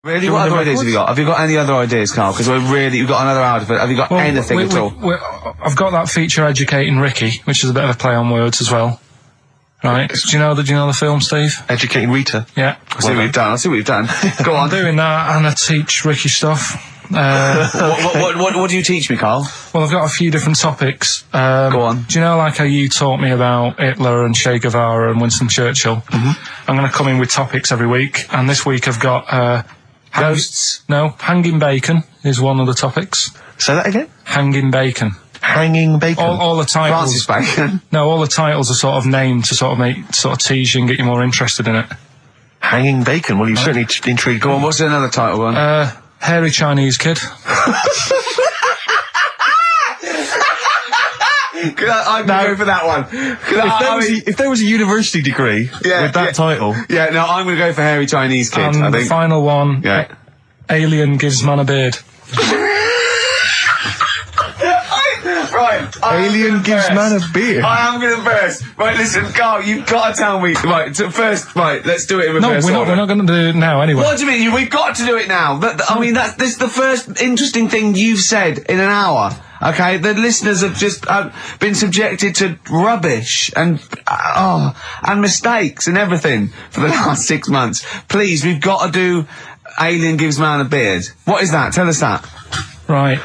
Really? What other ideas have you got? Have you got any other ideas, Carl? Because you've got another hour, but have you got anything at all? I've got that feature Educating Ricky, which is a bit of a play on words as well. Right. Do you know the film, Steve? Educating Rita. Yeah. I see what you've done. Go on. I'm doing that, and I teach Ricky stuff. What do you teach me, Carl? Well, I've got a few different topics. Go on. Do you know, like how you taught me about Hitler and Che Guevara and Winston Churchill? Mm-hmm. I'm going to come in with topics every week, and this week I've got ghosts. No, hanging bacon is one of the topics. Say that again. Hanging bacon. Hanging bacon. All the titles. Francis Bacon. No, all the titles are sort of named to sort of tease you and get you more interested in it. Hanging bacon. Well, you've certainly intrigued. Go on. What's another title one? Hairy Chinese kid. I'm going to go for that one. If there was a university degree with that title... Yeah, no, I'm going to go for Hairy Chinese Kid, and I think. The final one, Alien gives man a beard. Alien gives man a beard. I am going to burst. Right, listen, Carl, you've got to tell me. Right, let's do it in reverse order. No, we're not going to do it now anyway. What do you mean? We've got to do it now. This is the first interesting thing you've said in an hour. Okay, the listeners have just been subjected to rubbish and mistakes and everything for the last 6 months. Please, we've got to do Alien gives man a beard. What is that? Tell us that. Right.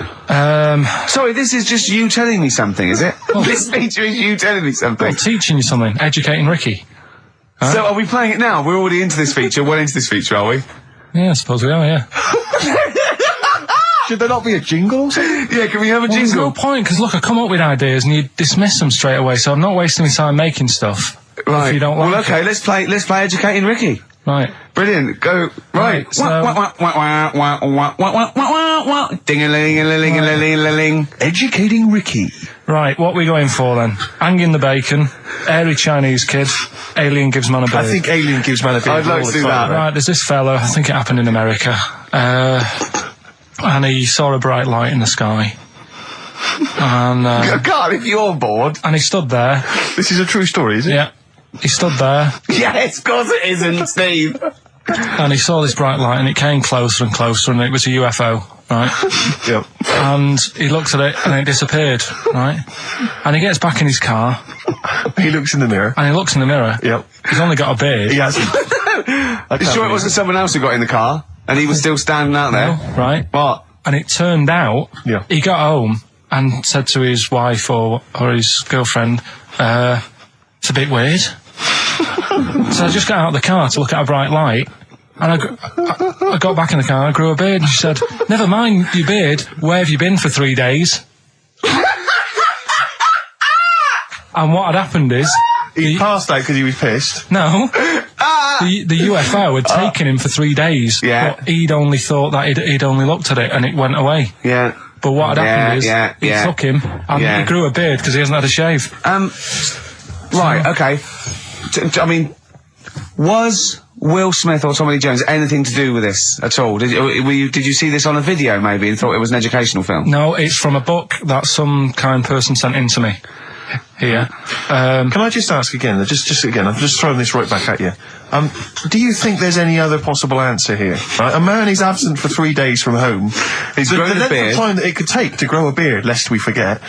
Sorry, this is just you telling me something, is it? This feature is you telling me something. I'm teaching you something. Educating Ricky. Huh? So are we playing it now? We're already into this feature. Well into this feature, are we? Yeah, I suppose we are, yeah. Should there not be a jingle or something? Yeah, can we have a jingle? There's no point, because look, I come up with ideas and you dismiss them straight away, so I'm not wasting my time making stuff. Right. If you don't like well, okay, let's play Educating Ricky. Right. Brilliant. Go. Right. Ding-a-ling-a-ling-a-ling-a-ling. Educating Ricky. Right, what are we going for then? Hanging the bacon, Hairy Chinese Kid, Alien gives man a beard. I think Alien gives man a beard. I'd like to do that. Right, there's this fella, I think it happened in America, and he saw a bright light in the sky. And God, if you're bored. And he stood there. This is a true story, is it? Yeah. He stood there. Yes, of course it isn't, Steve. And he saw this bright light and it came closer and closer and it was a UFO, right? Yep. And he looked at it and it disappeared, right? And he gets back in his car. He looks in the mirror. And he looks in the mirror. Yep. He's only got a beard. He hasn't. You sure it wasn't someone else who got in the car and he was still standing out there? No, right. What? And it turned out he got home and said to his wife or his girlfriend, it's a bit weird. So I just got out of the car to look at a bright light, and I got back in the car, I grew a beard, and she said, never mind your beard, where have you been for 3 days? And what had happened is... He passed out because he was pissed? No. The UFO had taken him for 3 days, but he'd only thought that he'd only looked at it, and it went away. Yeah. But what had happened is, he took him, and he grew a beard because he hasn't had a shave. Right, okay. I mean, was Will Smith or Tommy Lee Jones anything to do with this at all? Did you see this on a video maybe and thought it was an educational film? No, it's from a book that some kind person sent in to me. Here. Can I just ask again, just again, I'm just throwing this right back at you. Do you think there's any other possible answer here? Right? A man is absent for 3 days from home. He's grown a beard. The length of time that it could take to grow a beard, lest we forget.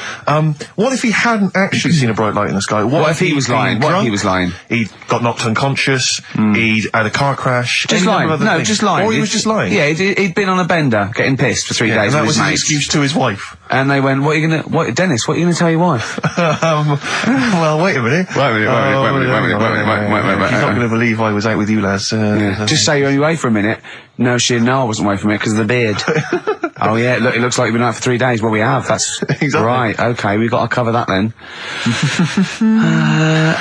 What if he hadn't actually seen a bright light in the sky? What if he was lying? What if he was lying? He got knocked unconscious. He'd had a car crash. Just lying. No, just lying. Or he was just lying. Yeah, he'd been on a bender, getting pissed for 3 days. And that was his mates. excuse to his wife. And they went, Dennis, what are you going to tell your wife? Well, wait a minute. Wait a minute. He's not going to believe I was out with you, lads. Just say you're only away for a minute. No, I wasn't away from it because of the beard. Oh, yeah, look, it looks like you've been out for 3 days. Well, we have. That's exactly. Right, okay, we've got to cover that then.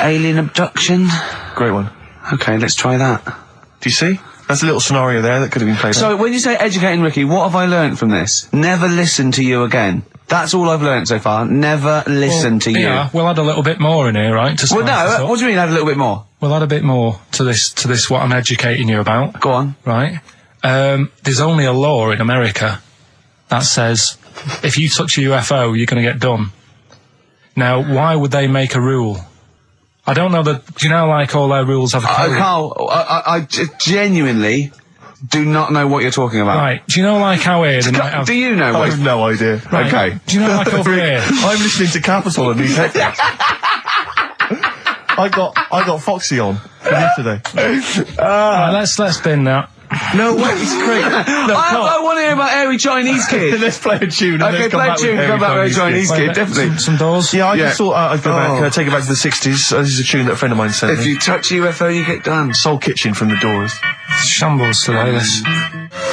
Alien abduction. Great one. Okay, let's try that. Do you see? That's a little scenario there that could have been played. So, when you say educating Ricky, what have I learnt from this? Never listen to you again. That's all I've learnt so far. Never listen to you. Yeah, we'll add a little bit more in here, right? Well, no, what do you mean add a little bit more? We'll add a bit more to this, what I'm educating you about. Go on. Right? There's only a law in America that says if you touch a UFO, you're going to get done. Now, why would they make a rule? I don't know that, do you know, like, all their rules have a code? Carl, I genuinely do not know what you're talking about. Right. Do you know like how here? Do you know? I have no idea. Right. Okay. Do you know like over here? I'm listening to Capital and these headphones. I got Foxy on from yesterday. Right, let's bin that. No, wait, it's great. No, I want to hear about Airy Chinese Kid. Let's play a tune. And Okay, then play a tune. Come back with Airy Chinese Kid, definitely. Some doors. Yeah, I just thought I'd go back, take it back to the 60s. This is a tune that a friend of mine sent If me. you touch UFO, you get done. Soul Kitchen from the Doors. Shambles today, this.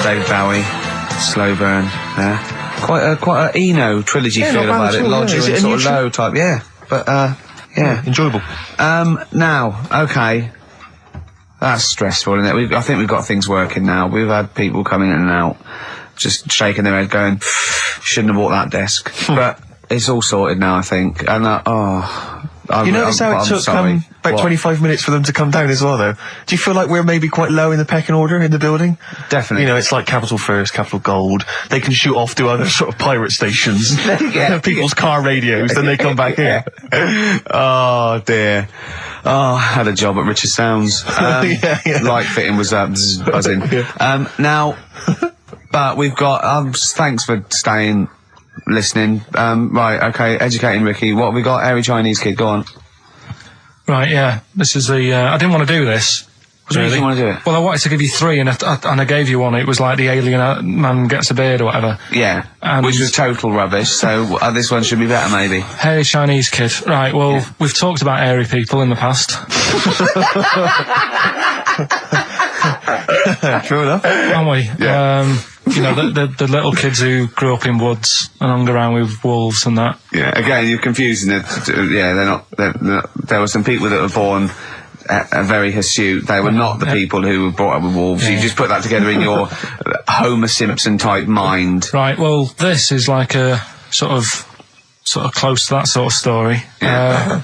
David Bowie, Slow Burn. Quite a Eno trilogy feel about it. Lodger and sort of low type. Yeah, but yeah, enjoyable. Now, okay. That's stressful, isn't it? I think we've got things working now. We've had people coming in and out, just shaking their head going, shouldn't have bought that desk. But it's all sorted now, I think. And, you notice how it took about 25 minutes for them to come down as well, though? Do you feel like we're maybe quite low in the pecking order in the building? Definitely. You know, it's like Capital First, Capital Gold. They can shoot off to other sort of pirate stations. People's car radios, then they come back here. Oh, dear. Oh, I had a job at Richard Sounds. Light fitting was buzzing. Now, but we've got, thanks for staying, listening. Right, okay, educating Ricky. What have we got? Airy Chinese Kid, go on. Right, yeah. This is the, I didn't want to do this. What do you think you want to do it? Well, I wanted to give you three, and I gave you one. It was like the alien man gets a beard or whatever. Yeah, which was total rubbish, so this one should be better, maybe. Hairy Chinese Kid. Right, well, we've talked about hairy people in the past. True enough. Haven't we? Yeah. You know, the little kids who grew up in woods and hung around with wolves and that. Yeah, again, you're confusing it. Yeah, they're not, there were some people that were born very hirsute. They were not the people who were brought up with wolves. Yeah. You just put that together in your Homer Simpson type mind. Right, well, this is like a sort of close to that sort of story. Yeah.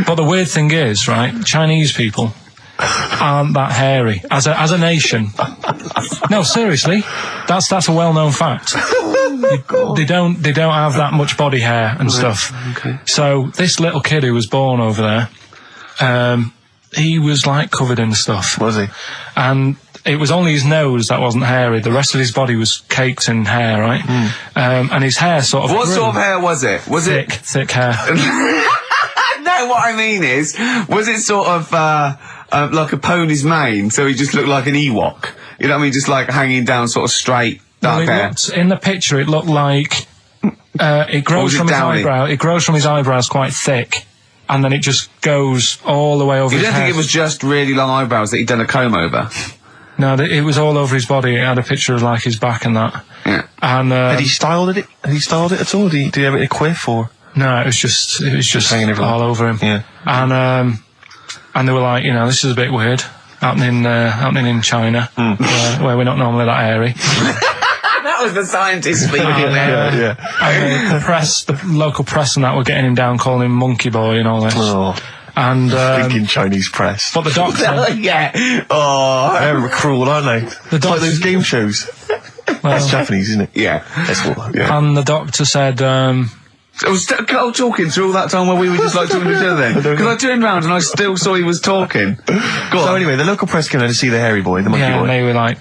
But the weird thing is, right, Chinese people aren't that hairy as a nation. No, seriously, that's a well-known fact. They don't have that much body hair and stuff. Okay. So this little kid who was born over there, he was like covered in stuff. Was he? And it was only his nose that wasn't hairy. The rest of his body was caked in hair, right? And his hair sort of. What sort of hair was it? Was thick, thick hair? No, what I mean is, was it sort of like a pony's mane? So he just looked like an Ewok. You know what I mean? Just like hanging down, sort of straight, dark hair. In the picture, it looked like it grows from his eyebrow. It grows from his eyebrows quite thick, and then it just goes all the way over his head. You don't think it was just really long eyebrows that he'd done a comb over? No, it was all over his body. It had a picture of like his back and that. Yeah. And had he styled it? Had he styled it at all? Did he have it in a quiff or? No, it was just hanging all over him. Yeah. And they were like, you know, this is a bit weird happening in China, where we're not normally that hairy. That was the scientist speaking there. And the local press and that were getting him down, calling him Monkey Boy and all this. Oh. And thinking Chinese press. But the doctor, yeah. Oh, they're cruel, aren't they? It's like those game shows. Well, that's Japanese, isn't it? Yeah. And the doctor said, I was talking through all that time while we were just like talking to each other then. Because I turned round and I still saw he was talking. So anyway, the local press came in to see the hairy boy, the monkey boy. Yeah, and they were like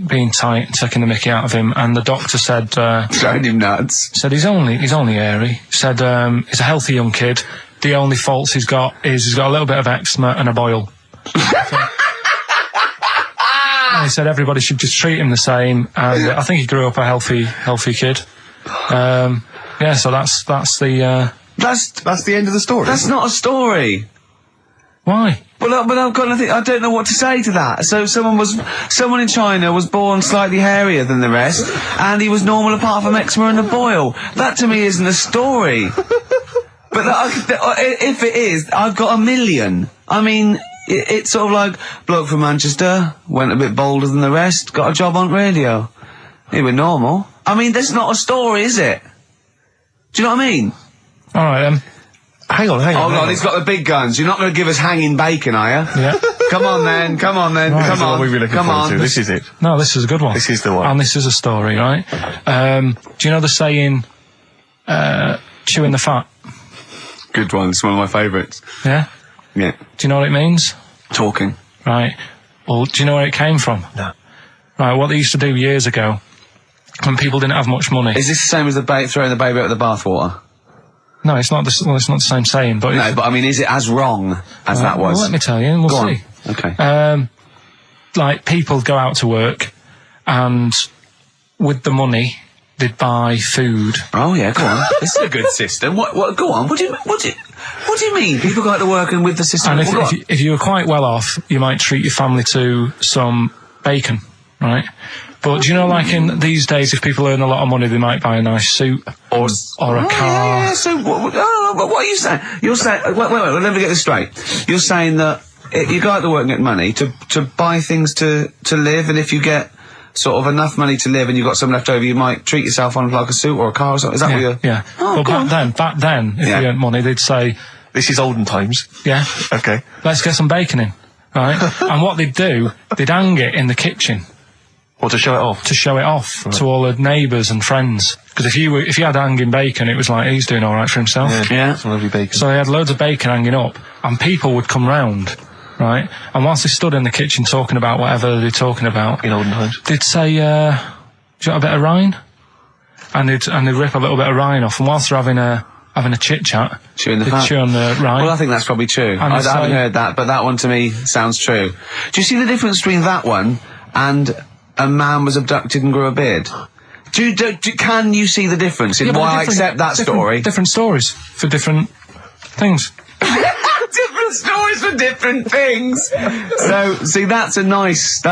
being tight, taking the mickey out of him, and the doctor said... Throwing him nuts. Said he's only hairy. Said he's a healthy young kid. The only faults he's got is he's got a little bit of eczema and a boil. And he said everybody should just treat him the same, and I think he grew up a healthy kid. Yeah, so that's the that's the end of the story. That's not a story. Why? But I've got nothing. I don't know what to say to that. So someone in China was born slightly hairier than the rest, and he was normal apart from eczema and a boil. That to me isn't a story. But if it is, I've got a million. I mean, it's sort of like bloke from Manchester went a bit bolder than the rest, got a job on radio. He was normal. I mean, that's not a story, is it? Do you know what I mean? All right, then. Hang on. Oh, God, he's got the big guns. You're not going to give us hanging bacon, are you? Yeah. Come on, then. Right. Come on. Come on. This is it. No, this is a good one. This is the one. And this is a story, right? Do you know the saying, chewing the fat? Good one. It's one of my favourites. Yeah? Yeah. Do you know what it means? Talking. Right. Well, do you know where it came from? No. right, what they used to do years ago, when people didn't have much money. Is this the same as throwing the baby out of the bathwater? No, it's not it's not the same saying, but... No, but I mean, is it as wrong as that was? Well, let me tell you, and we'll see. Okay. Like, people go out to work, and with the money, they'd buy food. Oh, yeah, go on. This is a good system. What, go on. What do you mean? People go out to work and with the system... And if you were quite well off, you might treat your family to some bacon, right? But do you know, like in these days, if people earn a lot of money, they might buy a nice suit or a car. Yeah. So what are you saying? You're saying wait, let me get this straight. You're saying that you go out to work and get money to buy things to live, and if you get sort of enough money to live and you've got some left over, you might treat yourself on like a suit or a car or something. Is that what you're... Yeah. Oh, well, back then, if you earned money, they'd say... This is olden times. Yeah. Okay. Let's get some bacon in, right? And what they'd do, they'd hang it in the kitchen. Or to show it off? To show it off to all the neighbours and friends. Because if you had hanging bacon, it was like, he's doing all right for himself. Yeah. Some lovely bacon. So he had loads of bacon hanging up, and people would come round, right? And whilst they stood in the kitchen talking about whatever they're talking about, in olden times, they'd say, do you want a bit of rind? And they'd rip a little bit of rind off, and whilst they're having a chit-chat, chew on the rind. Well, I think that's probably true. I haven't heard that, but that one to me sounds true. Do you see the difference between that one and a man was abducted and grew a beard? Can you see the difference in why I accept that story? Different stories for different things. Different stories for different things. So, see, that's a nice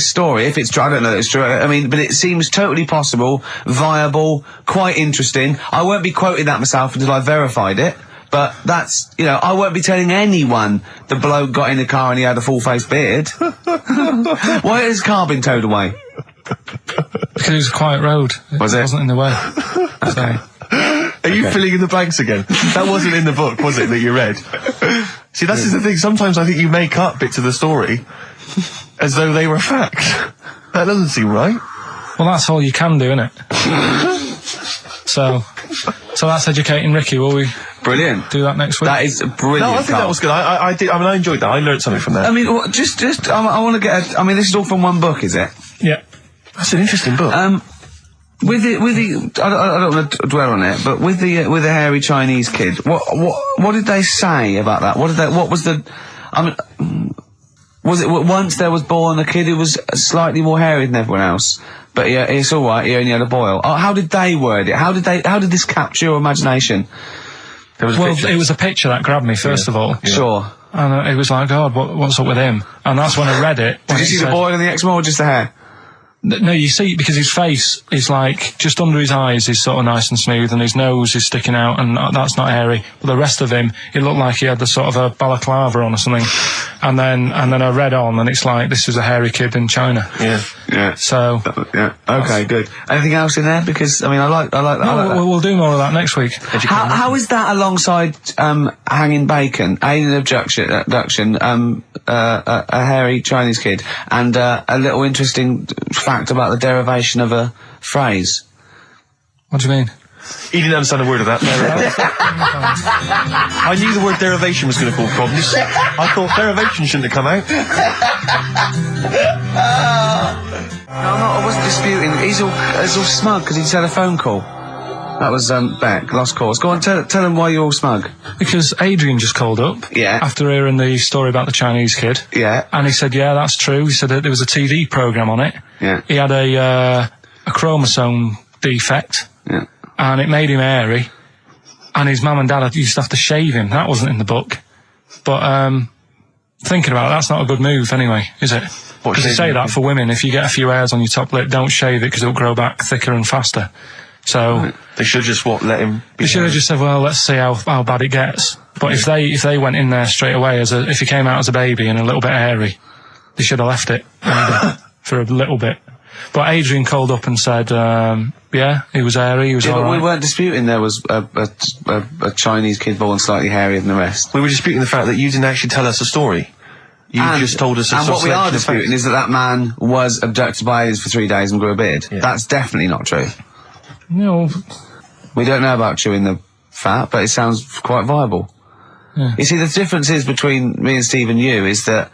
story. If it's true, I don't know that it's true. I mean, but it seems totally possible, viable, quite interesting. I won't be quoting that myself until I've verified it. But that's, I won't be telling anyone the bloke got in the car and he had a full-face beard. Why has his car been towed away? Because it was a quiet road. It wasn't in the way. So. Are you filling in the blanks again? That wasn't in the book, was it, that you read? See, that's the thing. Sometimes I think you make up bits of the story as though they were fact. That doesn't seem right. Well, that's all you can do, innit? So that's educating Ricky. Will we... Brilliant. Do that next week. That is brilliant. No, I think that was good. I did. I mean, I enjoyed that. I learned something from that. I mean, I want to get. I mean, this is all from one book, is it? Yeah. That's an interesting book. With the, I don't want to dwell on it, but with the hairy Chinese kid, what did they say about that? What was the? I mean, was it once there was born a kid who was slightly more hairy than everyone else? But yeah, it's all right. He only had a boil. Oh, how did they word it? How did this capture your imagination? It was a picture that grabbed me, first of all. Yeah. Sure. And it was like, God, what's up with him? And that's when I read it. Did you see the boil and the eczema or just the hair? No, you see, because his face is like, just under his eyes is sort of nice and smooth, and his nose is sticking out, and that's not hairy. But the rest of him, it looked like he had the sort of a balaclava on or something. And then I read on, and it's like, this is a hairy kid in China. Yeah. So. Yeah. Okay, good. Anything else in there? Because, I mean, I like that. We'll do more of that next week. How is that alongside, hanging bacon, alien abduction, a hairy Chinese kid, and, a little interesting fact about the derivation of a phrase? What do you mean? He didn't understand a word of that. I knew the word derivation was going to cause problems. I thought derivation shouldn't have come out. I wasn't disputing. He's all smug because he just had a phone call. That was Beck, lost cause. Go on, tell him why you're all smug. Because Adrian just called up. Yeah. After hearing the story about the Chinese kid. Yeah. And he said, yeah, that's true. He said that there was a TV programme on it. Yeah. He had a chromosome defect. Yeah. And it made him hairy. And his mum and dad used to have to shave him. That wasn't in the book. But, thinking about it, that's not a good move anyway, is it? Because they say that for women, if you get a few hairs on your top lip, don't shave it because it'll grow back thicker and faster. So they should just let him. They should have just said, well, let's see how bad it gets. But if they went in there straight away if he came out as a baby and a little bit hairy, they should have left it for a little bit. But Adrian called up and said, yeah, he was hairy, he was all right. But we weren't disputing there was a Chinese kid born slightly hairier than the rest. We were disputing the fact that you didn't actually tell us a story. You just told us a And what we are disputing is that man was abducted by aliens for 3 days and grew a beard. Yeah. That's definitely not true. No. We don't know about chewing the fat, but it sounds quite viable. Yeah. You see, the difference is between me and Steve and you is that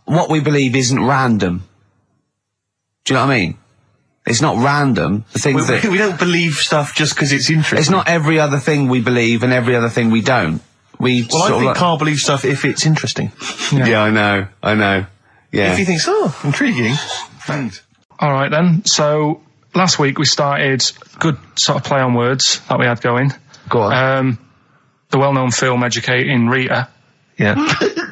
what we believe isn't random. Do you know what I mean? It's not random. The things that... We don't believe stuff just because it's interesting. It's not every other thing we believe and every other thing we don't. I think Karl believes stuff if it's interesting. Yeah, I know. Yeah. If he thinks, intriguing. Thanks. All right, then. So, last week we started good sort of play on words that we had going. Go on. The well-known film Educating Rita. Yeah.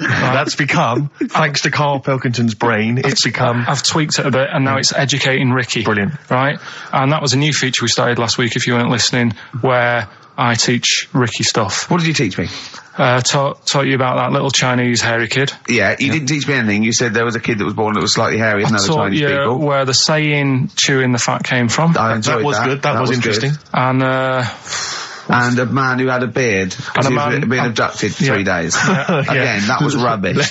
That's become, thanks to Karl Pilkington's brain, it's become... I've tweaked it a bit, and now it's Educating Ricky. Brilliant. Right? And that was a new feature we started last week, if you weren't listening, where I teach Ricky stuff. What did you teach me? Taught you about that little Chinese hairy kid. Yeah, you didn't teach me anything. You said there was a kid that was born that was slightly hairy, and other Chinese people. Where the saying "chewing the fat" came from. I enjoyed that. Was good. That was interesting. Good. And a man who had a beard because he was being abducted 3 days. Again, that was rubbish.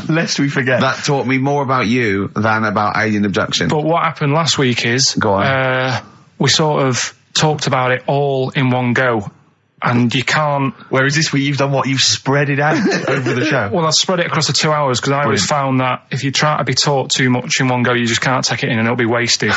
Lest we forget. That taught me more about you than about alien abduction. But what happened last week is, Go on. We sort of talked about it all in one go. And you can't... Whereas this week you've done what? You've spread it out over the show. Well, I've spread it across the 2 hours because I always found that if you try to be taught too much in one go, you just can't take it in and it'll be wasted. Is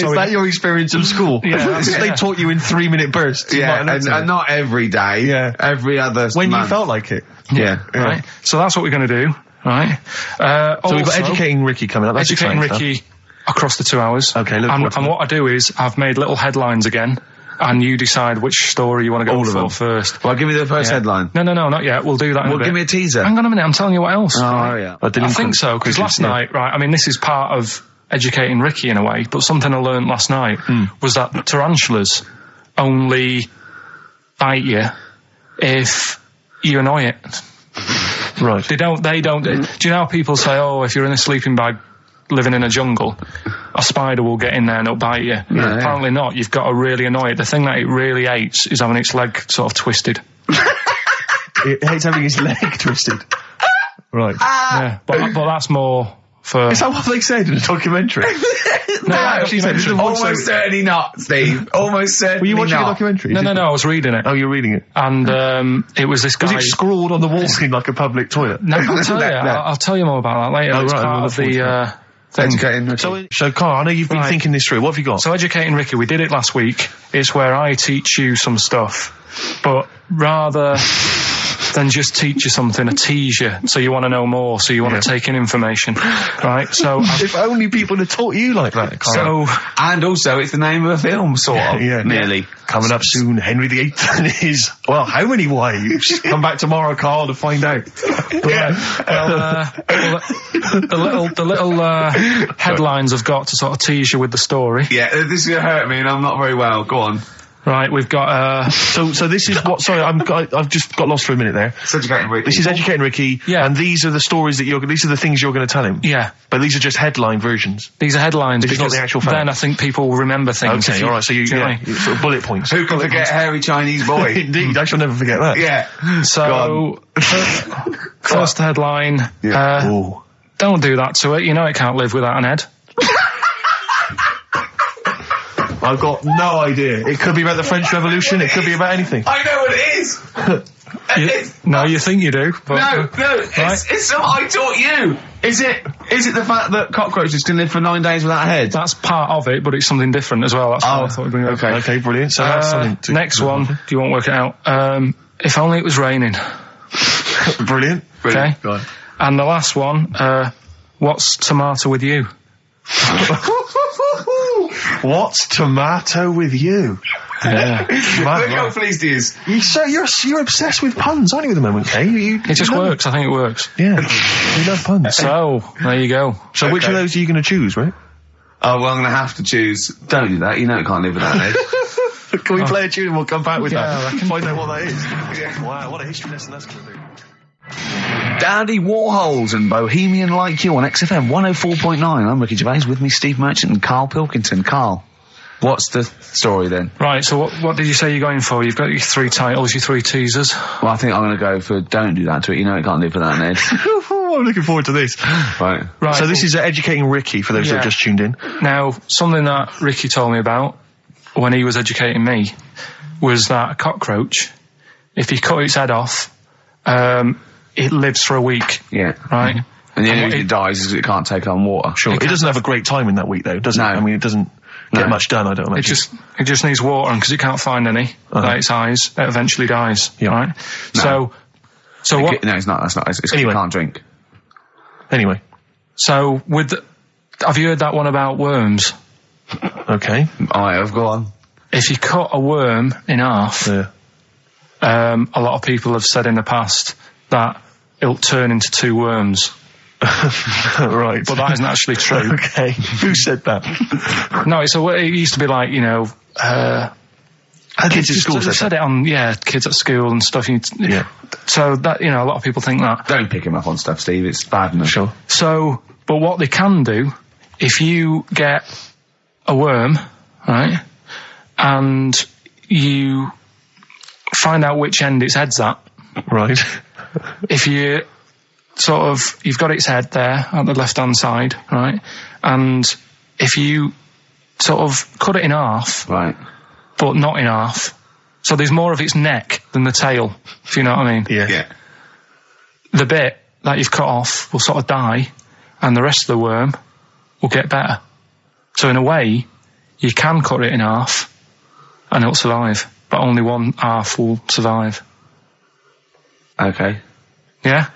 that your experience of school? Yeah. They taught you in 3-minute bursts. Yeah, and not every day. Yeah. Every other When month. you felt like it. Yeah. Right. So that's what we're going to do. Right. So we've got Educating Ricky coming up. That's Educating Ricky across the 2 hours. Okay, look and what I do is I've made little headlines again. And you decide which story you want to go for first. Well, give me the first headline. No, not yet. We'll do that in a bit. Give me a teaser. Hang on a minute, I'm telling you what else. Oh, yeah. I think so, because last night, I mean, this is part of Educating Ricky in a way, but something I learned last night was that tarantulas only bite you if you annoy it. Right. They don't, do you know how people say, if you're in a sleeping bag living in a jungle, a spider will get in there and it'll bite you? Yeah. Apparently not. You've got to really annoy it. The thing that it really hates is having its leg sort of twisted. It hates having its leg twisted. Right. Yeah, but that's more for... Is that what they said in a documentary? No, she said almost certainly not, Steve. Almost certainly not. Were you watching a documentary? No, I was reading it. Oh, you're reading it. And it was this guy... Was it scrawled on the wall in like a public toilet? No, I'll tell you more about that later. Oh, it's right, part of the thing. Educating Ricky. So Karl, I know you've been thinking this through. What have you got? So Educating Ricky, we did it last week. It's where I teach you some stuff, but rather than just teach you something, I tease you, so you want to know more, so you want to take in information, right? So if only people had taught you like that, Karl. And also, it's the name of a film, sort of, nearly. Coming up soon, Henry VIII and his, how many wives? Come back tomorrow, Karl, to find out. The little headlines I've got to sort of tease you with the story. Yeah, this is going to hurt me, and I'm not very well. Go on. Right, we've got so this is what. Sorry, I've just got lost for a minute there. It's Educating Ricky. This is Educating Ricky, and these are the stories that these are the things you're going to tell him. Yeah, but these are just headline versions. These are headlines. This is not the actual fact. Then I think people will remember things. Okay, all right. So you sort of bullet points. Who can forget hairy Chinese boy? Indeed, I shall never forget that. Yeah. So first headline. Don't do that to it. You know it can't live without an head. I've got no idea. It could be about the French Revolution. It could be about anything. I know what it is. You think you do? But, no. It's something I taught you. Is it the fact that cockroaches can live for 9 days without a head? That's part of it, but it's something different as well. That's what I thought we'd bring up. Okay, brilliant. So that's something. Next one. Do you want to work it out? If only it was raining. Brilliant. Okay. Go on. And the last one. What's tomato with you? What's tomato with you? Yeah. Look how pleased he is. You're obsessed with puns, aren't you, at the moment, Kay? It just works. I think it works. Yeah. You love puns. So, there you go. So which of those are you going to choose, right? Oh, well, I'm going to have to choose. Don't do that. You know it can't live without it. Can we play a tune and we'll come back with that? I can find out what that is. Wow, what a history lesson that's going to be. Dandy Warhols and Bohemian Like You on XFM 104.9. I'm Ricky Gervais, with me Steve Merchant and Karl Pilkington. Karl, what's the story then? Right, so what did you say you're going for? You've got your 3 titles, your 3 teasers. Well, I think I'm going to go for Don't Do That to It. You know it can't live without an head. I'm looking forward to this. Right. So this is Educating Ricky, for those that have just tuned in. Now, something that Ricky told me about when he was educating me was that a cockroach, if you cut its head off, it lives for a week. Yeah. Right? And the only reason it dies is because it can't take on water. Sure. It doesn't have a great time in that week, though, does it? No. I mean, it doesn't get much done, I don't imagine. It just needs water, and because it can't find any, like its eyes, it eventually dies. Yeah. Right? No. So what? No, it's not. That's not. It's Anyway. it can't drink. Anyway. So have you heard that one about worms? Okay. I have gone. If you cut a worm in half, Yeah. a lot of people have said in the past that it'll turn into two worms. Right. But that isn't actually true. Okay. Who said that? No, it used to be like, Kids at school said it on, kids at school and stuff. Yeah. So that, a lot of people think that. Don't pick him up on stuff, Steve. It's bad enough. Sure. So, but what they can do, if you get a worm, right, and you find out which end its head's at. Right. If you you've got its head there at the left-hand side, right, and if you sort of cut it in half, Right. but not in half, so there's more of its neck than the tail, if you know what I mean. Yeah. Yeah. The bit that you've cut off will sort of die, and the rest of the worm will get better. So in a way, you can cut it in half, and it'll survive, but only one half will survive. Okay. Yeah?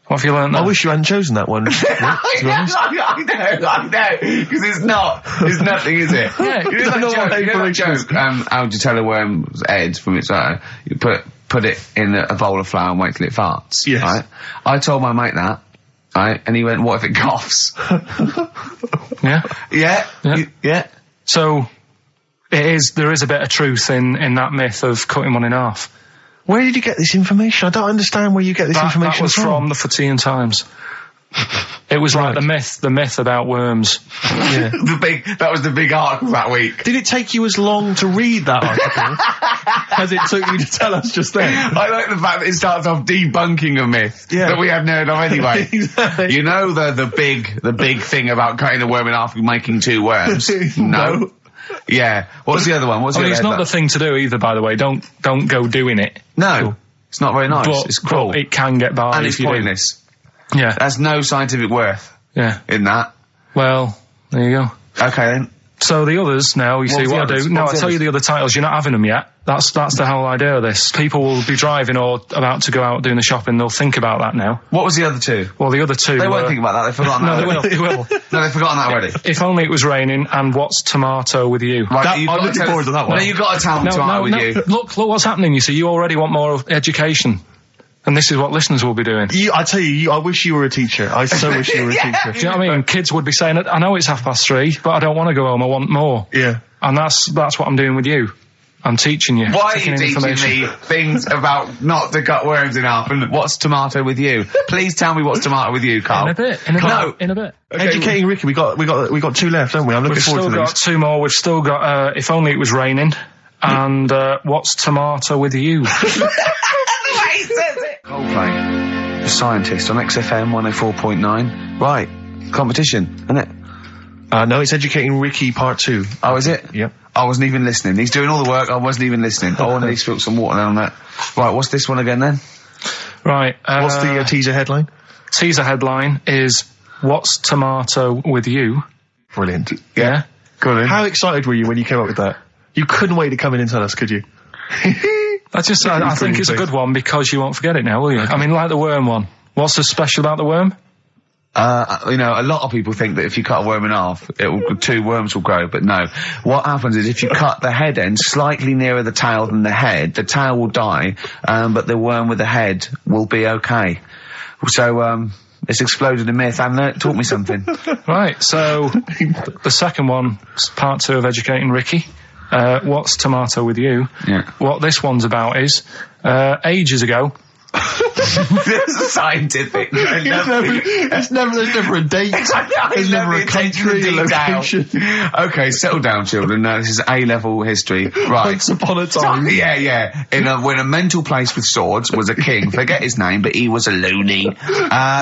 What have you learned there? I wish you hadn't chosen that one. I know, because it's nothing, is it? Yeah, You know that joke, how would you tell a worm's head from its eye? You put it in a bowl of flour and wait till it farts. Yes. Right? I told my mate that, right? And he went, what if it coughs? Yeah? Yeah? Yeah. Yeah. So, there is a bit of truth in that myth of cutting one in half. Where did you get this information? I don't understand where you get this information That was from the Fortean Times. It was like the myth about worms. Yeah. That was the big article that week. Did it take you as long to read that article as it took you to tell us just then? I like the fact that it starts off debunking a myth that we hadn't heard of anyway. Exactly. You know the big thing about cutting a worm in half and making two worms? No. Yeah. What's the other one? It's not the thing to do either, by the way. Don't go doing it. No. It's not very nice. But, it's cruel. But it can get by and if it's you do. pointless. Yeah. There's no scientific worth Yeah. in that. Well, there you go. Okay then. So the others now, you see the what others? I do. No, What's I'll the tell you others? the other titles. You're not having them yet. That's the whole idea of this. People will be driving or about to go out doing the shopping. They'll think about that now. What was the other two? Well, the other two. They won't think about that. They've forgotten No, that they will. already. They will. No, they've forgotten that already. If only it was raining. And what's tomato with you? Right, you've I'm got to looking tell- forward to that one. No, you've got to tell me tomato with you. Look what's happening. You see, you already want more education, and this is what listeners will be doing. I tell you, I wish you were a teacher. I so wish you were a teacher. Do you know what I mean? Kids would be saying, I know it's 3:30, but I don't want to go home. I want more. Yeah. And that's what I'm doing with you. I'm teaching you. Why are taking you in teaching information. me things about not to cut worms in half and what's tomato with you? Please tell me what's tomato with you, Carl. In a bit. Okay, Educating Ricky, we got two left, haven't we? I'm looking We've forward still to got these. two more. We've still got, if only it was raining. And, what's tomato with you? Coldplay. The Scientist on XFM 104.9. Right. Competition, isn't it? No, it's Educating Ricky Part 2. Oh, is it? Yep. I wasn't even listening. He's doing all the work. I wasn't even listening. Oh, and he spilled some water down that. Right, what's this one again then? Right. What's the teaser headline? Teaser headline is, what's tomato with you? Brilliant. Yeah? Go on in. How excited were you when you came up with that? You couldn't wait to come in and tell us, could you? I think it's a good one because you won't forget it now, will you? I mean, like the worm one. What's so special about the worm? A lot of people think that if you cut a worm in half, two worms will grow, but no. What happens is if you cut the head end slightly nearer the tail than the head, the tail will die, but the worm with the head will be okay. So, it's exploded a myth, and it taught me something. Right, so the second one, part 2 of Educating Ricky. What's tomato with you? Yeah. What this one's about is, ages ago. This is scientific. There's never a date. There's never a country, a location. Okay, settle down, children. No, this is A-level history. Right. Once upon a time. Yeah. When a mental place with swords was a king, forget his name, but he was a loony.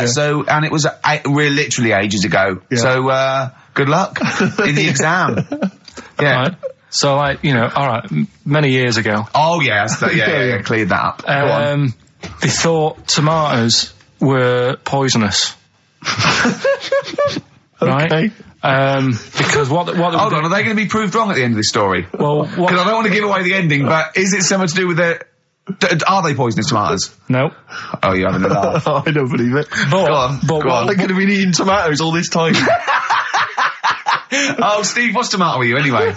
So, and it was literally ages ago. Yeah. So, good luck in the exam. Yeah. Right. So, alright, many years ago. Oh, yeah, cleared that up. Go on. They thought tomatoes were poisonous. Right? Okay. Because what Hold on, are they going to be proved wrong at the end of this story? Well, Because I don't want to give away the ending, but is it something to do with their... Are they poisonous tomatoes? no. Oh, you're having a laugh. I don't believe it. But, Go on, but go on. They could have been eating tomatoes all this time. Oh, Steve, what's tomato with you anyway?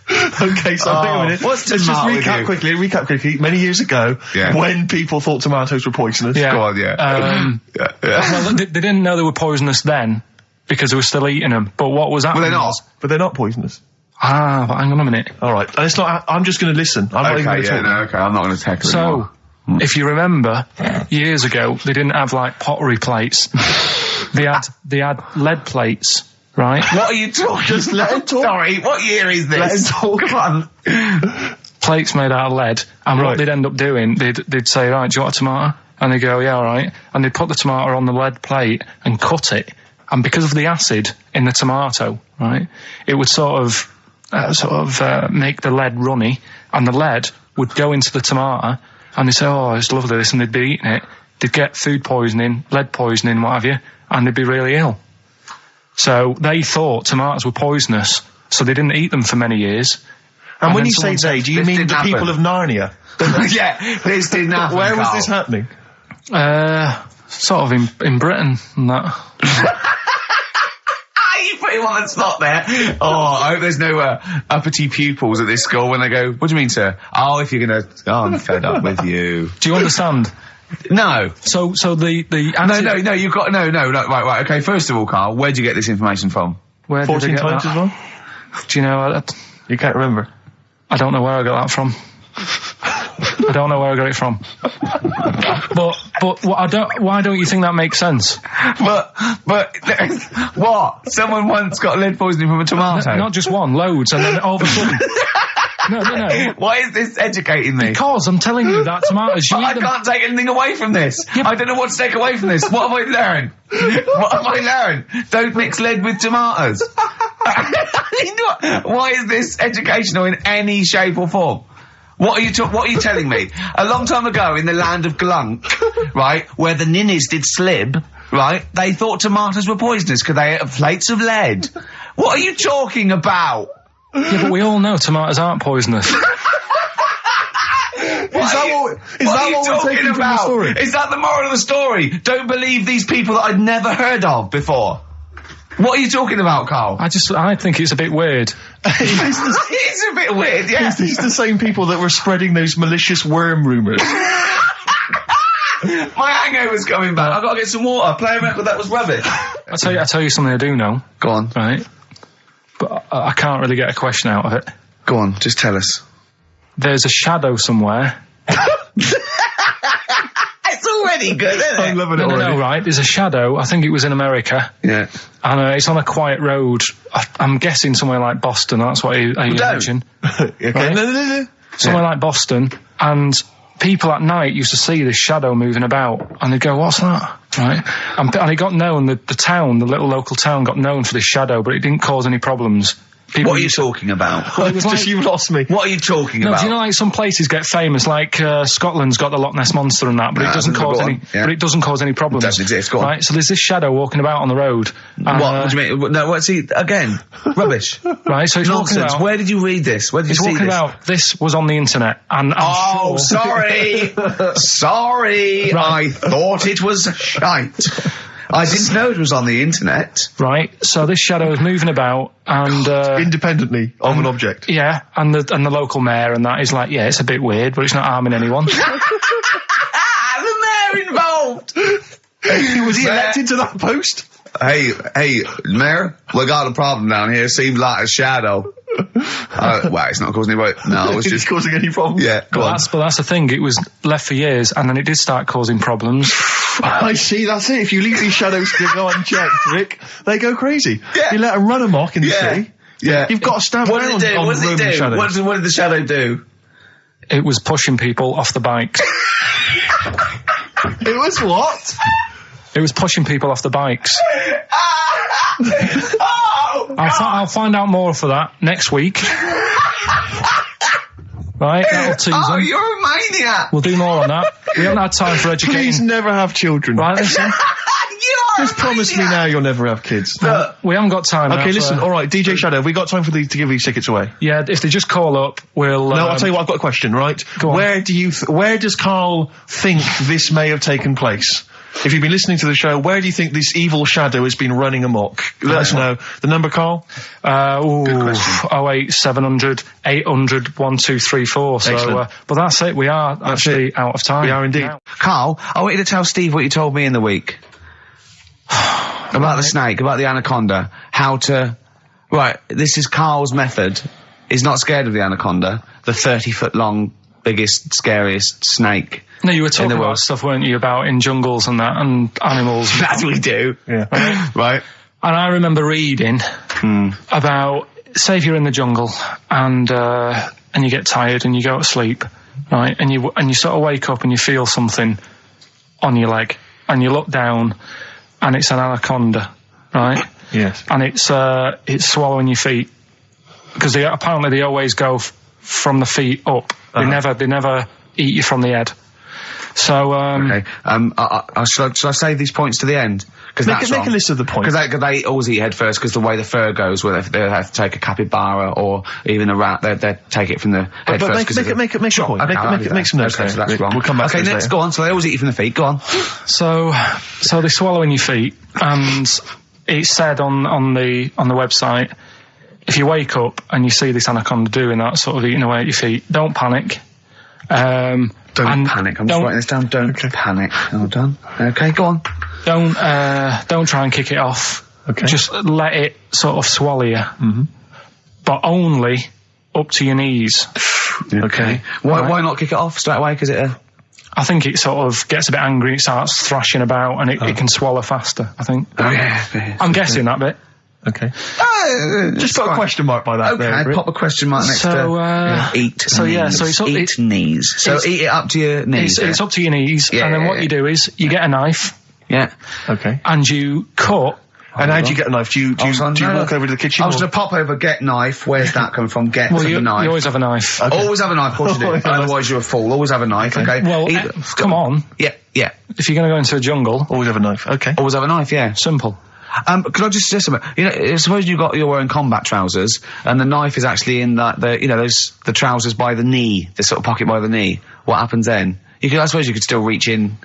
Okay, so hang on a minute. What's Let's just tomato with recap quickly. Many years ago, Yeah. when people thought tomatoes were poisonous. Yeah. Go on, yeah. well, they didn't know they were poisonous then because they were still eating them. But what was happening? Well, they're not. was- But they're not poisonous. but hang on a minute. All right. And it's not. I'm just going to listen. I'm not even Okay, going to talk. okay, I'm not going to tackle it anymore. So, if you remember, years ago they didn't have like pottery plates. they had lead plates, right? What are you talking? Just let him talk. Sorry, what year is this? Let him talk. Come on. Plates made out of lead, and Right. what they'd end up doing, they'd say, right, do you want a tomato? And they'd go, yeah, all right. And they'd put the tomato on the lead plate and cut it. And because of the acid in the tomato, right, it would sort of make the lead runny, and the lead would go into the tomato, and they'd say, oh, it's lovely this, and they'd be eating it. They'd get food poisoning, lead poisoning, what have you, and they'd be really ill. So they thought tomatoes were poisonous, so they didn't eat them for many years. And when then you say someone said, they, do you this mean the didn't people happen. of Narnia? Yeah, this didn't happen. Where was Carl. this happening? Sort of in Britain and that. You put him on the spot there. Oh, I hope there's no uppity pupils at this school when they go, what do you mean, sir? Oh, if you're going to... Oh, I'm fed up with you. Do you understand? No. So the No, you've got... No, right, okay, first of all, Carl, where'd you get this information from? Where did I 14 get times that? as well? Do you know? You can't remember. I don't know where I got that from. I don't know where I got it from. But why don't you think that makes sense? But what? Someone once got lead poisoning from a tomato? Not just one, loads, and then all of a sudden. No. Why is this educating me? Because I'm telling you that tomatoes, you I eat them. can't take anything away from this. Yeah, I don't know what to take away from this. What have I learned? What have I learned? Don't mix lead with tomatoes. Why is this educational in any shape or form? What are you telling me? A long time ago in the land of Glunk, right, where the ninnies did slib, right, they thought tomatoes were poisonous because they ate plates of lead. What are you talking about? Yeah, but we all know tomatoes aren't poisonous. Is that what we're taking from the story? Is that the moral of the story? Don't believe these people that I'd never heard of before. What are you talking about, Carl? I think it's a bit weird. It's a bit weird, yeah. These the same people that were spreading those malicious worm rumours. My hangover's coming back. I've got to get some water. Play a record that was rubbish. I tell you something I do know. Go on. Right? But I can't really get a question out of it. Go on, just tell us. There's a shadow somewhere. It's already good, isn't it? I'm loving it already. No, right. There's a shadow. I think it was in America. Yeah. And it's on a quiet road. I'm guessing somewhere like Boston. That's what I imagine. Okay. Right. No. Somewhere like Boston. And people at night used to see this shadow moving about. And they'd go, what's that? Right. And it got known, the town, the little local town got known for this shadow, but it didn't cause any problems. What are you talking about? Well, it was Just like- you lost me. What are you talking No, about? do you know like some places get famous, like Scotland's got the Loch Ness Monster and that, but it doesn't go cause on, any. yeah. But it doesn't cause any problems. Doesn't exist, go on. Right, so there's this shadow walking about on the road. What do you mean? No, what's he again? Rubbish. Right, so he's walking Nonsense. about. Where did you read this? Where did you He's see walking this? about. This was on the internet, and I'm Oh, sure. sorry. Sorry. Right. I thought it was shite. I didn't know it was on the internet. Right, so this shadow is moving about, and Independently of an object. yeah, and the local mayor and that is like, yeah, it's a bit weird, but it's not harming anyone. The mayor involved. Was he elected to that post? Hey, Mayor, we got a problem down here. Seems like a shadow. Well, it's not causing any. No, it was Is just. it causing any problems? Yeah, go on. But that's the thing. It was left for years, and then it did start causing problems. I see, that's it. If you leave these shadows to go unchecked, Rick, they go crazy. Yeah. You let them run amok in the Yeah. city. Yeah. You've got to stab What down did it do? on What did it Roman do? shadows. What did the shadow do? It was pushing people off the bikes. It was what? It was pushing people off the bikes. Oh, I'll find out more for that next week. Right? That'll tease Oh, them. you're a maniac! We'll do more on that. We haven't had time for Please educating. never have children. Right, listen. Just promise me now you'll never have kids. We haven't got time. Okay, now listen. for- All right, DJ Shadow, have we got time for to give these tickets away? Yeah, if they just call up, we'll. No, I'll tell you what. I've got a question. Right? Go on. Where does Karl think this may have taken place? If you've been listening to the show, where do you think this evil shadow has been running amok? Let us know. The number, Karl? 08700 800 1234. So, Excellent. but that's it. We are actually out of time. We are indeed. Karl, I want you to tell Steve what you told me in the week. About the snake, about the anaconda, how to... Right, this is Karl's method. He's not scared of the anaconda, the 30-foot long, biggest, scariest snake. No, you were in talking the about world. stuff, weren't you, about in jungles and that, and animals. That's what we do. Yeah. Right. And I remember reading about, say if you're in the jungle and you get tired and you go to sleep, right, and you sort of wake up and you feel something on your leg, and you look down, and it's an anaconda, right? Yes. And it's swallowing your feet, because apparently they always go from the feet up. They never eat you from the head. So Okay. Shall I save these points to the end? Because Make a list of the points. Because they always eat head first, because the way the fur goes, where they have to take a capybara or even a rat, they take it from the head But first. make a point. Okay, Make some notes. Okay, so that's Rick. wrong. We'll come back to Okay, this next, later. go on. So they always eat you from the feet. Go on. So they swallow in your feet, and it's said on the website, if you wake up and you see this anaconda doing that, sort of eating away at your feet, don't panic. Don't panic. I'm just writing this down. Don't panic. Hold on. Okay, go on. Don't try and kick it off. Okay. Just let it sort of swallow you. Mm-hmm. But only up to your knees. Okay. Why not kick it off straight away? Because I think it sort of gets a bit angry, it starts thrashing about, and it can swallow faster, I think. Oh, yeah. I'm guessing that bit. Okay. Just put a question mark by that. Okay, there, Rick. pop a question mark next So, to eat. so knees. yeah, so it's eat knees. So eat it up to your knees. It's up to your knees, Yeah. and then what you do is you get a knife Yeah. Okay. and you cut. And how do you get a knife? Do you walk over to the kitchen? I was going to pop over, get knife. Where's that coming from? Get Well, to you the knife. always have a knife. Always have a knife, of course you do. Otherwise you're a fool. Always have a knife, okay? Well, come on. Yeah. If you're going to go into a jungle, Always have a knife. Okay. Always have a knife, yeah. simple. Could I just suggest something? You know, suppose you're wearing combat trousers, and the knife is actually in the trousers by the knee, the sort of pocket by the knee. What happens then? I suppose you could still reach in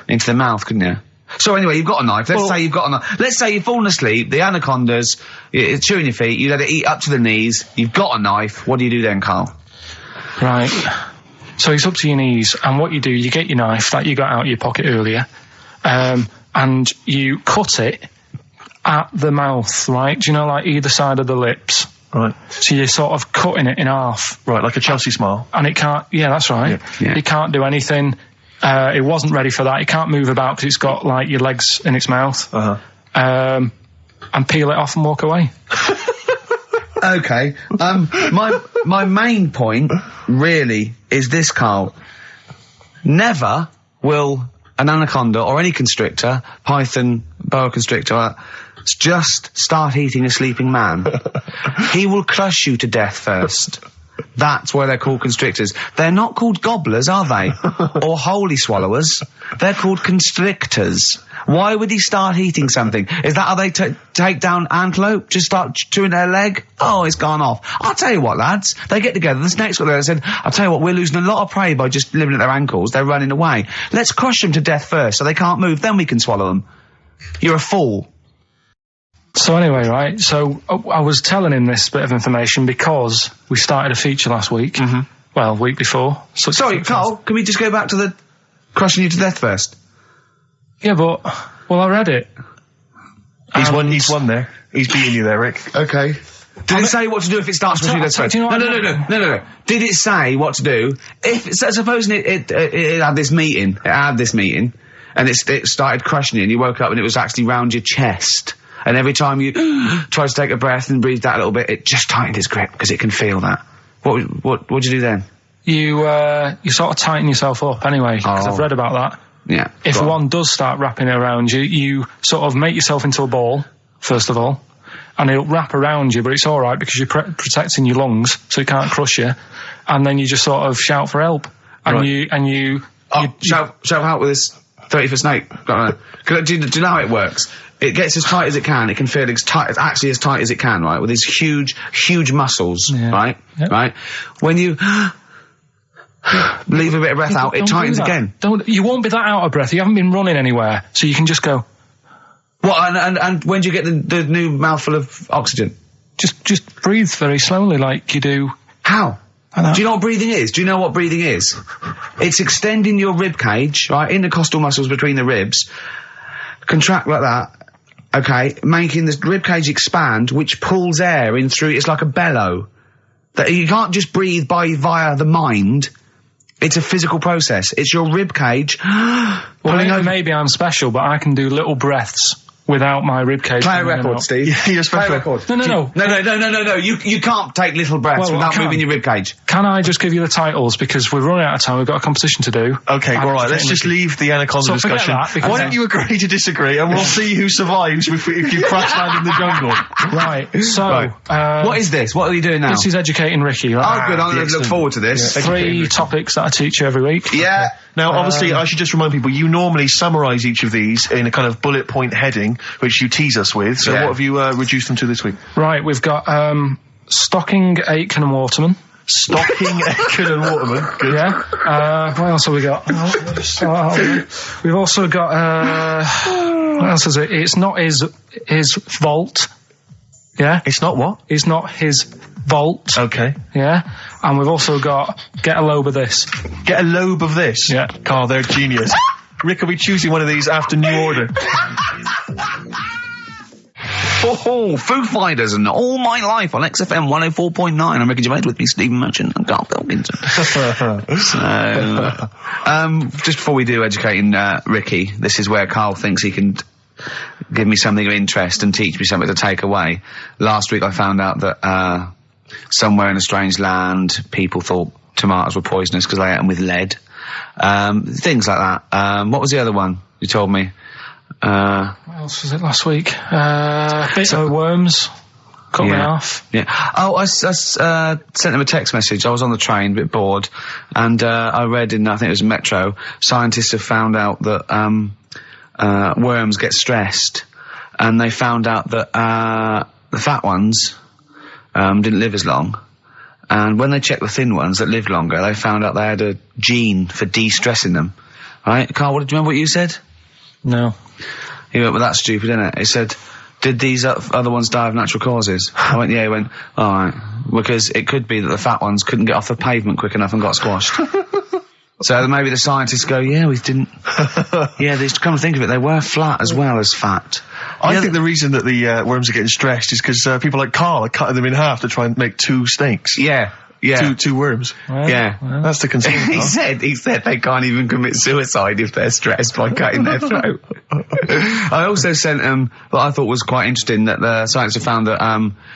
into the mouth, couldn't you? So anyway, you've got a knife. Let's say you've got a knife. Let's say you've fallen asleep. The anaconda's it's chewing your feet. You let it eat up to the knees. You've got a knife. What do you do then, Karl? Right. So it's up to your knees, and what you do, you get your knife that you got out of your pocket earlier, and you cut it at the mouth, right? Do you know, like either side of the lips? Right. So you're sort of cutting it in half. Right, like a Chelsea smile. And it can't, yeah, that's right. Yeah. It can't do anything. It wasn't ready for that. It can't move about because it's got, like, your legs in its mouth. And peel it off and walk away. Okay. My main point really is this, Karl. Never will an anaconda or any constrictor, python, boa constrictor, just start eating a sleeping man. He will crush you to death first. That's why they're called constrictors. They're not called gobblers, are they? Or holy swallowers. They're called constrictors. Why would he start eating something? Is that how they take down antelope? Just start chewing their leg? Oh, it's gone off. I'll tell you what, lads. They get together. The snakes got there and said, I'll tell you what, we're losing a lot of prey by just living at their ankles. They're running away. Let's crush them to death first so they can't move. Then we can swallow them. You're a fool. So anyway, right, so I was telling him this bit of information because we started a feature last week. Mm-hmm. Well, week before. So Sorry, Karl, can we just go back to the crushing you to death first? Yeah, but, well, I read it. He's won there. He's beating you there, Rick. Okay. Did it say what to do if it starts crushing you to death first? No. Did it say what to do? Supposing it had this meeting, and it started crushing you, and you woke up and it was actually round your chest. And every time you tried to take a breath and breathed out a little bit, it just tightened his grip because it can feel that. What'd you do then? You sort of tighten yourself up anyway, because I've read about that. Yeah. If one does start wrapping it around you, you sort of make yourself into a ball, first of all. and it'll wrap around you, but it's all right because you're protecting your lungs, so it can't crush you. And then you just sort of shout for help, and you shout out with this 30-foot snake. Do you know how it works? It gets as tight as it can. It can feel as tight as it can, right? With these huge muscles, right? Yep. Right. When you leave a bit of breath out, it tightens again. You won't be that out of breath. You haven't been running anywhere, so you can just go. What? And when do you get the new mouthful of oxygen? Just breathe very slowly, like you do. How? Do you know what breathing is? Do you know what breathing is? It's extending your rib cage, right, intercostal muscles between the ribs, contract like that, okay, making the rib cage expand, which pulls air in through. It's like a bellow. That you can't just breathe via the mind. It's a physical process. It's your rib cage. Well, maybe I'm special, but I can do little breaths without my ribcage. Play a record, Steve. Yeah, you're special. Play a record. No. You can't take little breaths without moving your ribcage. Can I just give you the titles, because we're running out of time? We've got a competition to do. Okay, all right. Let's just leave the anaconda discussion. Why don't you agree to disagree, and we'll see who survives if you crash land in the jungle. Right. So, what is this? What are you doing now? This is Educating Ricky. Right? Oh, good. I'm going to look forward to this. Yeah. 3 topics that I teach you every week. Yeah. Now, obviously, I should just remind people, you normally summarise each of these in a kind of bullet point heading, which you tease us with. So what have you reduced them to this week? Right, we've got Stocking, Aitken and Waterman. Stocking, Aitken and Waterman. Good. Yeah. What else have we got? We've also got, what else is it? It's not his vault. Yeah? It's not what? It's not his vault. Okay. Yeah? And we've also got Get a Lobe of This. Get a lobe of this? Yeah. Carl, they're genius. Rick will be choosing one of these after New Order. Foo Fighters and All My Life on XFM 104.9. I'm Ricky Gervais, with me Stephen Merchant and Karl Pilkington. So, just before we do Educating Ricky, this is where Karl thinks he can give me something of interest and teach me something to take away. Last week I found out that somewhere in a strange land people thought tomatoes were poisonous because they ate them with lead. Things like that. What was the other one you told me? What else was it last week? Bit of worms. Cut me off. Yeah. Oh, I sent him a text message. I was on the train, a bit bored, and I read in, I think it was Metro, scientists have found out that worms get stressed, and they found out that the fat ones didn't live as long. And when they checked the thin ones that lived longer, they found out they had a gene for de-stressing them. Right? Karl, do you remember what you said? No. He went, well, that's stupid, isn't it? He said, did these other ones die of natural causes? I went, yeah. He went, all right. Because it could be that the fat ones couldn't get off the pavement quick enough and got squashed. So maybe the scientists go, yeah, we didn't. Yeah, they come to think of it, they were flat as well as fat. I think the reason that the worms are getting stressed is because people like Karl are cutting them in half to try and make 2 snakes. Yeah. Yeah. Two worms. Well, yeah. Well. That's the concern. He said they can't even commit suicide if they're stressed by cutting their throat. I also sent what I thought was quite interesting, that the scientists have found that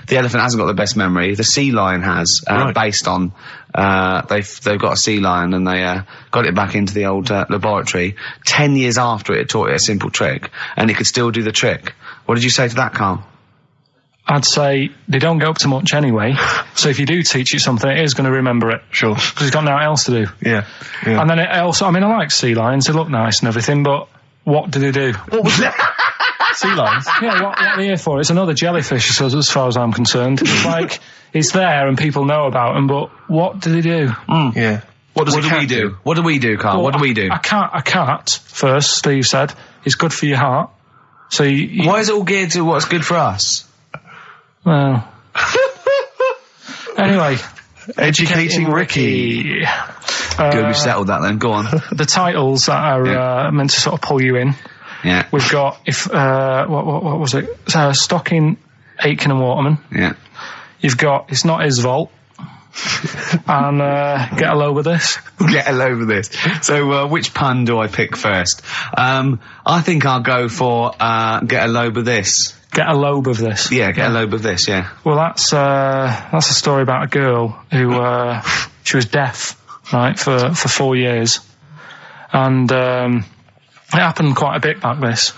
the elephant hasn't got the best memory. The sea lion has, based on they've got a sea lion, and they got it back into the old laboratory 10 years after it had taught it a simple trick, and it could still do the trick. What did you say to that, Karl? I'd say they don't get up to much anyway, so if you do teach it something, it is going to remember it. Sure. Because it's got nothing else to do. Yeah. And then it also, I mean, I like sea lions, they look nice and everything, but what do they do? What was that? Sea lions? Yeah, what are they here for? It's another jellyfish, as far as I'm concerned. It's like, it's there and people know about them, but what do they do? Yeah. What do we do? What do we do, Karl? Well, what do we do? A cat, first, Steve said, is good for your heart. So why is it all geared to what's good for us? Well. Anyway. Educating Ricky. Good, we've settled that then. Go on. The titles that are meant to sort of pull you in. Yeah. We've got, what was it? Stocking, Aitken and Waterman. Yeah. You've got It's Not His Vault. And Get a Lobe of This. Get a load of this. So which pun do I pick first? I think I'll go for Get a Lobe of This. Get a lobe of this. Yeah, get a lobe of this, yeah. Well, that's a story about a girl who she was deaf, right, for 4 years, and It happened quite a bit back this.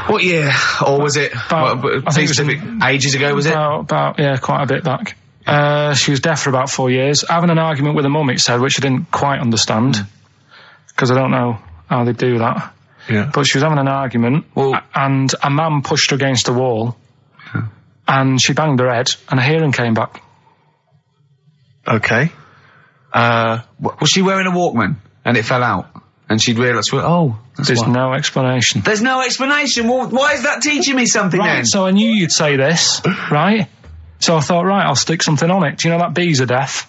What year? Or was it? I think it was ages ago, was it? Yeah, quite a bit back. She was deaf for about 4 years. Having an argument with her mum, it said, which I didn't quite understand, because I don't know how they do that. Yeah. But she was having an argument, and a man pushed her against a wall, and she banged her head, and her hearing came back. Okay. Was she wearing a Walkman, and it fell out? And she'd realised, there's no explanation. There's no explanation? Well, why is that teaching me something then? So I knew you'd say this, right? So I thought, right, I'll stick something on it. Do you know that bees are deaf?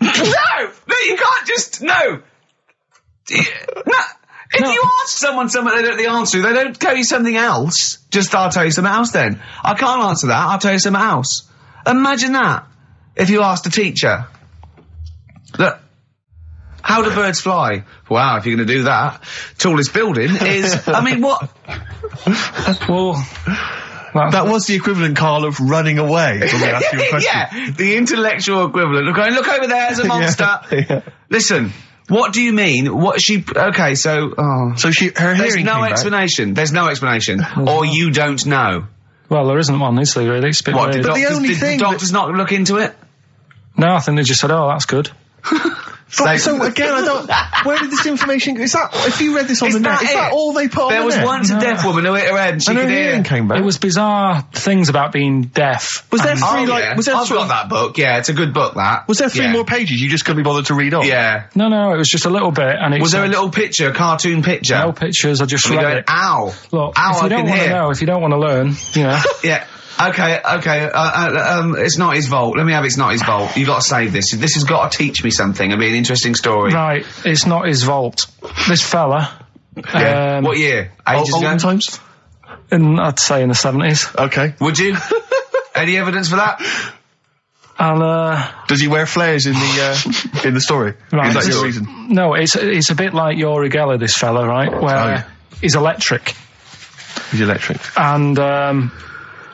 No, you can't just, no. If you ask someone something they don't know the answer to, they don't tell you something else. I'll tell you something else then. I can't answer that, I'll tell you something else. Imagine that, if you asked a teacher. Look, how do birds fly? Wow, if you're going to do that, tallest building is, I mean, what? Well, that was the equivalent, Karl, of running away when we asked you a question. Yeah, the intellectual equivalent of going, look over there, there's a monster. Yeah. Listen, what do you mean? What she, okay, so, So her hearing there's no came back. explanation. There's no explanation. Or you don't know. well, there isn't one, is there, really? It's a bit What, weird. did the only did thing the doctors not look into it? No, I think they just said, oh, that's good. But, so again, I don't. Where did this information? Is that if you read this on the net? Is that all they put on There the was net? once a deaf woman who hit her head and she And her could hear. hearing came back. It was bizarre things about being deaf. Was there And- three Yeah. Was there I've got that book. Yeah, it's a good book. That Was there three Yeah. more pages you just couldn't be bothered to read on? Yeah. No, it was just a little bit. And it Was there a said- little picture, a cartoon picture? No pictures, I just And read we going, it. ow, Look, ow, if I you don't can want to hear. know, if you don't want to learn, you know. Yeah. Okay. It's not his fault. Let me have it's not his fault. You got to save this. This has got to teach me something. It'll be an interesting story. Right, it's not his vault. This fella, Yeah. What year? Ages ago? Olden times. I'd say in the 70s. Okay. Would you? Any evidence for that? And, Does he wear flares in the story? Right. Is that your Just- reason? no, it's a bit like Yuri Geller, this fella, right? Where yeah. he's electric. He's electric. And,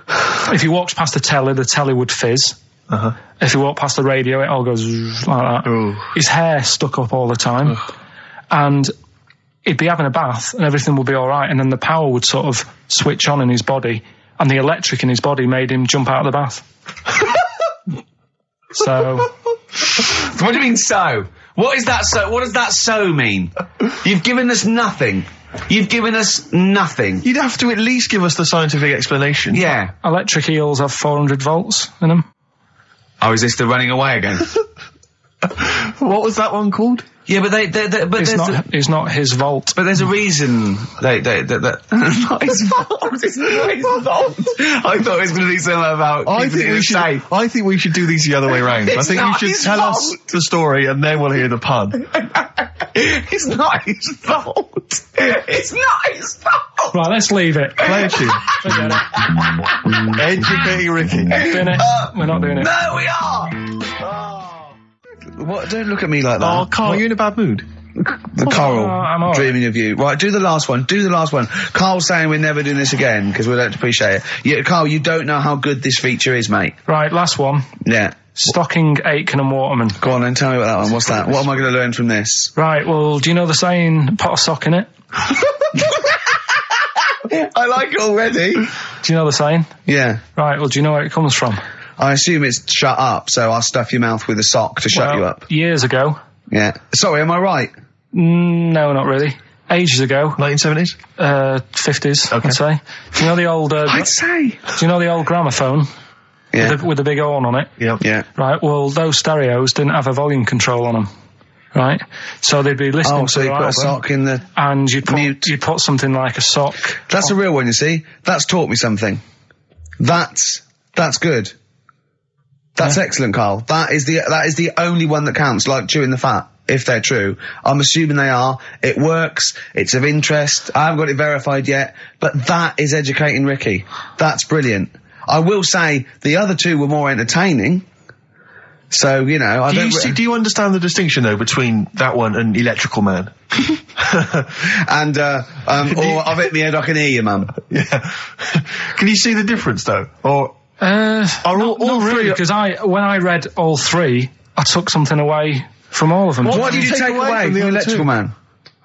if he walks past the telly would fizz. If he walked past the radio, it all goes like that. Ooh. His hair stuck up all the time. And he'd be having a bath and everything would be alright, and then the power would sort of switch on in his body, and the electric in his body made him jump out of the bath. So... What do you mean so? What is that so? What does that so mean? You've given us nothing. You've given us nothing. You'd have to at least give us the scientific explanation. Yeah. Electric eels have 400 volts in them. Oh, is this the running away again? What was that one called? Yeah, but It's not his vault. But there's a reason not his fault. It's not his fault. I thought it was going to be something about keeping it safe. I think we should do these the other way round. I It's think you not should his tell us fault. the story and then we'll hear the pun. It's not his fault. It's not his fault. Right, let's leave it. Play a tune. Forget it. Educating Ricky. Doing it. We're not doing it. No, we are. What? Don't look at me like that. Oh, Karl, you're in a bad mood. The coral, I'm all right. dreaming of you. Right, do the last one. Do the last one. Carl's saying we're never doing this again because we don't appreciate it. Yeah, Karl, you don't know how good this feature is, mate. Right, last one. Yeah. Stocking, Aitken and Waterman. Go on then, tell me about that one. What's that? What am I going to learn from this? Right, well, do you know the saying, put a sock in it? I like it already. Do you know the saying? Yeah. Right, well, do you know where it comes from? I assume it's shut up, so I'll stuff your mouth with a sock to shut Well, you up. Years ago. Yeah. Sorry, am I right? No, not really. Ages ago. 1970s? 50s, Okay. I'd say. Do you know the old... I'd say. do you know the old gramophone? Yeah. With the big horn on it? Yeah. Yeah. Right, well, those stereos didn't have a volume control on them. Right? So they'd be listening Oh, to so you the put a album, sock in the... and you'd mute. put something like a sock. That's a real one, you see. That's taught me something. That's good. That's excellent, Karl. That is the only one that counts, like chewing the fat, if they're true. I'm assuming they are. It works. It's of interest. I haven't got it verified yet, but that is educating Ricky. That's brilliant. I will say the other two were more entertaining. So, you know, Do you understand the distinction, though, between that one and Electrical Man? and, or I've hit my head, I can hear you, Mum. Yeah. Can you see the difference, though? Or are all Not three... really, because when I read all three, I took something away from all of them. What did you take away from the Electrical Man?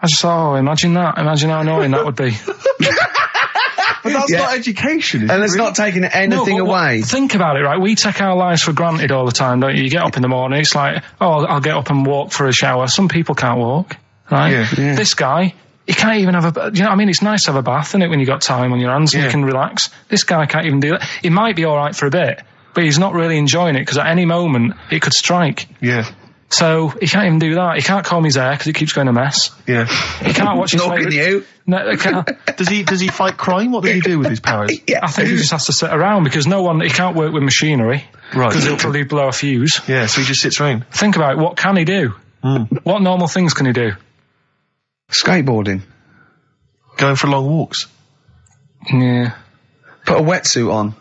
I just thought, imagine that. Imagine how annoying that would be. But that's not education, is And it it's really? not taking anything No, but away. Think about it, right? We take our lives for granted all the time, don't you? You get up in the morning, it's like, oh, I'll get up and walk for a shower. Some people can't walk, right? Yeah. This guy, he can't even have a, you know what I mean? It's nice to have a bath, isn't it, when you got time on your hands and you can relax. This guy can't even do that. He might be alright for a bit, but he's not really enjoying it because at any moment it could strike. Yeah. So he can't even do that. He can't comb his hair because it keeps going a mess. Yeah. He can't watch his Nor can you. No, he can't. Does he fight crime? What does he do with his powers? Yeah. I think he just has to sit around because he can't work with machinery. Right. Because he'll probably blow a fuse. Yeah, so he just sits around. Think about it, what can he do? What normal things can he do? Skateboarding. Going for long walks. Yeah. Put a wetsuit on.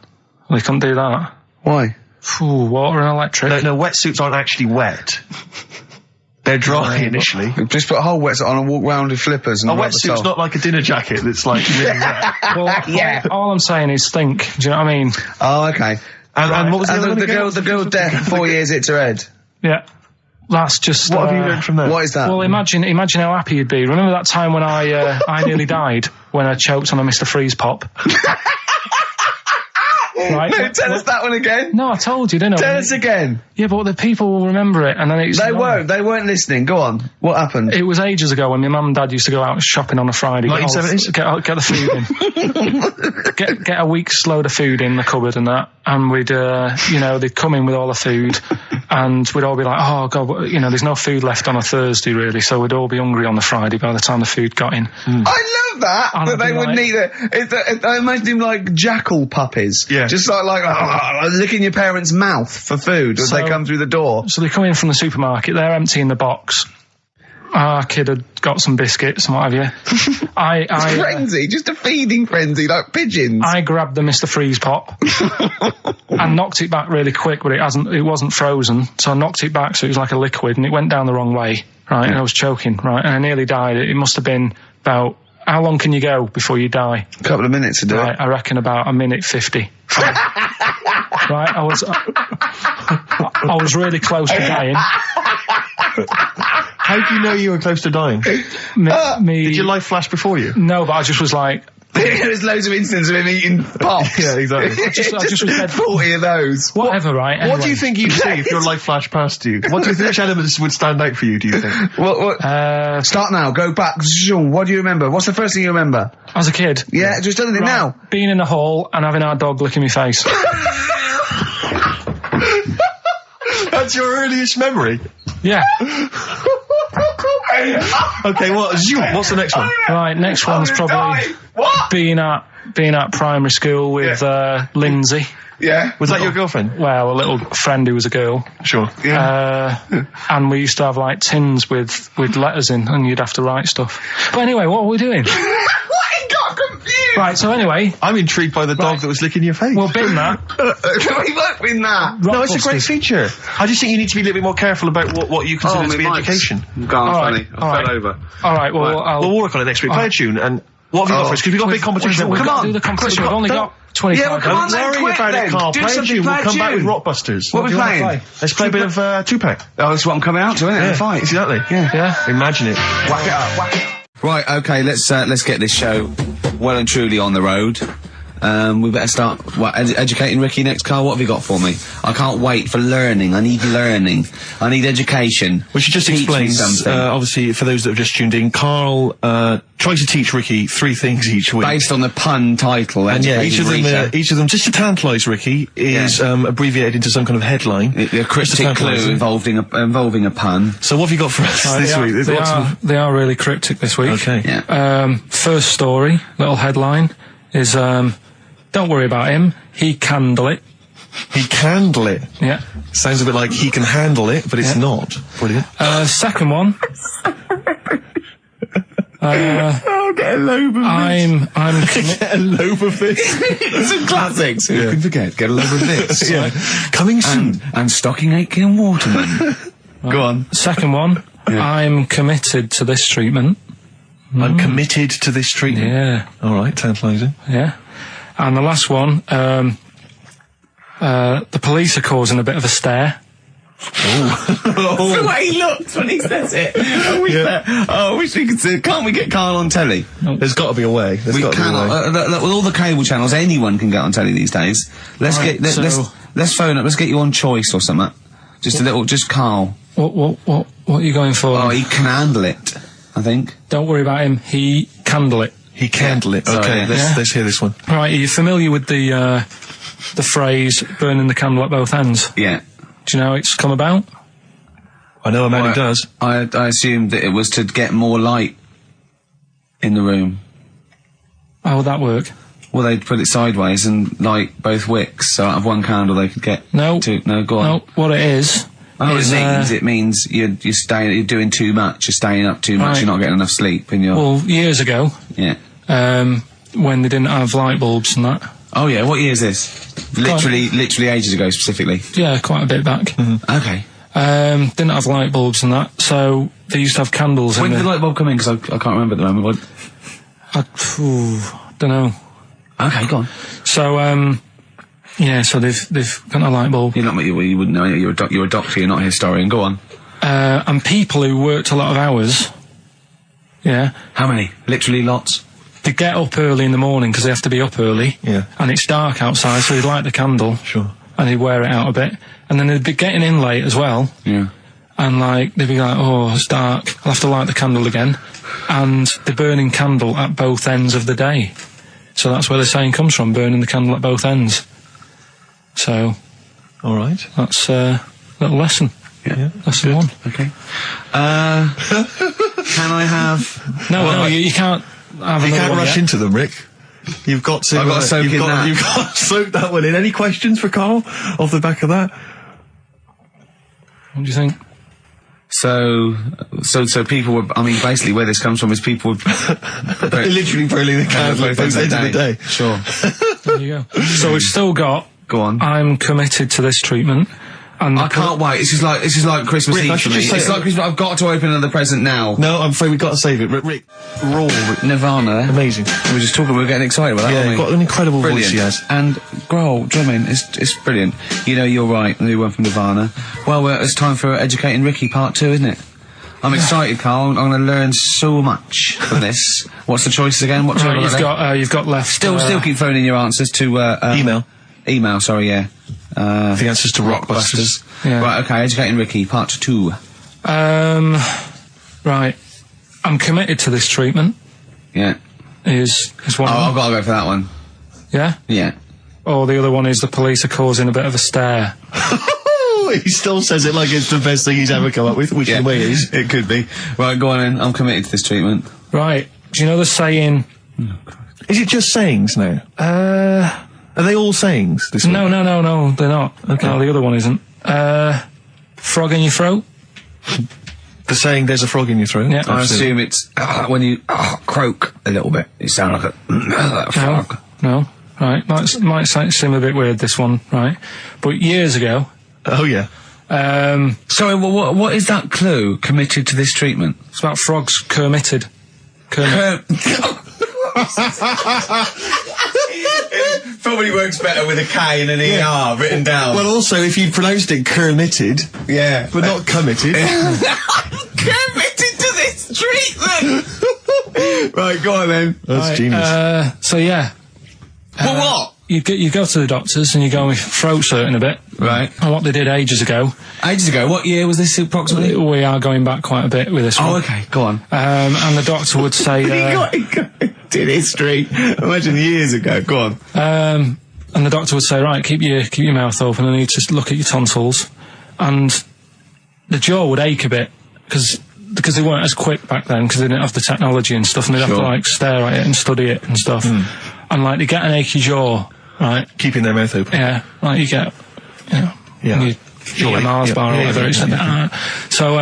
Well, he can't do that. Why? Ooh, water and electric. No, wetsuits aren't actually wet. They're dry initially. Just put a whole wetsuit on and walk round with flippers and A rub the wetsuit's top. not like a dinner jacket that's like really wet. Well, all I'm saying is think. Do you know what I mean? Oh, okay. And what was the other one And again? the girl deaf, 4 years hits her head. Yeah. That's just... What have you learned from that? What is that? Well, imagine how happy you'd be. Remember that time when I nearly died when I choked on a Mr. Freeze pop? Right? No, tell us that one again. No, I told you, didn't I? Tell us again. Yeah, but the people will remember it, and then it's... They weren't listening. Go on. What happened? It was ages ago when my mum and dad used to go out shopping on a Friday. 1970s? Get the food in. get a week's load of food in the cupboard and that, and we'd, they'd come in with all the food, and we'd all be like, oh God, there's no food left on a Thursday really, so we'd all be hungry on the Friday by the time the food got in. I love that. And That I'd they be wouldn't like- eat it. I imagine him like jackal puppies. Yeah. Just like licking your parents' mouth for food as they come through the door. So they come in from the supermarket, they're emptying the box. Our kid had got some biscuits and what have you. Frenzy, just a feeding frenzy, like pigeons. I grabbed the Mr. Freeze pop and knocked it back really quick, but it wasn't frozen, so I knocked it back so it was like a liquid and it went down the wrong way, right, and I was choking, right, and I nearly died. It must have been about, how long can you go before you die? A couple of minutes to do Right, it. I reckon about a minute 50. Right, I was really close to dying. How do you know you were close to dying? Did your life flash before you? No, but I just was like, There's loads of instances of him eating pops. Yeah, exactly. I just was dead. 40 of those. Whatever, right? What do anyway. you think you'd see if your life flashed past you? Which elements would stand out for you, do you think? What? Start now, go back. What do you remember? What's the first thing you remember? As a kid? Yeah, just anything now. Being in a hall and having our dog licking my face. That's your earliest memory? Yeah. Okay, what's the next one? Right, next one's probably being at primary school with Lindsay. Yeah. Was that your girlfriend? Well, a little friend who was a girl. Sure. And we used to have like tins with letters in, and you'd have to write stuff. But anyway, what were we doing? What? He got confused. Right, so anyway, I'm intrigued by the dog that was licking your face. well, bin that. We worked with that. no, it's a great Rockbusters. feature. I just think you need to be a little bit more careful about what you consider to be education. Gone All funny. right, I all fell right. over. All right, well, We'll work on it next week. Play a tune, and what have you got for us? Because we've got a big competition. We've Come got on. to do the competition. We've only got 25 Yeah, well, come on Don't then, worry quick about then. it, Carl. Do Play a something, tune. play We'll a come back with tune. Rockbusters. What are we playing? Let's play a bit of two-pack. Oh, that's what I'm coming out to, isn't it? Yeah, Fight. exactly. Yeah. Imagine it. Whack it up, whack it up. Right, okay, let's get this show well and truly on the road. We better start educating Ricky next. Carl, what have you got for me? I can't wait for learning. I need learning. I need education. We should just Teach me explain, something. obviously, for those that have just tuned in, Carl tries to teach Ricky 3 things each week. Based on the pun title, And yeah, educating each of them, just to tantalise Ricky, is abbreviated into some kind of headline. a cryptic clue involving a pun. So what have you got for us this week? There's lots of... They are really cryptic this week. Okay. Yeah. First story, little headline, is don't worry about him, he candle it. He candle it. Yeah. Sounds a bit like he can handle it, but it's not. Brilliant. Second one. Get a lobe of I'm Get a lobe of this. Some classics. Who can forget? Get a load of this. Yeah. Coming soon. And stocking 8 Waterman. Go on. Second one. I'm committed to this treatment. I'm committed to this treatment. Yeah. All right, tantalising. Yeah. And the last one, the police are causing a bit of a stir. The way he looks when he says it. I wish we could see. Can't we get Karl on telly? There's got to be a way. We cannot. With all the cable channels, anyone can get on telly these days. Let's phone up. Let's get you on Choice or something. Just Karl. What are you going for? Oh, he can handle it, I think. Don't worry about him. He candle it. He candle it. Okay, let's hear this one. Right, are you familiar with the phrase "burning the candle at both ends"? Yeah. Do you know how it's come about? I know a man who does. I assumed that it was to get more light in the room. How would that work? Well, they'd put it sideways and light both wicks, so out of one candle they could get two. No, go on. No, what it is... It means you're doing too much, you're staying up too much, you're not getting enough sleep, and Well, years ago... Yeah. When they didn't have light bulbs and that. Oh yeah, what year is this? Literally ages ago, specifically. Yeah, quite a bit back. Mm-hmm. Okay. Didn't have light bulbs and that, so they used to have candles. When did the light bulb come in? Because I can't remember at the moment. Don't know. Okay, go on. So, so they've got a light bulb. You wouldn't know. You're a doctor. You're not a historian. Go on. And people who worked a lot of hours. Yeah. How many? Literally lots. They get up early in the morning because they have to be up early. Yeah. And it's dark outside, so they'd light the candle. Sure. And they'd wear it out a bit, and then they'd be getting in late as well. Yeah. And they'd be like, oh, it's dark. I'll have to light the candle again. And they're burning candle at both ends of the day. So that's where the saying comes from, burning the candle at both ends. So, all right, that's a little lesson. Yeah, that's the one. Okay. Can I have? No, you can't. You can't rush into them, Rick. You've got to. I've got to soak in that. You've got to soak that one in. Any questions for Karl off the back of that? What do you think? So people were. I mean, basically, where this comes from is people were literally burning the candle at both ends of the day. Sure. There you go. So we've still got. Go on. I'm committed to this treatment. And I can't wait. This is like Christmas Rick, Eve for me. It's like Christmas. I've got to open another present now. No, I'm afraid we've got to save it. Rick, raw. Nirvana. Amazing. We were just talking. We were getting excited about that. Yeah, weren't we? got an incredible brilliant voice he has. And growl, drumming, it's brilliant. You know, you're right. The new one from Nirvana. Well, it's time for Educating Ricky Part 2, isn't it? I'm excited, Karl. I'm going to learn so much from this. What's the choices again? What you've got left. Still keep phoning your answers to Email. Sorry, yeah. The answers to Rockbusters. Yeah. Right, okay, Educating Ricky, Part 2. Right. I'm committed to this treatment. Yeah. Is one. I've got to go for that one. Yeah? Yeah. Or the other one is the police are causing a bit of a stir. He still says it like it's the best thing he's ever come up with, which in a way it is. It could be. Right, go on then. I'm committed to this treatment. Right. Do you know the saying... Is it just sayings now? Are they all sayings? This no, they're not. Okay. No, the other one isn't. Frog in your throat? The saying, there's a frog in your throat? Yeah. I assume it's when you croak a little bit. You sound like a frog. No. Right. Might seem a bit weird, this one, right? But years ago... Oh, yeah. Sorry, what is that clue? Committed to this treatment? It's about frogs Kermitted. Probably works better with a K and an ER written down. Well, also, if you pronounced it Kermitted, yeah, but not committed. Committed to this treatment! Right, go on then. That's genius. So, yeah. Well, what? You go to the doctors and you go with throat hurting a bit. Right. And what they did ages ago. What year was this approximately? We are going back quite a bit with this one. Oh, okay, go on. And the doctor would say... did history. Imagine years ago, go on. And the doctor would say, right, keep your mouth open and you need to look at your tonsils. And the jaw would ache a bit, because they weren't as quick back then, because they didn't have the technology and stuff, and they'd have to, stare at it and study it and stuff. And, they get an achy jaw, right? Keeping their mouth open. Yeah, you get, yeah. You eat a Mars bar or whatever. So,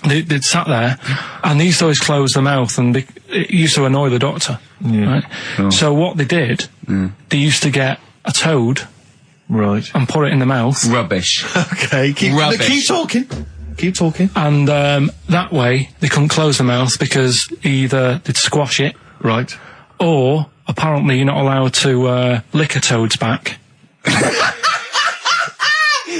they'd sat there, and they used to always close their mouth, and it used to annoy the doctor, right? Oh. So what they did, they used to get a toad, right, and put it in the mouth. Rubbish. Okay, keep talking. Keep talking. And that way, they couldn't close the mouth, because either they'd squash it, right, or apparently you're not allowed to lick a toad's back.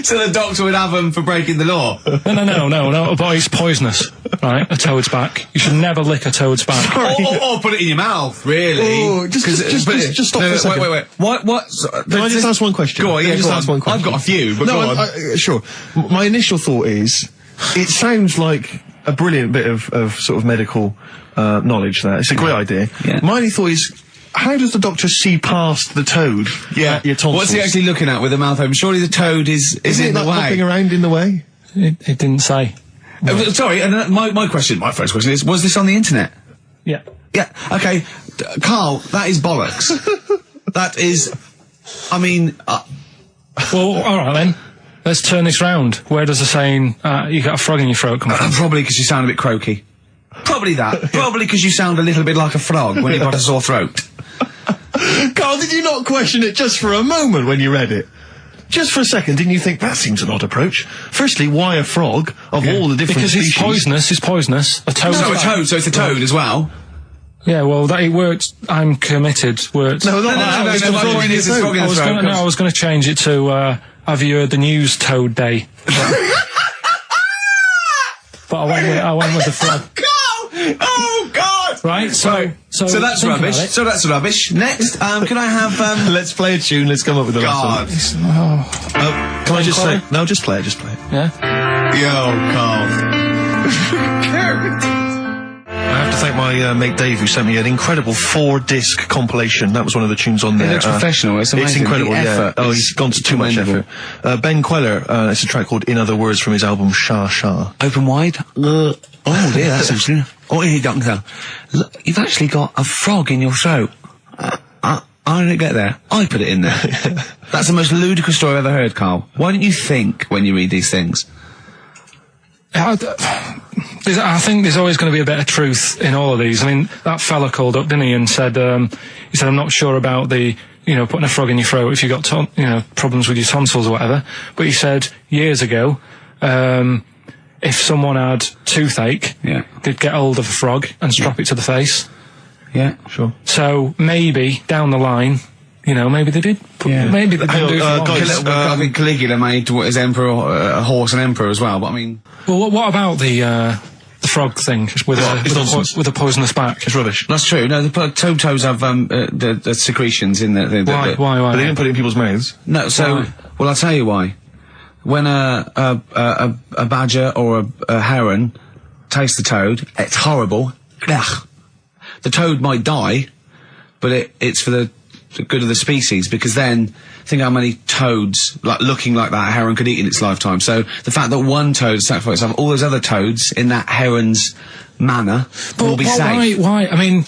So the doctor would have them for breaking the law? No, but it's poisonous, right? A toad's back. You should never lick a toad's back. Or put it in your mouth, really. Oh, just stop for a second. Wait. What? Can I just ask one question? Go on, yeah, just ask one question. I've got a few, but go on. Sure. My initial thought is, it sounds like a brilliant bit of sort of medical knowledge there. It's a great idea. Yeah. My only thought is, how does the doctor see past the toad? Yeah. Your tonsils? What's he actually looking at with the mouth open? Surely the toad is in the way. Hopping around in the way? It didn't say. Sorry, and my first question is, was this on the internet? Yeah. Yeah, okay. Carl, that is bollocks. That is, I mean... Well, alright then. Let's turn this round. Where does the saying, you got a frog in your throat come from? Probably because you sound a bit croaky. Probably that. Probably because you sound a little bit like a frog when you've got a sore throat. Carl, did you not question it just for a moment when you read it? Just for a second, didn't you think, that seems an odd approach? Firstly, why a frog, of all the different species? Because it's poisonous. A toad. So it's a toad as well? Yeah, well, that it worked. I'm committed. Worked. No, my point is it's frog in the throat. I was going to change it to, have you heard the news Toad Day? But I went with the frog. Oh God! Right, so that's rubbish. So that's rubbish. Next, can I have Let's play a tune. Let's come up with the last one. Can I just say? No, just play it. Yeah. Yo, Carl. I have to thank my mate Dave, who sent me an incredible 4-disc compilation. That was one of the tunes on there. It looks professional. It's amazing. It's incredible. Yeah. Oh, he's gone to too much effort. Ben Queller. It's a track called "In Other Words" from his album Sha Sha. Open wide. Oh dear, that's interesting. Oh, here, doctor. Look, you've actually got a frog in your throat. I didn't get there. I put it in there. That's the most ludicrous story I've ever heard, Carl. Why don't you think when you read these things? I think there's always going to be a bit of truth in all of these. I mean, that fella called up, didn't he, and said, I'm not sure about the, putting a frog in your throat if you've got, problems with your tonsils or whatever. But he said years ago, if someone had toothache, they'd get hold of a frog and strap it to the face. Yeah, sure. So maybe down the line, maybe they did. Maybe they did do I think Caligula made his emperor a horse and emperor as well. But I mean, well, what about the frog thing with a poisonous back? It's rubbish. That's true. No, the toads have the secretions in the Why? But they didn't put it in people's mouths. No. So, well, I'll tell you why. When a badger or a heron tastes the toad, it's horrible. Ugh. The toad might die, but it's for the good of the species, because then think how many toads looking like that heron could eat in its lifetime. So the fact that one toad sacrificed itself, all those other toads in that heron's manner will be safe. Why? I mean,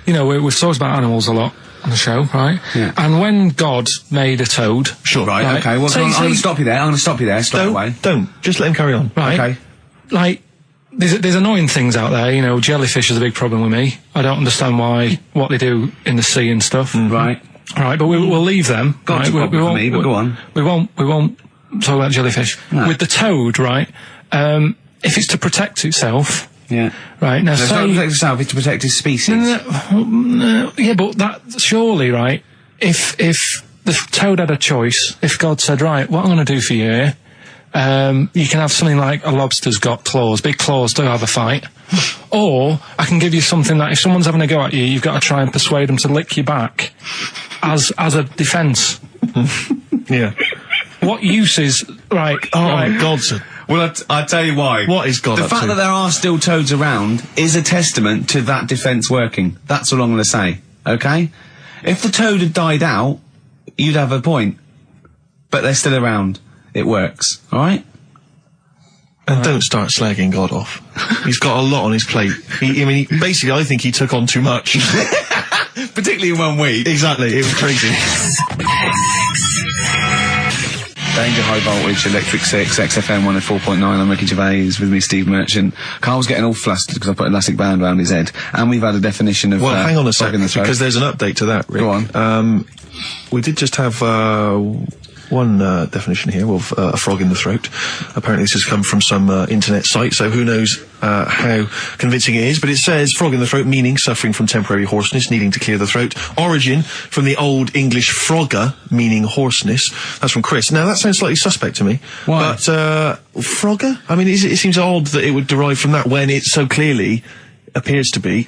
we've talked about animals a lot on the show, right? Yeah. And when God made a toad, sure, right? Okay. Well, I'm going to stop you there. I'm going to stop you there. Straight away. Don't. Just let him carry on. Right. Okay. Like, there's annoying things out there. Jellyfish is a big problem with me. I don't understand what they do in the sea and stuff. Right. Right, but we'll leave them. Got right? a problem for me, but go on. We won't talk about jellyfish. No. With the toad, right? If it's to protect itself. Yeah. Right, now it's not to protect itself, it's to protect its species. No, yeah, but that, surely, right, if the toad had a choice, if God said, right, what I'm going to do for you, you can have something like a lobster's got claws, big claws, to have a fight. Or I can give you something that if someone's having a go at you, you've got to try and persuade them to lick you back as a defence. Yeah. What use is, right... Oh, God's... Well, I'll tell you why. What is God The fact that there are still toads around is a testament to that defence working. That's all I'm going to say, okay? If the toad had died out, you'd have a point. But they're still around. It works, alright? And don't start slagging God off. He's got a lot on his plate. Basically, I think he took on too much. Particularly in 1 week. Exactly, it was crazy. Danger High Voltage, Electric 6, XFM 104.9, I'm Ricky Gervais, with me Steve Merchant. Carl's getting all flustered because I put an elastic band around his head. And we've had a definition of... Well, hang on a second, because there's an update to that, Rick. Go on. We did just have one definition here of a frog in the throat. Apparently this has come from some internet site, so who knows how convincing it is, but it says frog in the throat, meaning suffering from temporary hoarseness, needing to clear the throat. Origin from the Old English frogger, meaning hoarseness. That's from Chris. Now that sounds slightly suspect to me. Why? But frogger? I mean, it seems odd that it would derive from that when it so clearly appears to be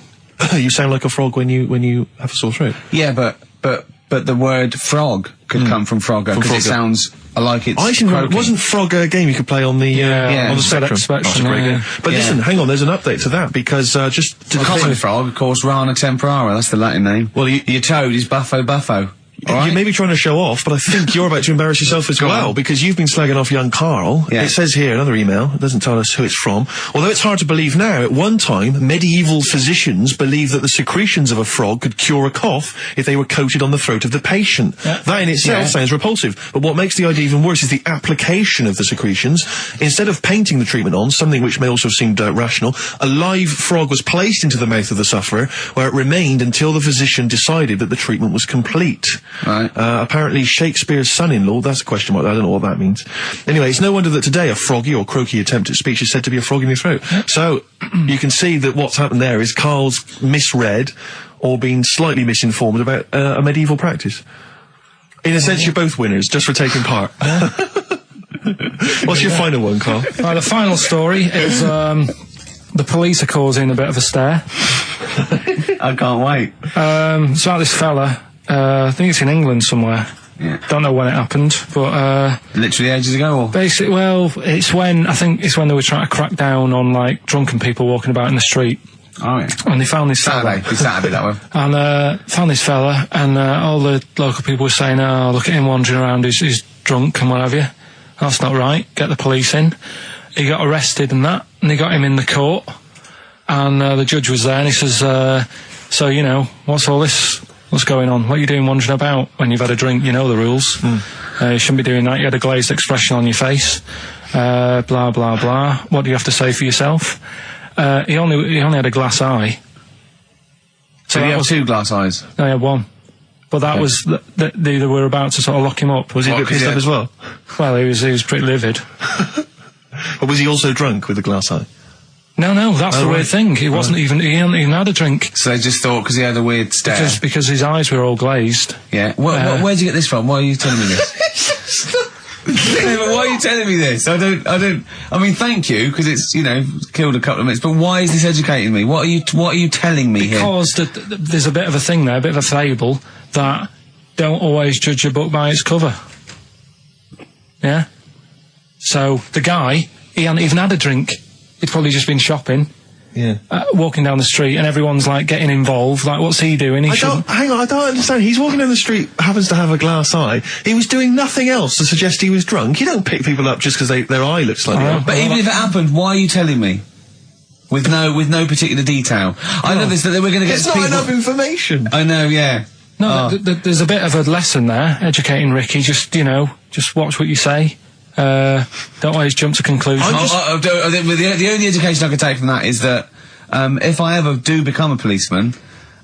you sound like a frog when you have a sore throat. Yeah, but the word frog could come from Frogger, because it sounds like it's croaky. Wasn't Frogger a game you could play on the on the Spectrum? That's a great game. But listen, hang on, there's an update to that, because just to common frog, of course, Rana temporara, that's the Latin name. Well, your toad is Buffo Buffo. Right. You may be trying to show off, but I think you're about to embarrass yourself as well, because you've been slagging off young Karl. Yeah. It says here, another email, it doesn't tell us who it's from. Although it's hard to believe now, at one time, medieval physicians believed that the secretions of a frog could cure a cough if they were coated on the throat of the patient. Yeah. That in itself sounds repulsive, but what makes the idea even worse is the application of the secretions. Instead of painting the treatment on, something which may also have seemed rational, a live frog was placed into the mouth of the sufferer, where it remained until the physician decided that the treatment was complete. Right. Apparently Shakespeare's son-in-law, that's a question mark, I don't know what that means. Anyway, it's no wonder that today a froggy or croaky attempt at speech is said to be a frog in your throat. So, you can see that what's happened there is Karl's misread or been slightly misinformed about a medieval practice. In a sense, you're both winners, just for taking part. What's your final one, Karl? The final story is, the police are causing a bit of a stir. I can't wait. It's about this fella. I think it's in England somewhere. Yeah. Don't know when it happened, but literally ages ago, or basically, well, it's when they were trying to crack down on like drunken people walking about in the street. Oh yeah. And they found this Saturday that one. And found this fella, and all the local people were saying, "Oh, look at him wandering around. He's drunk and what have you." That's not right. Get the police in. He got arrested and that, and they got him in the court. And the judge was there, and he says, "So you know, what's all this? What's going on? What are you doing wandering about when you've had a drink? You know the rules. You shouldn't be doing that. You had a glazed expression on your face. Blah, blah, blah. What do you have to say for yourself?" He only had a glass eye. So he had two glass eyes? No, he had one. But that was, they were about to sort of lock him up. Was he a bit pissed up as well? Well, he was pretty livid. But was he also drunk with the glass eye? No, that's the weird thing. He wasn't even, he hadn't even had a drink. So they just thought, because he had a weird stare. Because his eyes were all glazed. Yeah. Where'd you get this from? Why are you telling me this? Yeah, but why are you telling me this? I mean, thank you, because it's, you know, killed a couple of minutes, but why is this educating me? What are you telling me here? Because there's a bit of a thing there, a bit of a fable, that don't always judge a book by its cover. Yeah? So, the guy, he hadn't even had a drink. He'd probably just been shopping. Yeah. Walking down the street, and everyone's like getting involved. Like, what's he doing? Hang on, I don't understand. He's walking down the street, happens to have a glass eye. He was doing nothing else to suggest he was drunk. You don't pick people up just because their eye looks like that. But even if it happened, why are you telling me? With no particular detail. I know this, that we're going to get. It's not enough information. I know, yeah. No, there's a bit of a lesson there, educating Ricky. Just watch what you say. Don't always jump to conclusions. The only education I can take from that is that if I ever do become a policeman,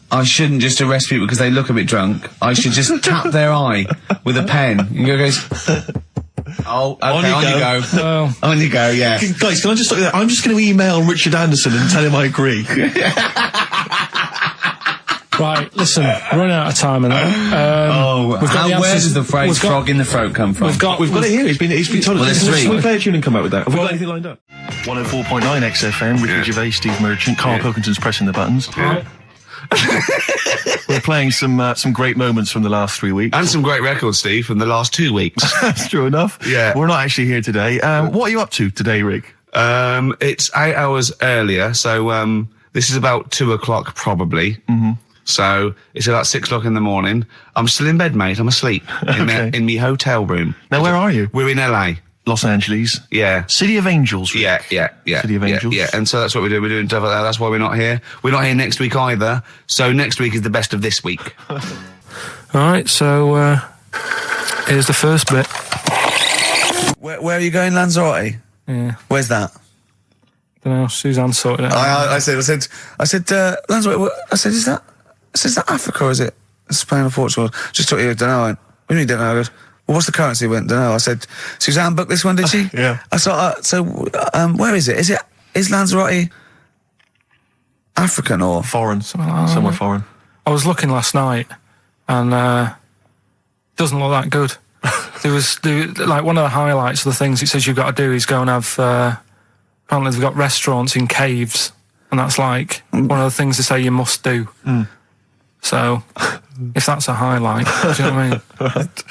I shouldn't just arrest people because they look a bit drunk. I should just tap their eye with a pen. And goes, oh, okay, on you go. Well, on you go, yeah. Guys, can I just stop you there? I'm just going to email Richard Anderson and tell him I agree. Right, listen, we're running out of time and that. Where does the phrase frog in the throat come from? We've got it here. He's been told us. Can we play a tune and come out with that? Have we got anything lined up? 104.9 XFM, Ricky Gervais, Steve Merchant, Karl Pilkington's pressing the buttons. Yeah. We're playing some great moments from the last 3 weeks. And some great records, Steve, from the last 2 weeks. That's true enough. Yeah. We're not actually here today. What are you up to today, Rick? It's 8 hours earlier, so this is about 2 o'clock probably. Mm-hmm. So it's about 6 o'clock in the morning. I'm still in bed, mate. I'm asleep in me hotel room. Now, where are you? We're in LA. Los Angeles. Yeah. City of Angels. Yeah. City of Angels. Yeah. And so that's what we're doing. We're doing stuff like that. That's why we're not here. We're not here next week either. So next week is the best of this week. All right. So here's the first bit. Where are you going, Lanzarote? Yeah. Where's that? I don't know. Suzanne sorted it out. I said, Lanzarote. I said, is that Africa or is it Spain or Portugal? Just thought you don't know. I went, what do you mean don't know? I goes, well, what's the currency? He went, don't know. I said, Suzanne booked this one, did she? Yeah. I thought, where is it? Is Lanzarote African or foreign? Somewhere foreign. I was looking last night, and doesn't look that good. Like one of the highlights of the things it says you've got to do is go and have. Apparently, they've got restaurants in caves, and that's like one of the things they say you must do. So, if that's a highlight, do you know what I mean? Right.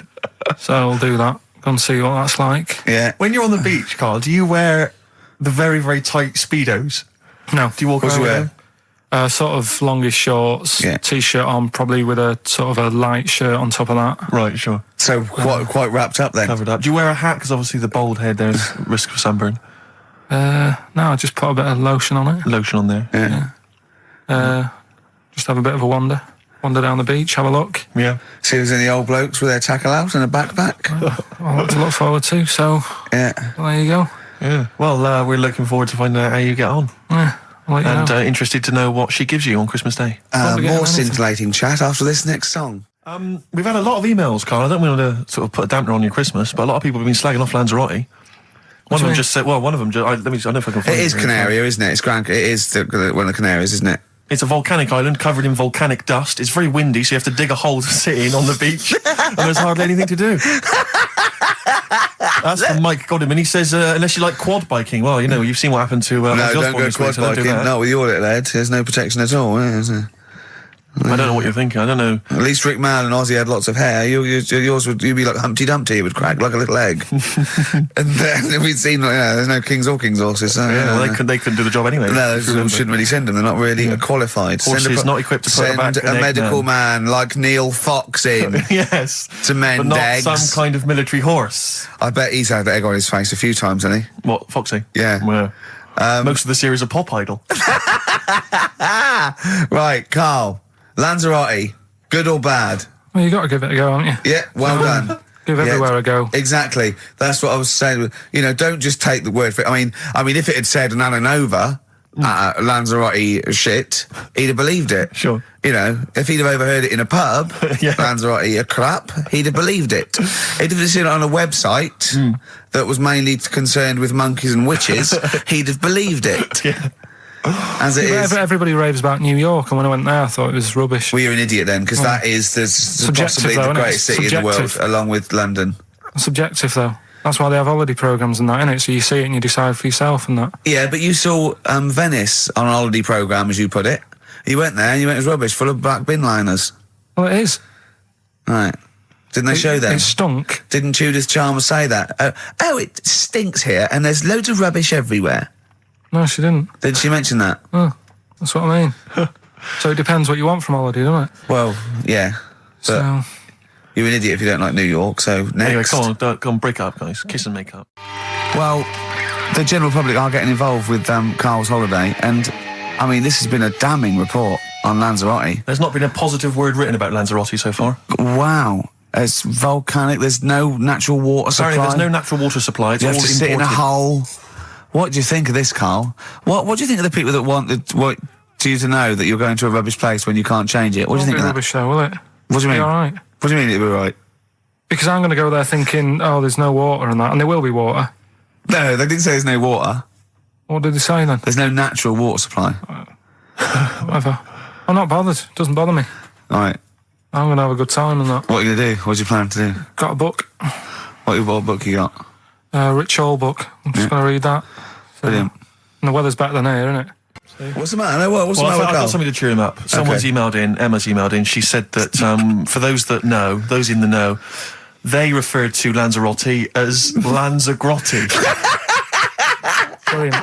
So I'll do that. Go and see what that's like. Yeah. When you're on the beach, Carl, do you wear the very, very tight Speedos? No. Do you walk around with them? Sort of longish shorts, t-shirt on, probably with a sort of a light shirt on top of that. Right, sure. So quite wrapped up then. Covered up. Do you wear a hat? Because obviously the bald head, there's risk of sunburn. No, I just put a bit of lotion on it. Lotion on there. Yeah. Just have a bit of a wander down the beach, have a look. Yeah. See if there's any old blokes with their tackle out and a backpack. I'll have to look forward to, so Yeah. well, there you go. Yeah. Well, we're looking forward to finding out how you get on. Yeah, I'll let you know. And interested to know what she gives you on Christmas Day. More scintillating chat after this next song. We've had a lot of emails, Carl. I don't want to sort of put a dampener on your Christmas, but a lot of people have been slagging off Lanzarote. One of them just said, well, one of them just, I don't know if I can find it. It is Canaria, isn't it? It's one of the Canaries, isn't it? It's a volcanic island covered in volcanic dust. It's very windy, so you have to dig a hole to sit in on the beach, and there's hardly anything to do. That's from Mike Godham, he says, unless you like quad biking. Well, you know, you've seen what happened to... no, don't go quad biking. Not with your little head. There's no protection at all, is there? I don't know what you're thinking. I don't know. At least Rick Mann and Ozzy had lots of hair. Yours would be like Humpty Dumpty. It would crack like a little egg. And then we'd seen, there's no kings or kings horses. So, well, they couldn't do the job anyway. No, shouldn't really send them. They're not really qualified. Horses not equipped to put send back a medical man like Neil Fox in. Yes. To mend but not eggs. some kind of military horse. I bet he's had the egg on his face a few times, hasn't he? What, Foxy? Yeah. Most of the series are Pop Idol. Right, Carl. Lanzarote, good or bad? Well, you got to give it a go, haven't you? Yeah, well done. Give everywhere a go. Exactly. That's what I was saying. Don't just take the word for it. I mean, if it had said Nananova, Lanzarote shit, he'd have believed it. Sure. If he'd have overheard it in a pub, Lanzarote a crap, he'd have believed it. He'd have seen it on a website that was mainly concerned with monkeys and witches, he'd have believed it. Yeah. As it is. Everybody raves about New York, and when I went there, I thought it was rubbish. Well, you're an idiot then, because that is possibly the greatest city in the world, along with London. Subjective, though. That's why they have holiday programmes and that, innit? So you see it and you decide for yourself and that. Yeah, but you saw Venice on a holiday programme, as you put it. You went there and you went, it was rubbish, full of black bin liners. Well, it is. Right. Didn't they show them? It stunk. Didn't Judith Chalmers say that? Oh, it stinks here, and there's loads of rubbish everywhere. No, she didn't. Did she mention that? Oh, that's what I mean. So it depends what you want from holiday, doesn't it? Well, yeah. But you're an idiot if you don't like New York, so next. Anyway, come on, break up, guys. Kiss and make up. Well, the general public are getting involved with Carl's holiday, and, I mean, this has been a damning report on Lanzarote. There's not been a positive word written about Lanzarote so far. Wow. It's volcanic, there's no natural water supply. Sorry, there's no natural water supply. It's you all have to imported. sit in a hole. What do you think of this, Carl? What do you think of the people that want you to know that you're going to a rubbish place when you can't change it? What do you think of that? Rubbish though, will it? What do you mean? All right. What do you mean it'll be right? Because I'm going to go there thinking, oh, there's no water and that, and there will be water. No, they didn't say there's no water. What did they say then? There's no natural water supply. Whatever. I'm not bothered. It doesn't bother me. All right. I'm going to have a good time and that. What are you going to do? What's your plan to do? Got a book. What book you got? Rich Hall book. I'm just going to read that. Brilliant. And the weather's better than here, isn't it? What's the matter? What's the matter with I've Carl? got something to cheer him up. Someone's emailed in, Emma's emailed in, she said that for those that know, those in the know, they referred to Lanzarote as Lanzagrotte. Brilliant.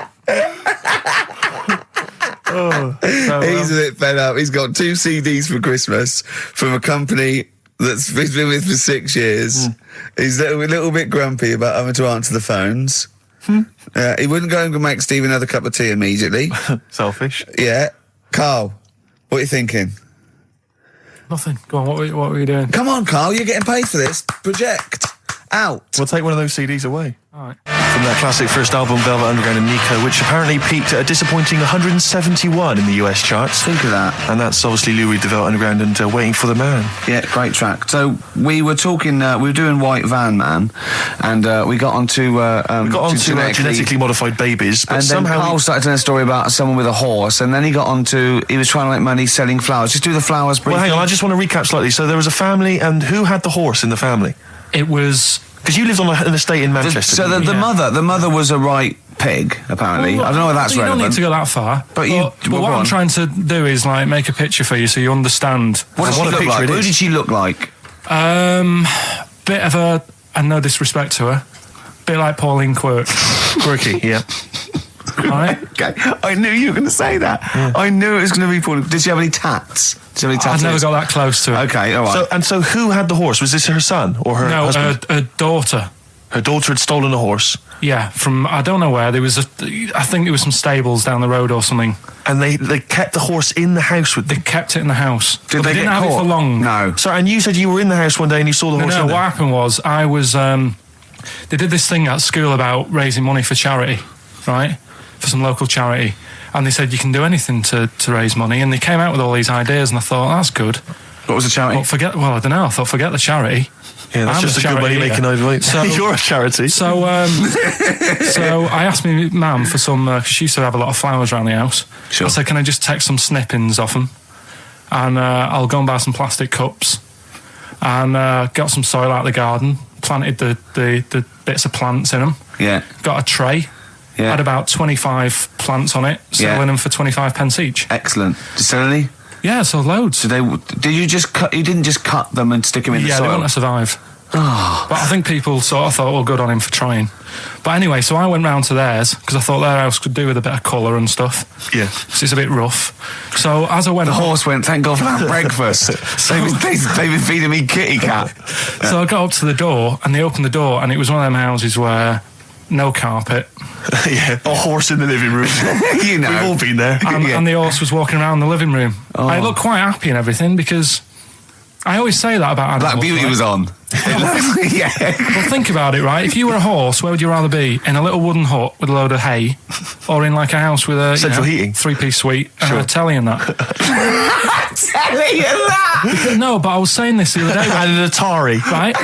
He's a bit fed up. He's got 2 CDs for Christmas from a company that's been with for 6 years. He's a little bit grumpy about having to answer the phones. He wouldn't go and make Steve another cup of tea immediately. Selfish. Yeah. Carl, what are you thinking? Nothing. Go on, what were you doing? Come on, Carl, you're getting paid for this. Project. Out. We'll take one of those CDs away. All right. from their classic first album, Velvet Underground and Nico, which apparently peaked at a disappointing 171 in the US charts. Think of that. And that's obviously Lou Reed, the Velvet Underground, and Waiting for the Man. Yeah, great track. So we were talking, we were doing White Van Man, and we got onto genetically modified babies, but and somehow then Carl started telling a story about someone with a horse, and then he got onto, he was trying to make money selling flowers. Just do the flowers briefly. Well, hang on, I just want to recap slightly. So there was a family, and who had the horse in the family? It was... Because you lived on an estate in Manchester. So the mother was a right pig, apparently. Well, I don't know whether that's relevant. You don't need to go that far. But what I'm trying to do is like make a picture for you so you understand. What does she look like? Who did she look like? Bit of a, and no disrespect to her, bit like Pauline Quirk. Quirky, yeah. Right? Okay, I knew you were going to say that. Yeah. I knew it was going to be Pauline. Did she have any tats? I've never got that close to her. Okay, all right. So who had the horse? Was this her son or her husband? No, her daughter. Her daughter had stolen a horse. Yeah, from I don't know where. There was I think there was some stables down the road or something. And they kept the horse in the house with them. They kept it in the house. Did they didn't get have caught? It for long. No. Sorry, and you said you were in the house one day and you saw the horse. No, what happened was I was. They did this thing at school about raising money for charity, right? For some local charity. And they said you can do anything to raise money, and they came out with all these ideas, and I thought that's good. What was the charity? I don't know. I thought forget the charity. Yeah, that's just a good money making idea. So you're a charity. So I asked my mum for some because she used to have a lot of flowers around the house. Sure. I said, can I just take some snippings off them, and I'll go and buy some plastic cups, and got some soil out of the garden, planted the bits of plants in them. Yeah. Got a tray. Yeah. Had about 25 plants on it, selling them for 25 pence each. Excellent. Did you sell any? Yeah, sold loads. Did you just cut? You didn't just cut them and stick them in the soil? Yeah, they want to survive. Oh. But I think people sort of thought, well, good on him for trying. But anyway, so I went round to theirs because I thought their house could do with a bit of colour and stuff. Yeah. Because it's a bit rough. So as I went... The horse went, thank God for that breakfast. They've been feeding me kitty cat. So I got up to the door and they opened the door and it was one of them houses where no carpet. Yeah, a horse in the living room. You know. We've all been there. And the horse was walking around the living room. Oh. I looked quite happy and everything because I always say that about animals. Black Beauty was on. Yeah. Well, think about it, right? If you were a horse, where would you rather be? In a little wooden hut with a load of hay, or in like a house with a central heating, 3-piece suite, and a telly and that? Telly and that? No, but I was saying this the other day. And an Atari, right?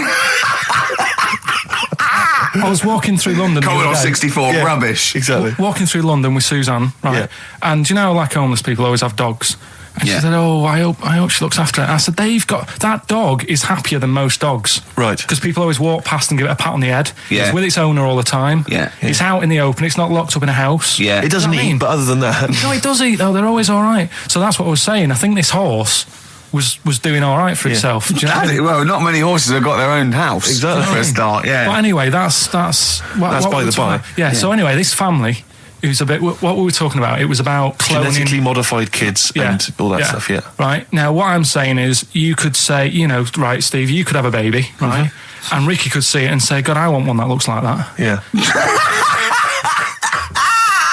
I was walking through London. Commodore 64, yeah, rubbish. Exactly. Walking through London with Suzanne, right? Yeah. And you know, like homeless people always have dogs. And she said, "Oh, I hope she looks after it." I said, that dog is happier than most dogs, right? Because people always walk past and give it a pat on the head. Yeah. It's with its owner all the time. Yeah. It's out in the open. It's not locked up in a house. Yeah. It doesn't eat, but other than that, no, it does eat though. They're always all right. So that's what I was saying. I think this horse was doing all right for itself. Do you know what I mean? Well, not many horses have got their own house. Exactly. For a start, yeah. But anyway, that's by the by. Yeah. So anyway, this family. It was a bit. What were we talking about? It was about cloning, genetically modified kids and all that stuff. Yeah. Right. Now, what I'm saying is, you could say, right, Steve, you could have a baby, right? Mm-hmm. And Ricky could see it and say, God, I want one that looks like that. Yeah.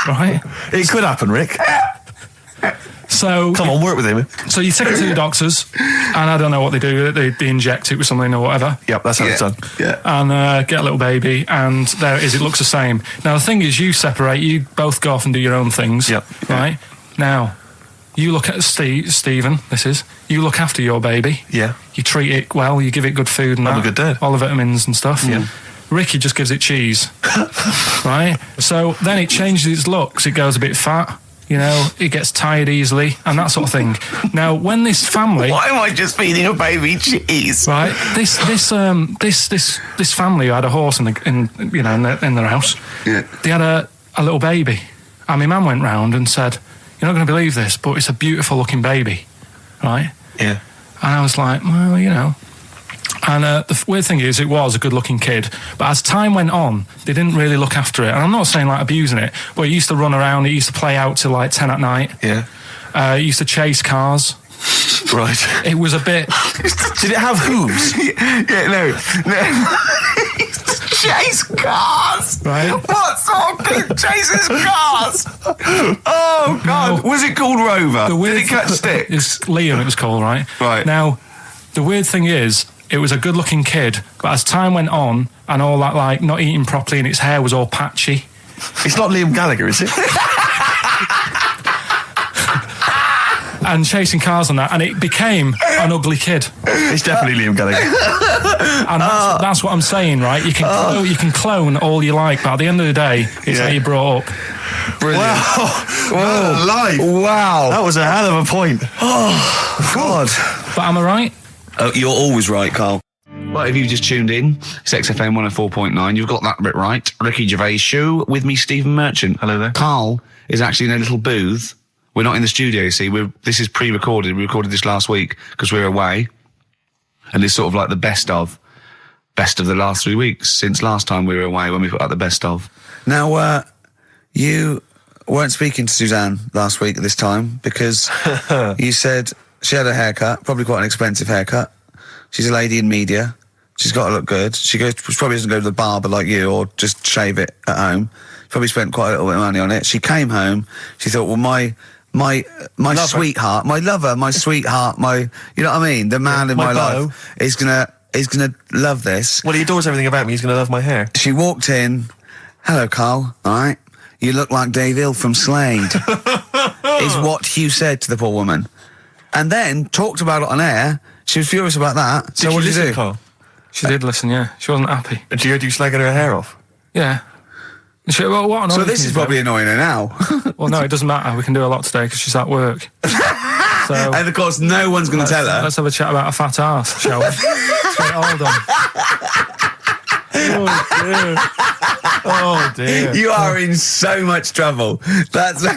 Right. It could happen, Rick. So come on, work with him. So you take it to the doctors, and I don't know what they do. They inject it with something or whatever. Yep, that's how it's done. Yeah. And get a little baby, and there it is. It looks the same. Now the thing is, you separate. You both go off and do your own things. Yep. Right. Now, you look at Stephen. You look after your baby. Yeah. You treat it well. You give it good food and I'm a good dad. All the vitamins and stuff. Yeah. Ricky just gives it cheese. Right. So then it changes its looks. It goes a bit fat. It gets tired easily and that sort of thing. Now, when this family... Why am I just feeding a baby cheese? Right. This family who had a horse in their house. Yeah. They had a little baby. And my mum went round and said, "You're not going to believe this, but it's a beautiful looking baby." Right? Yeah. And I was like, well, And the weird thing is, it was a good-looking kid, but as time went on, they didn't really look after it. And I'm not saying like abusing it, but it used to run around. It used to play out till like 10 at night. Yeah. It used to chase cars. Right. It was a bit. Did it have hooves? Yeah, no. Chase cars. Right. What sort of kid chases cars? Oh God! Was it called Rover? Did it catch sticks? It's Liam. It was called, right? Right. Now, the weird thing is, it was a good-looking kid, but as time went on, and all that, like, not eating properly and its hair was all patchy. It's not Liam Gallagher, is it? And chasing cars and that, and it became an ugly kid. It's definitely Liam Gallagher. And that's what I'm saying, right? You can clone all you like, but at the end of the day, it's how you brought up. Brilliant. Wow. Live. Wow. That was a hell of a point. Oh, God. But am I right? Oh, you're always right, Carl. Well, if you've just tuned in, it's XFM 104.9. You've got that bit right. Ricky Gervais show with me, Stephen Merchant. Hello there. Carl is actually in a little booth. We're not in the studio, you see. This is pre-recorded. We recorded this last week because we're away. And it's sort of like the best of the last 3 weeks since last time we were away when we put out the best of. Now, you weren't speaking to Suzanne last week at this time because you said she had a haircut, probably quite an expensive haircut. She's a lady in media. She's got to look good. She probably doesn't go to the barber like you or just shave it at home. She probably spent quite a little bit of money on it. She came home. She thought, well, my sweetheart, my lover, my sweetheart, you know what I mean? The man in my life is gonna love this. Well, he adores everything about me. He's gonna love my hair. She walked in. Hello, Carl. All right. You look like Dave Hill from Slade. Is what Hugh said to the poor woman. And then talked about it on air. She was furious about that. So what did you do? Carl? She did listen, yeah. She wasn't happy. And she heard you slagging her hair off? Yeah. Well, what so this is probably annoying her now. Well, no, it doesn't matter. We can do a lot today because she's at work. So, and of course, no one's going to tell her. Let's have a chat about a fat arse, shall we? Let's get it all done. Oh dear. You are in so much trouble. That's look,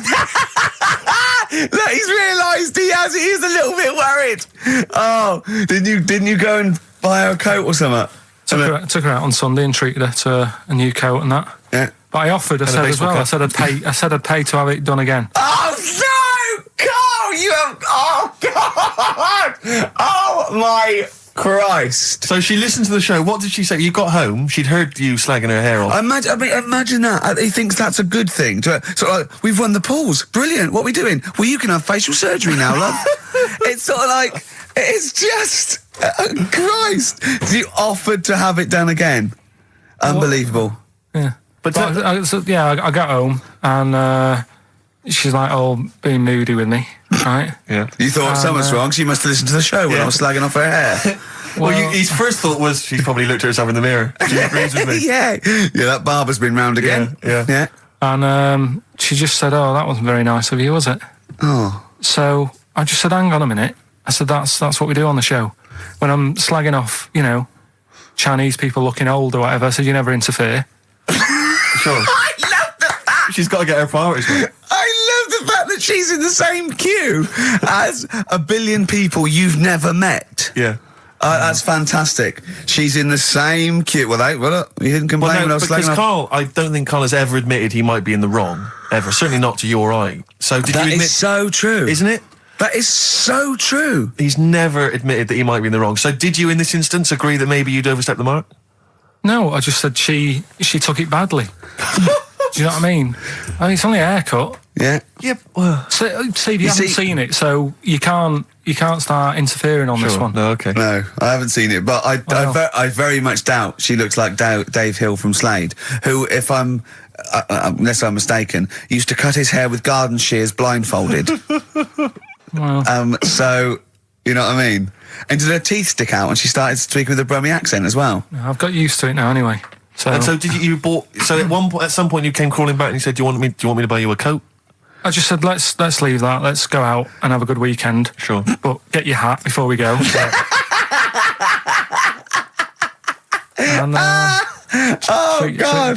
he's realised he's a little bit worried. Oh, didn't you go and buy her a coat or something? Took her out on Sunday and treated her to a new coat and that. Yeah. But I offered, I said as well, I said I'd pay to have it done again. Oh no! Carl, you have, oh God! Oh my Christ! So she listened to the show. What did she say? You got home, she'd heard you slagging her hair off. Imagine that. He thinks that's a good thing. So like, we've won the polls. Brilliant. What are we doing? Well, you can have facial surgery now, love. It's sort of like, it's just, Christ. You offered to have it done again. Unbelievable. Yeah. But I got home and she's like, being moody with me, right? Yeah. You thought something's wrong, she must have listened to the show when I was slagging off her hair. Well, his first thought was she's probably looked at herself in the mirror. She agrees with me. Yeah, that barber's been round again. Yeah. And she just said, that wasn't very nice of you, was it? Oh. So I just said, hang on a minute. I said, that's what we do on the show. When I'm slagging off, Chinese people looking old or whatever, I said, you never interfere. Sure. I love the fact. She's got to get her priorities right. I love the fact that she's in the same queue as a billion people you've never met. Yeah. That's fantastic. She's in the same queue. Well, you didn't complain when I was slagging off. Carl, I don't think Carl has ever admitted he might be in the wrong. Ever. Certainly not to you or I. So did you admit... That is so true. Isn't it? That is so true. He's never admitted that he might be in the wrong. So did you, in this instance, agree that maybe you'd overstepped the mark? No, I just said she took it badly. Do you know what I mean? It's only a haircut. Yeah. Yep. Well, Steve, you haven't seen it, so you can't start interfering on this one. No, okay. No, I haven't seen it, but I very much doubt she looks like Dave Hill from Slade, who, if unless I'm mistaken, used to cut his hair with garden shears blindfolded. Well. So, you know what I mean? And did her teeth stick out and she started speaking with a Brummie accent as well? I've got used to it now anyway. So. And so did you bought? So at some point you came crawling back and you said, "Do you want me to buy you a coat?" I just said, let's leave that. Let's go out and have a good weekend. Sure. But get your hat before we go. And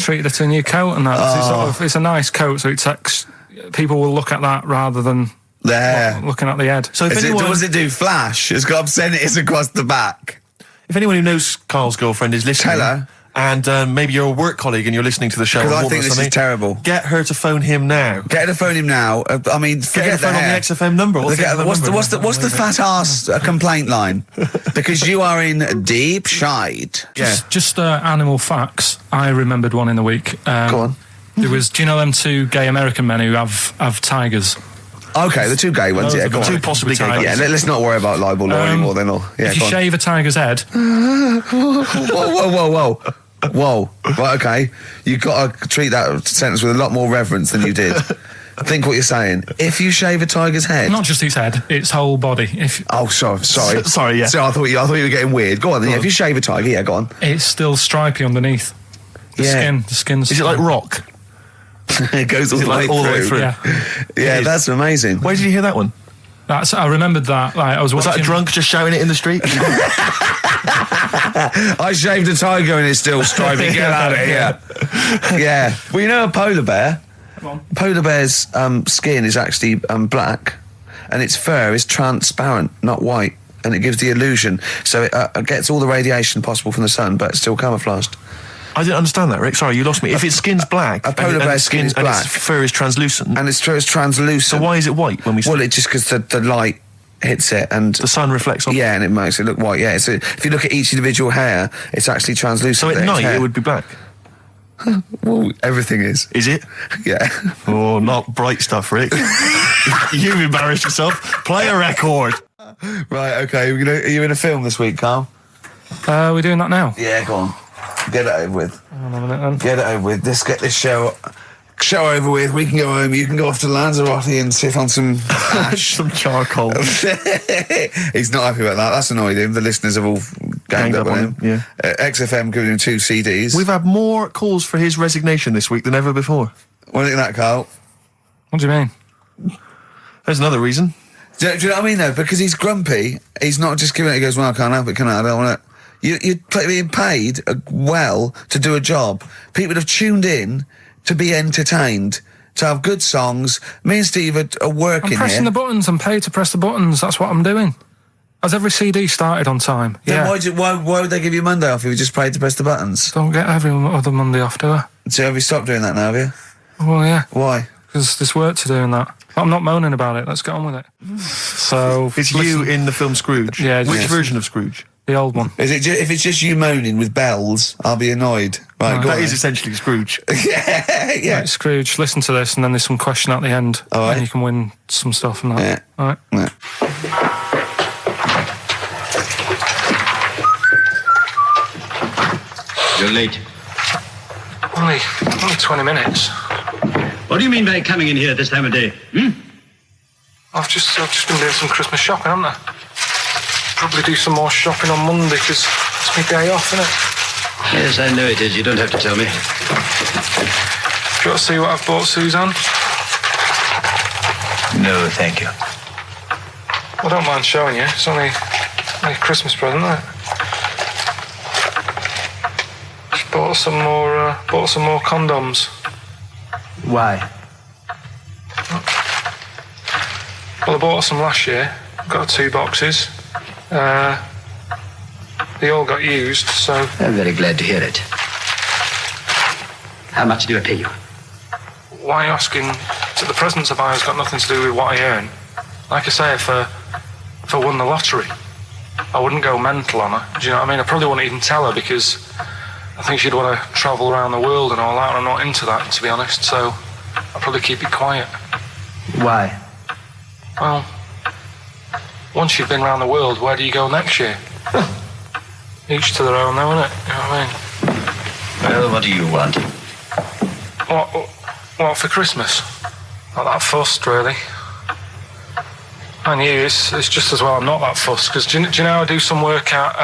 treated her to a new coat and that. It's a nice coat, so it takes people will look at that rather than looking at the head. So if does it do flash? It's got obscenities across the back. If anyone who knows Carl's girlfriend is listening, tell her. And maybe you're a work colleague and you're listening to the show. Because I think this is terrible. Get her to phone him now. Get her to phone him now. I mean, forget the phone on the XFM number. What's the fat ass complaint line? Because you are in deep shite. Just animal facts. I remembered one in the week. Go on. There was, do you know them two gay American men who have tigers? Okay, the two gay ones, yeah, go on. Two possibly gay guys. Yeah, let's not worry about libel law anymore then. If you shave a tiger's head... Whoa. Right, okay. You've got to treat that sentence with a lot more reverence than you did. Think what you're saying. If you shave a tiger's head... Not just its head, its whole body. Sorry. Sorry, yeah. So I thought you were getting weird. Go on then, yeah, if you shave a tiger, yeah, go on. It's still stripy underneath. The skin's... Is it like rock? It goes all the way through. Yeah, that's amazing. Where did you hear that one? I remembered that. Like, I was that a drunk just shouting it in the street? I shaved a tiger and it's still stripy. Get out of here. Yeah. Well, you know a polar bear? Polar bear's skin is actually black, and its fur is transparent, not white, and it gives the illusion. So it gets all the radiation possible from the sun, but it's still camouflaged. I didn't understand that, Rick. Sorry, you lost me. If its skin's black, a polar bear's skin is black, and its fur is translucent, and its fur is translucent. So why is it white when we? Well, it's just because the light hits it and the sun reflects on. Yeah, and it makes it look white. Yeah, so if you look at each individual hair, it's actually translucent. So at night it would be black. Well, everything is. Is it? Yeah. Oh, not bright stuff, Rick. You've embarrassed yourself. Play a record. Right. Okay. Are you in a film this week, Carl? We're doing that now. Yeah. Go on. Get it over with. Hang on a minute, then. Get it over with. Let's get this show over with. We can go home. You can go off to Lanzarote and sit on some ash. Some charcoal. He's not happy about that. That's annoyed him. The listeners have all ganged up on him. Yeah. XFM giving him 2 CDs. We've had more calls for his resignation this week than ever before. What do you think of that, Carl? What do you mean? There's another reason. Do you know what I mean, though? Because he's grumpy. He's not just giving it. He goes, well, I can't help it, can I? I don't want it. You're being paid well to do a job. People have tuned in to be entertained, to have good songs. Me and Steve are working here. I'm pressing the buttons. I'm paid to press the buttons. That's what I'm doing. Has every CD started on time? Then why would they give you Monday off if you just paid to press the buttons? Don't get every other Monday off, do I? So have you stopped doing that now, have you? Well, yeah. Why? Because there's work to do in that. I'm not moaning about it. Let's get on with it. So it's you in the film Scrooge. Yeah. Which version of Scrooge? The old one. Is it? If it's just you moaning with bells, I'll be annoyed. Right, that is essentially Scrooge. Yeah. Right, Scrooge, listen to this, and then there's some question at the end, and you can win some stuff from that. Yeah. All right. Yeah. You're late. Only 20 minutes. What do you mean by coming in here at this time of day? I've just been doing some Christmas shopping, haven't I? Probably do some more shopping on Monday because it's my day off, isn't it? Yes, I know it is. You don't have to tell me. Do you want to see what I've bought Suzanne? No, thank you. I don't mind showing you. It's only a Christmas present, isn't it? Just bought some more condoms. Why? Well, I bought some last year. Got 2 boxes. They all got used, so... I'm very glad to hear it. How much do I pay you? Why are you asking? The presents I buy has got nothing to do with what I earn. Like I say, if I won the lottery, I wouldn't go mental on her. Do you know what I mean? I probably wouldn't even tell her because I think she'd want to travel around the world and all that, and I'm not into that, to be honest, so I'd probably keep it quiet. Why? Well, once you've been around the world, where do you go next year? Each to their own, though, isn't it? You know what I mean? Well, what do you want? What for Christmas? Not that fussed, really. And you, it's just as well I'm not that fussed, because do you know I do some work at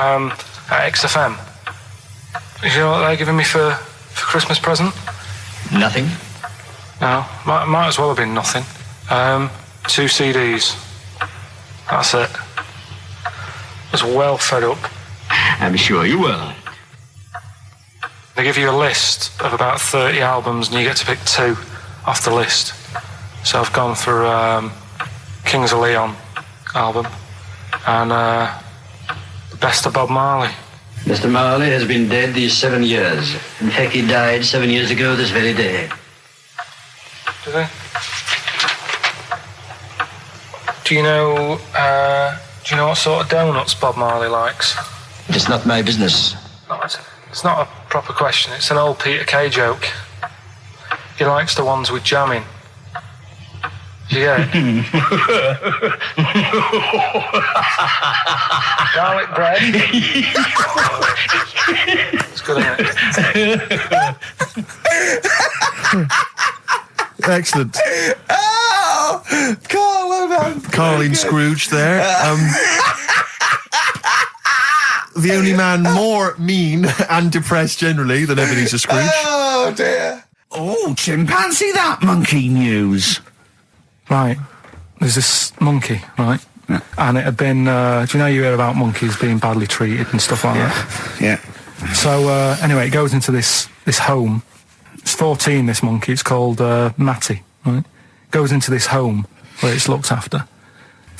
XFM? Do you know what they're giving me for Christmas present? Nothing? No, might as well have been nothing. 2 CDs. That's it. I was well fed up. I'm sure you will. They give you a list of about 30 albums and you get to pick 2 off the list. So I've gone for Kings of Leon album and the best of Bob Marley. Mr. Marley has been dead these 7 years. In fact, he died 7 years ago this very day. Did he? Do you know what sort of donuts Bob Marley likes? It's not my business. No, it's not a proper question. It's an old Peter Kay joke. He likes the ones with jam in. Did you get it? Garlic bread. It's good, isn't it? Excellent. Oh! Carl, well done. Carl in Scrooge there. The only man more mean and depressed generally than Ebenezer Scrooge. Oh, dear. Oh, chimpanzee that monkey news. Right. There's this monkey, right? Yeah. And it had been, do you know you hear about monkeys being badly treated and stuff like that? Yeah. So, anyway, it goes into this home. It's 14, this monkey. It's called, Matty, right? Goes into this home where it's looked after.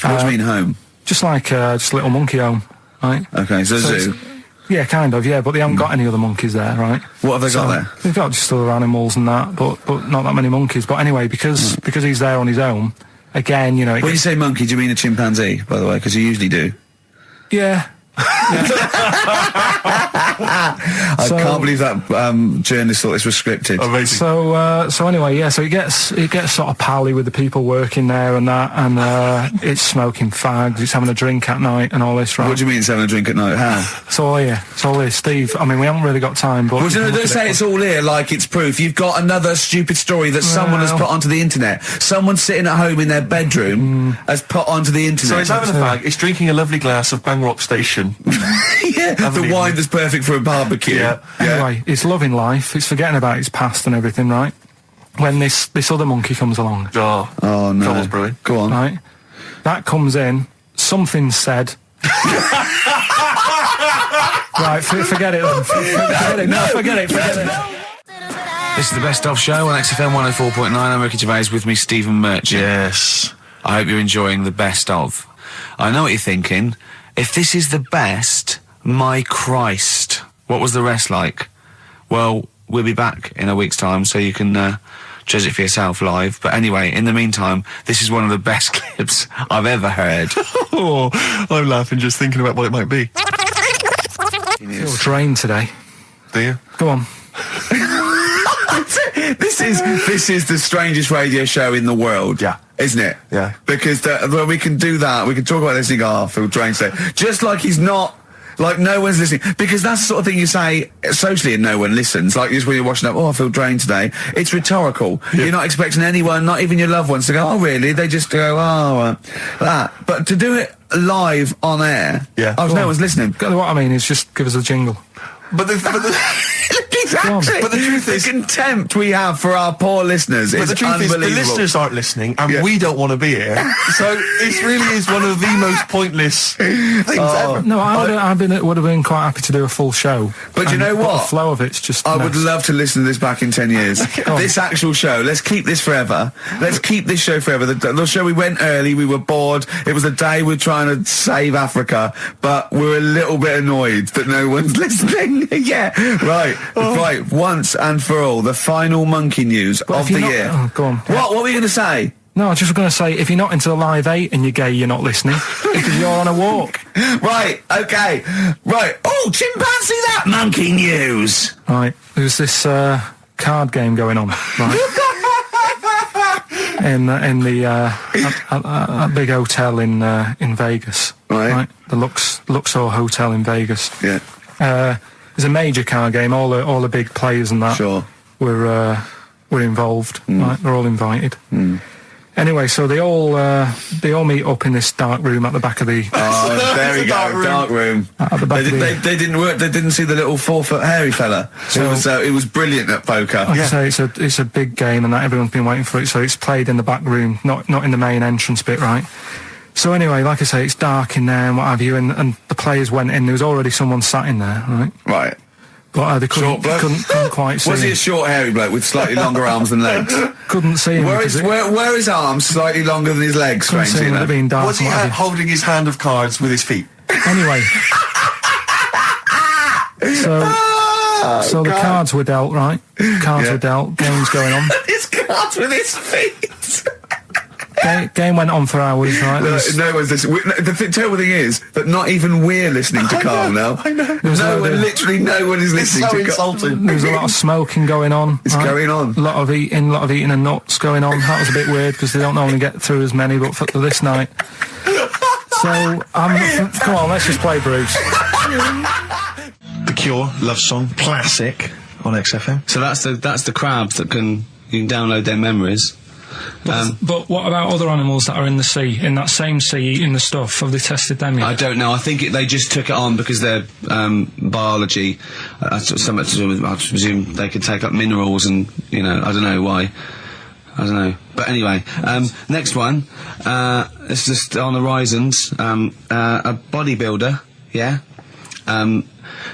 What do you mean home? Just like, just a little monkey home, right? Okay, so zoo. Yeah, kind of, yeah, but they haven't got any other monkeys there, right? What have they got there? They've got just other animals and that, but not that many monkeys. But anyway, because he's there on his own, again, you know... When you say monkey, do you mean a chimpanzee, by the way? Because you usually do. Yeah. I can't believe that journalist thought this was scripted. Amazing. So anyway, yeah, so he gets sort of pally with the people working there and that, and it's smoking fags, it's having a drink at night and all this, right? What do you mean it's having a drink at night? How? It's all here, Steve. I mean, we haven't really got time, but... Well, don't say it's all here like it's proof. You've got another stupid story that someone has put onto the internet. Someone sitting at home in their bedroom has put onto the internet. So he's having a fag, he's drinking a lovely glass of Bang Rock Station. Yeah, the wine that's perfect for a barbecue. Yeah. Anyway, it's loving life, it's forgetting about his past and everything, right? When this other monkey comes along. Oh no. Trouble's brewing. Go on. Right? That comes in, something said... Right, forget it then. Forget it. This is the Best Of Show on XFM 104.9. I'm Ricky Gervais, with me Stephen Merchant. Yes. I hope you're enjoying the Best Of. I know what you're thinking. If this is the best, my Christ, what was the rest like? Well, we'll be back in a week's time, so you can judge it for yourself live. But anyway, in the meantime, this is one of the best clips I've ever heard. Oh, I'm laughing just thinking about what it might be. Feel drained today. Do you? Go on. This is the strangest radio show in the world. Yeah. Isn't it? Yeah. Because well, we can do that. We can talk about this and go, oh, I feel drained today. Just like he's not... Like, no one's listening. Because that's the sort of thing you say socially and no one listens. Like, just when you're watching up, oh, I feel drained today. It's rhetorical. Yeah. You're not expecting anyone, not even your loved ones, to go, oh, really? They just go, oh, that. But to do it live on air, no one's listening. What I mean is just give us a jingle. But the exactly. But the truth is, the contempt we have for our poor listeners is unbelievable. The listeners aren't listening, and we don't want to be here. So this really is one of the most pointless things ever. No, would have been quite happy to do a full show. But you know what? The flow of it's just... I would love to listen to this back in 10 years. This actual show. Let's keep this forever. Let's keep this show forever. The show, we went early, we were bored. It was the day we were trying to save Africa, but we're a little bit annoyed that no one's listening. Yeah, right. Right, once and for all, the final monkey news of the year. Oh, go on. What were you going to say? No, I was just going to say, if you're not into the Live 8 and you're gay, you're not listening. Because you're on a walk. Right, okay. Right. Oh, chimpanzee that monkey news. Right, there's this card game going on, right? in the big hotel in Vegas. Right. The Luxor Hotel in Vegas. Yeah. There's a major card game. All the big players and that were involved. Right, they're all invited. Anyway, so they all meet up in this dark room at the back of the. Oh, there you go, dark room. At the back they didn't work. They didn't see the little 4-foot hairy fella. So it was brilliant at poker. Like I say, it's a big game, and that everyone's been waiting for it. So it's played in the back room, not in the main entrance bit, right? So anyway, like I say, it's dark in there and what have you, and the players went in. There was already someone sat in there, right? Right. But they couldn't quite see Was he a short, hairy bloke with slightly longer arms than legs? Couldn't see him. Where his arms slightly longer than his legs, strangely enough? Was he holding his hand of cards with his feet? Anyway. So the cards were dealt, right? Cards were dealt, games going on. His cards with his feet. Game went on for hours, right? No one's listening. The terrible thing is that not even we're listening to Carl now. I know. Literally no one is listening to Carl. It's so insulting. There was a lot of smoking going on. It's going on. A lot of eating and nuts going on. That was a bit weird because they don't normally get through as many, but for this night. So, come on, let's just play Bruce. The Cure, Love Song, classic on XFM. So that's the crabs that you can download their memories. But what about other animals that are in the sea, in that same sea, eating the stuff? Have they tested them yet? I don't know. I think they just took it on because their biology, so much to do with, I presume they could take up minerals and, I don't know why. I don't know. But anyway, next one, it's just on the horizons, a bodybuilder, yeah?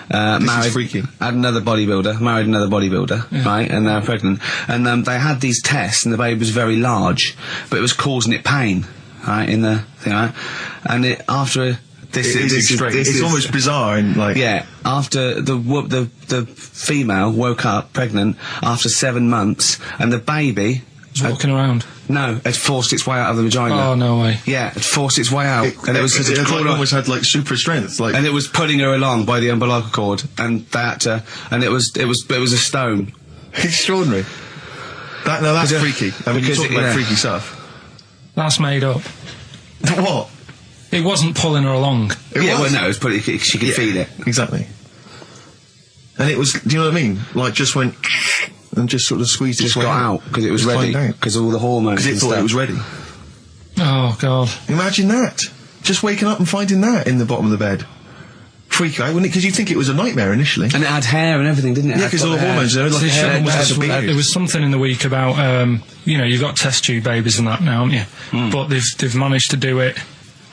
This is freaky. Married another bodybuilder, right, and they're pregnant, and they had these tests, and the baby was very large, but it was causing it pain, right, in the thing, right, and after this it's almost bizarre, and after the female woke up pregnant after 7 months, and the baby was walking around. No, it forced its way out of the vagina. Oh, no way. Yeah, it forced its way out. And it was almost had super strength. And it was pulling her along by the umbilical cord, and and it was a stone. Extraordinary. That's freaky. I mean, you're talking about freaky stuff. That's made up. What? It wasn't pulling her along. It was she could feel it. Exactly. And it was, do you know what I mean? Like, just went and just sort of squeezed its way out because it was ready, because all the hormones. Because it thought it was ready. Oh, God. Imagine that. Just waking up and finding that in the bottom of the bed. Freak out, wouldn't it? Because you'd think it was a nightmare initially. And it had hair and everything, didn't it? Yeah, because all the hormones there, like hair. There was something in the week about, you've got test tube babies and that now, haven't you? But they've managed to do it.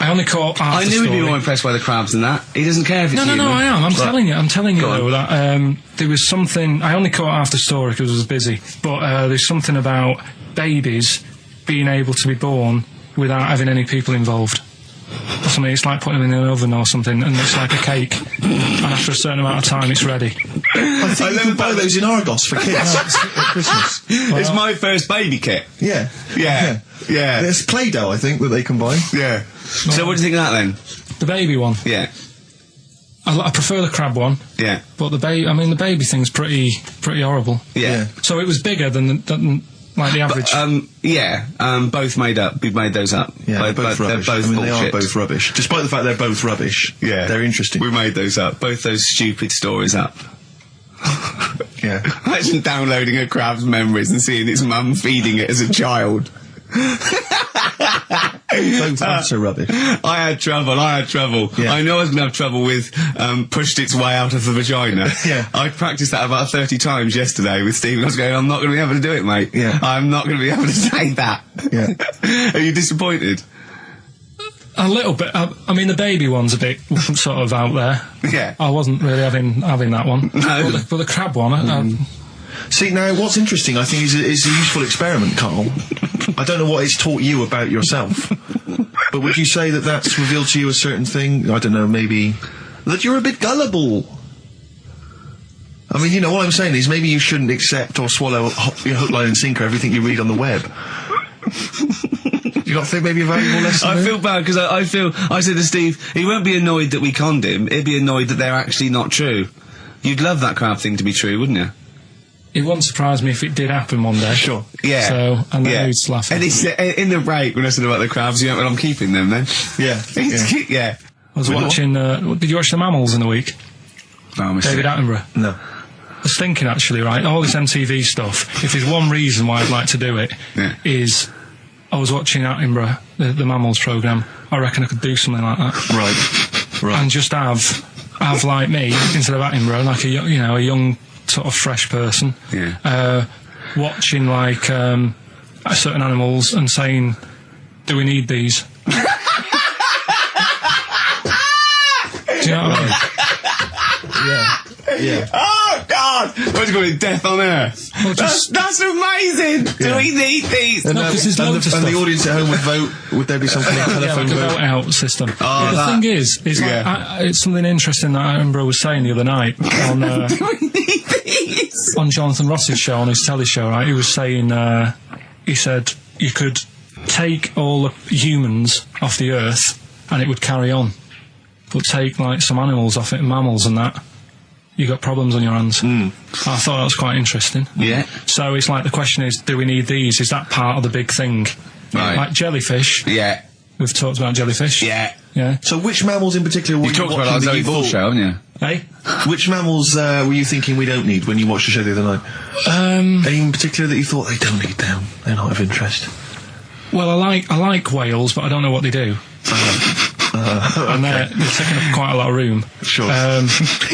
I only caught half the story. I knew he'd be more impressed by the crabs than that. He doesn't care if it's human. No, I am. I'm telling you though, that there was something. I only caught half the story because I was busy. But there's something about babies being able to be born without having any people involved. Or something. It's like putting them in an oven or something, and it's like a cake. And after a certain amount of time, it's ready. I think you can buy those in Argos for kids at Christmas. It's my first baby kit. Yeah. There's Play-Doh, I think, that they can buy. Yeah. So what do you think of that then? The baby one. Yeah. I prefer the crab one. Yeah. But the baby thing's pretty horrible. Yeah. So it was bigger than like the average. Both made up. We made those up. Yeah, they're both rubbish. They're both they are both rubbish. Despite the fact they're both rubbish. Yeah. They're interesting. We made those up. Both those stupid stories up. Yeah. Imagine downloading a crab's memories and seeing its mum feeding it as a child. Both are rubbish. I had trouble. Yeah. I know I was going to have trouble with pushed its way out of the vagina. Yeah. I practiced that about 30 times yesterday with Stephen. I was going, I'm not going to be able to do it, mate. Yeah. I'm not going to be able to say that. Yeah. Are you disappointed? A little bit. I mean, the baby one's a bit sort of out there. Yeah. I wasn't really having that one. No. But the crab one, See, now, what's interesting, I think, is a useful experiment, Carl. I don't know what it's taught you about yourself, but would you say that that's revealed to you a certain thing? I don't know, maybe that you're a bit gullible. I mean, all I'm saying is maybe you shouldn't accept or swallow hook, line and sinker everything you read on the web. You not think maybe a valuable lesson? I feel bad because I said to Steve, he won't be annoyed that we conned him, he'd be annoyed that they're actually not true. You'd love that crab thing to be true, wouldn't you? It wouldn't surprise me if it did happen one day. Sure. Yeah. So, and then he's laughing. And it's, in the break, when I said about the crabs, well, I'm keeping them then. Yeah. Yeah. I was watching, did you watch The Mammals in the week? No, David Attenborough? No. I was thinking, actually, right, all this MTV stuff, if there's one reason why I'd like to do it, is I was watching Attenborough, the Mammals programme. I reckon I could do something like that. Right. And just have like me, instead of Attenborough, like a young, sort of fresh person, watching like certain animals and saying, "Do we need these?" Do you know what I mean? Yeah. Oh God! What do you call it? Death on Earth. Well, that's amazing. Do we need these? And, no, 'cause there's loads of and stuff. the audience at home would vote. Would there be something like telephone like a vote? vote out system. Oh, the thing is like, it's something interesting that Attenborough was saying the other night on on Jonathan Ross's show, on his telly show. Right, he was saying, he said you could take all the humans off the earth and it would carry on. But take, like, some animals off it, mammals and that, you got problems on your hands. I thought that was quite interesting. Yeah. So it's like the question is, do we need these? Is that part of the big thing? Right. Like jellyfish. Yeah. We've talked about jellyfish. Yeah. Yeah. So which mammals in particular were you talked watching about that our you Zoe Ball thought- show, haven't you? Hey? Which mammals were you thinking we don't need when you watched the show the other night? Any in particular that you thought they don't need them? They're not of interest. Well, I like whales, but I don't know what they do. And they're taking up quite a lot of room. Sure. But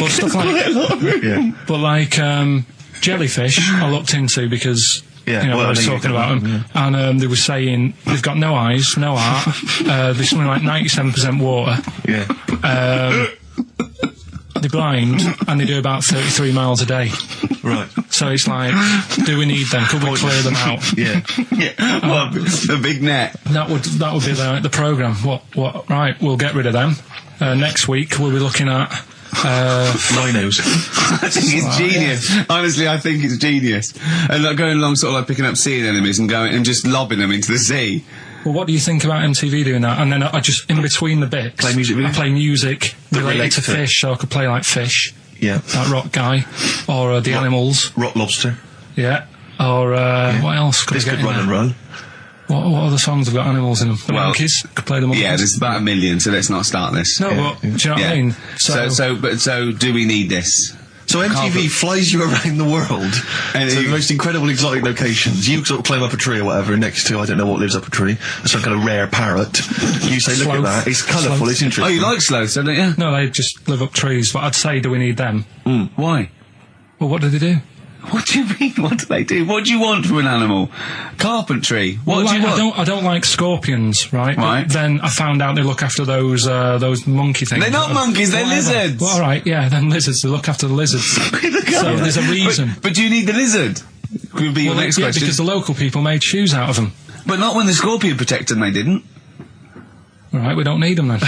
stuff like, Yeah. but like jellyfish, I looked into because Yeah, you know well, I was I know talking you about don't, them, and they were saying they've got no eyes, no heart. There's something like 97% water. Yeah. They're blind, and they do about 33 miles a day. Right. So it's like, do we need them? Could we clear them out? Yeah. Well, the big net. That would be the programme. What? Right, we'll get rid of them. Next week we'll be looking at Rhinos. I think it's genius. Honestly, I think it's genius. And like going along, sort of like picking up sea anemones and going and just lobbing them into the sea. Well, what do you think about MTV doing that? And then I just, in between the bits, Play music videos? I play music related relate to to it. fish, so I could play like Fish, Yeah. that rock guy, or the animals, Rock Lobster. yeah, or what else could This I get could in run there? and run. What other songs have got animals in them? The Well, Monkeys, could play the Monkeys. Yeah, there's about 1 million, so let's not start this. No, but do you know what I mean? So do we need this? So MTV flies you around the world And to you- the most incredible exotic locations. You sort of climb up a tree or whatever next to, I don't know what lives up a tree, some kind of rare parrot. You say, look at Sloth. that, it's colourful, Sloth. it's Oh, interesting. you like sloths, don't you? No, they just live up trees, but I'd say, do we need them? Why? Well, what do they do? What do you mean? What do they do? What do you want from an animal? Carpentry. What Well, do you like, want? I don't like scorpions, right? Right. But then I found out they look after those monkey things. They're not monkeys, they're Whatever. lizards. Well, all right, yeah, then lizards. They look after the lizards. So there's a reason. But do you need the lizard? Would be your next yeah, question. because the local people made shoes out of them. But not when the scorpion protected them, they didn't. All right, we don't need them then.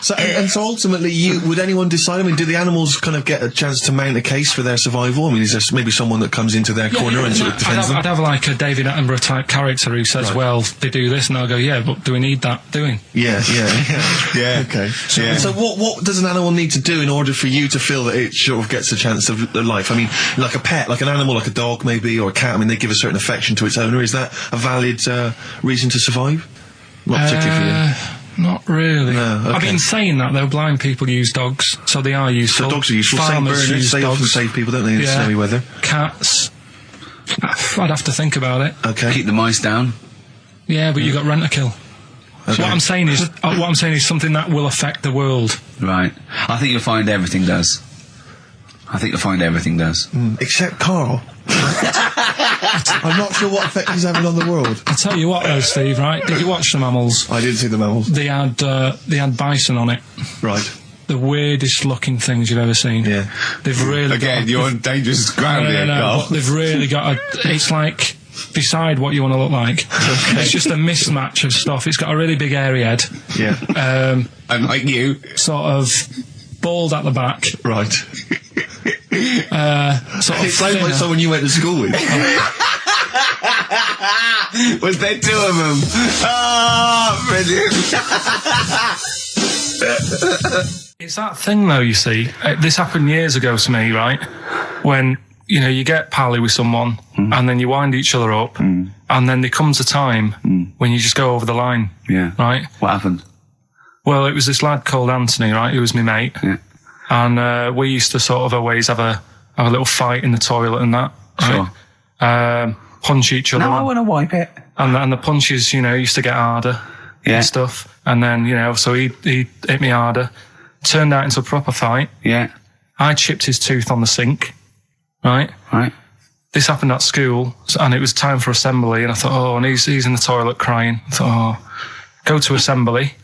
So, and so ultimately, would anyone decide? I mean, do the animals kind of get a chance to mount a case for their survival? I mean, is there maybe someone that comes into their corner and sort of defends them? I'd have like a David Attenborough type character who says, well, they do this, and I'll go, yeah, but do we need that doing? Yeah. Okay. Yeah. So what does an animal need to do in order for you to feel that it sort of gets a chance of life? I mean, like a pet, like an animal, like a dog maybe, or a cat, I mean, they give a certain affection to its owner. Is that a valid reason to survive? Not particularly for you. Not really. No, okay. I've been saying that though. Blind people use dogs, so they are useful. So dogs are useful. Saint Farmers Bernards, use they often dogs. save people, don't they, in snowy weather? Cats. I'd have to think about it. Okay. Keep the mice down. Yeah, but you got rent to kill. So Okay. what I'm saying is something that will affect the world. Right. I think you'll find everything does. Except Carl. I'm not sure what effect he's having on the world. I'll tell you what though, Steve, right? Did you watch the mammals? I didn't see the mammals. They had bison on it. Right. The weirdest looking things you've ever seen. Yeah. They've really Again, you're on dangerous ground here, no, Carl. but they've really got it's like, decide what you want to look like. It's just a mismatch of stuff. It's got a really big airy head. Yeah. Unlike you. Sort of bald at the back. Right. Sort of It sounds like thinner. someone you went to school with. Was there two of them? Ah, brilliant. It's that thing though, you see. This happened years ago to me, right? When, you get pally with someone and then you wind each other up and then there comes a time when you just go over the line. Yeah. Right? What happened? Well, it was this lad called Anthony, right? He was my mate. Yeah. And we used to sort of always have a little fight in the toilet and that. Sure. Right? Punch each other. No, I want to wipe it. And the punches, used to get harder Yeah. and stuff. And then, so he hit me harder. Turned out into a proper fight. Yeah. I chipped his tooth on the sink. Right? Right. This happened at school, and it was time for assembly, and I thought, and he's in the toilet crying. I thought, go to assembly.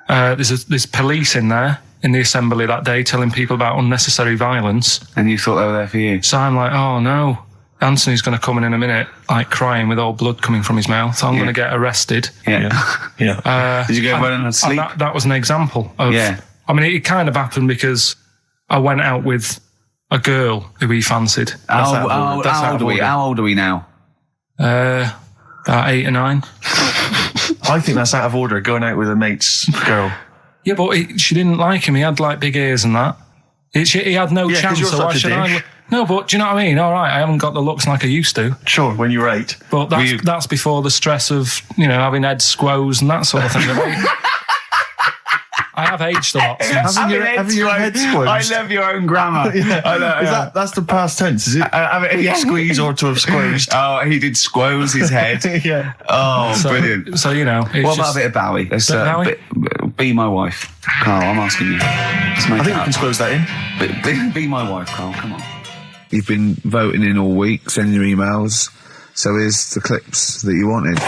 There's police in there in the assembly that day telling people about unnecessary violence. And you thought they were there for you? So I'm like, oh no, Anthony's going to come in a minute, like crying with all blood coming from his mouth. So I'm going to get arrested. Yeah. Yeah. Did you go running and sleep? And that was an example of. Yeah. I mean, it kind of happened because I went out with a girl who he fancied. How old are we now? About 8 or 9. I think that's out of order, going out with a mate's girl. Yeah, but she didn't like him. He had like big ears and that. He had no chance. You're So why such a should I? dick. No, but do you know what I mean? All right, I haven't got the looks like I used to. Sure, when you were 8. But that's before the stress of having head squoes and that sort of thing. I have aged a lot. Having your head squoze. I love your own grammar. Yeah. I know, That's the past tense, is it? Squeeze or to have squozed. Oh, he did squoze his head. Yeah. Oh, brilliant. So, what about a bit of Bowie? Bowie? Be my wife. Carl, I'm asking you. Let's make I think it we up. can squoze that in. Be my wife, Carl, come on. You've been voting in all week, sending your emails. So here's the clips that you wanted.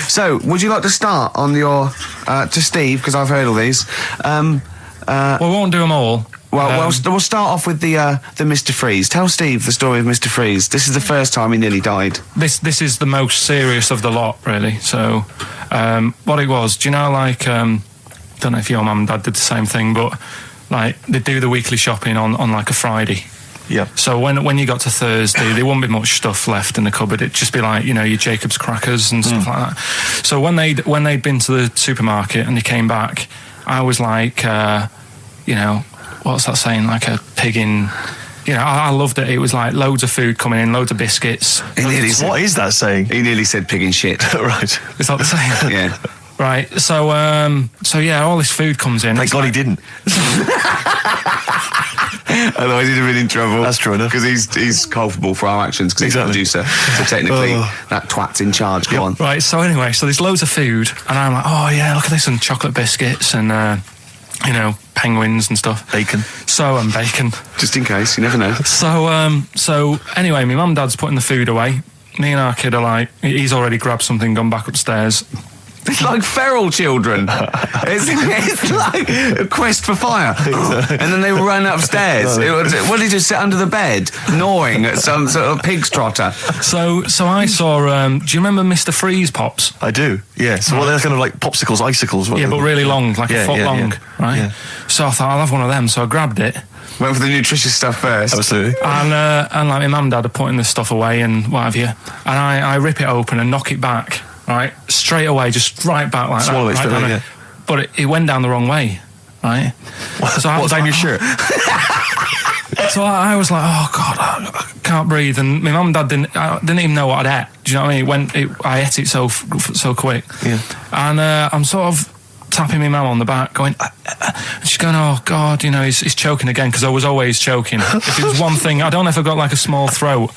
So, would you like to start on your to Steve, because I've heard all these. We won't do them all. Well, we'll start off with the Mr. Freeze. Tell Steve the story of Mr. Freeze. This is the first time he nearly died. This is the most serious of the lot, really. So, what it was, do you know, like, don't know if your mum and dad did the same thing, but like they do the weekly shopping on like a Friday. Yeah. So when you got to Thursday, there wouldn't be much stuff left in the cupboard. It'd just be like, your Jacob's crackers and stuff like that. So when they'd been to the supermarket and they came back, I was like, what's that saying? Like a pig in. I loved it. It was like loads of food coming in, loads of biscuits. What is that saying? He nearly said pig in shit. Right. Is that the saying? Yeah. Right. So all this food comes in. Thank God he didn't. Otherwise he'd have been in trouble. That's true enough. Because he's culpable for our actions because he's the producer. So technically, that twat's in charge. Go on. Right, so anyway, there's loads of food, and I'm like, oh yeah, look at this, and chocolate biscuits, and, penguins and stuff. Bacon. And bacon. Just in case, you never know. So anyway, my mum and dad's putting the food away. Me and our kid are like, he's already grabbed something, gone back upstairs. It's like feral children. It's like a quest for fire. And then they run upstairs. What did he just sit under the bed, gnawing at some sort of pig's trotter? So I saw, do you remember Mr. Freeze Pops? I do, yeah. So they're kind of like popsicles, icicles. Yeah, but really long, like a foot long, right? Yeah. So I thought, I'll have one of them. So I grabbed it. Went for the nutritious stuff first. Absolutely. And like my mum and dad are putting this stuff away and what have you. And I rip it open and knock it back. Right, straight away, just right back like Swallow that. Swallow it straight away, yeah. But it went down the wrong way, right? So I was down your shirt? So I was like, oh God, I can't breathe. And my mum and dad didn't even know what I'd ate. Do you know what I mean? I ate it so quick. Yeah. And I'm sort of tapping my mum on the back, going, and she's going, oh God, he's choking again, because I was always choking. If it was one thing, I don't know if I've got like a small throat,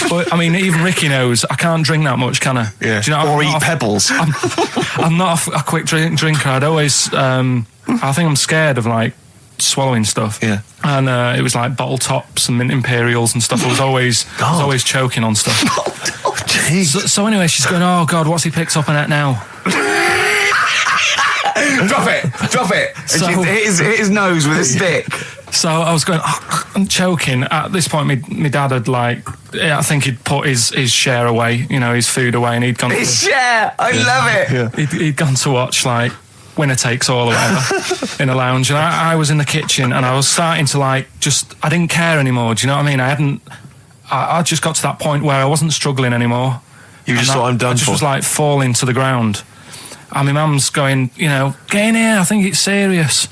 but I mean, even Ricky knows I can't drink that much, can I? Yeah. Do you know, or eat pebbles. I'm not a quick drinker. I'd always, I think I'm scared of like swallowing stuff. Yeah. And it was like bottle tops and mint imperials and stuff. I was always choking on stuff. Oh, jeez. So anyway, she's going, oh God, what's he picked up on it now? Drop it. So, hit his nose with a stick. So I was going, I'm choking. At this point, my dad had I think he'd put his share away, his food away, and he'd gone. His share, I love it. He'd gone to watch Winner Takes All or whatever in a lounge, and I was in the kitchen, and I was starting to I didn't care anymore. Do you know what I mean? I just got to that point where I wasn't struggling anymore. You just thought, I'm done for. I just was falling to the ground. And my mum's going, get in here, I think it's serious.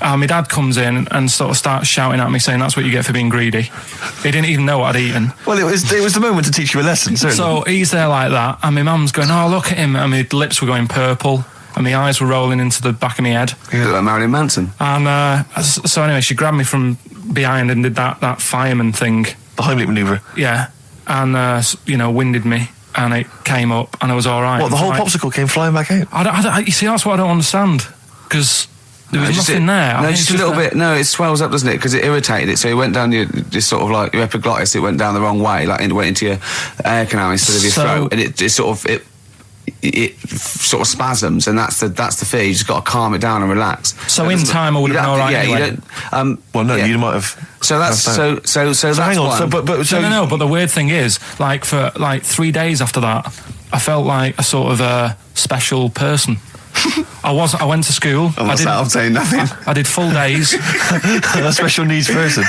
And my dad comes in and sort of starts shouting at me, saying that's what you get for being greedy. He didn't even know what I'd eaten. Well, it was the moment to teach you a lesson, certainly. So he's there like that, and my mum's going, oh, look at him, and my lips were going purple, and my eyes were rolling into the back of my head. You look like Marilyn Manson. And so anyway, she grabbed me from behind and did that fireman thing. The Heimlich manoeuvre. Yeah. And, winded me. And it came up, and I was all right. What, the whole popsicle came flying back out? You see, that's what I don't understand, because there was nothing there. No, just a little bit. No, it swells up, doesn't it? Because it irritated it, so it went down your sort of like your epiglottis. It went down the wrong way, it went into your air canal instead of your throat, and it sort of spasms, and that's the fear. You just got to calm it down and relax. So in time, I would have been all right. Yeah, anyway. You don't. Well, no, you might have. So that's so that's hang on. one. No. But the weird thing is, for 3 days after that, I felt like a sort of a special person. I went to school. I'm saying nothing. I did full days. A special needs person.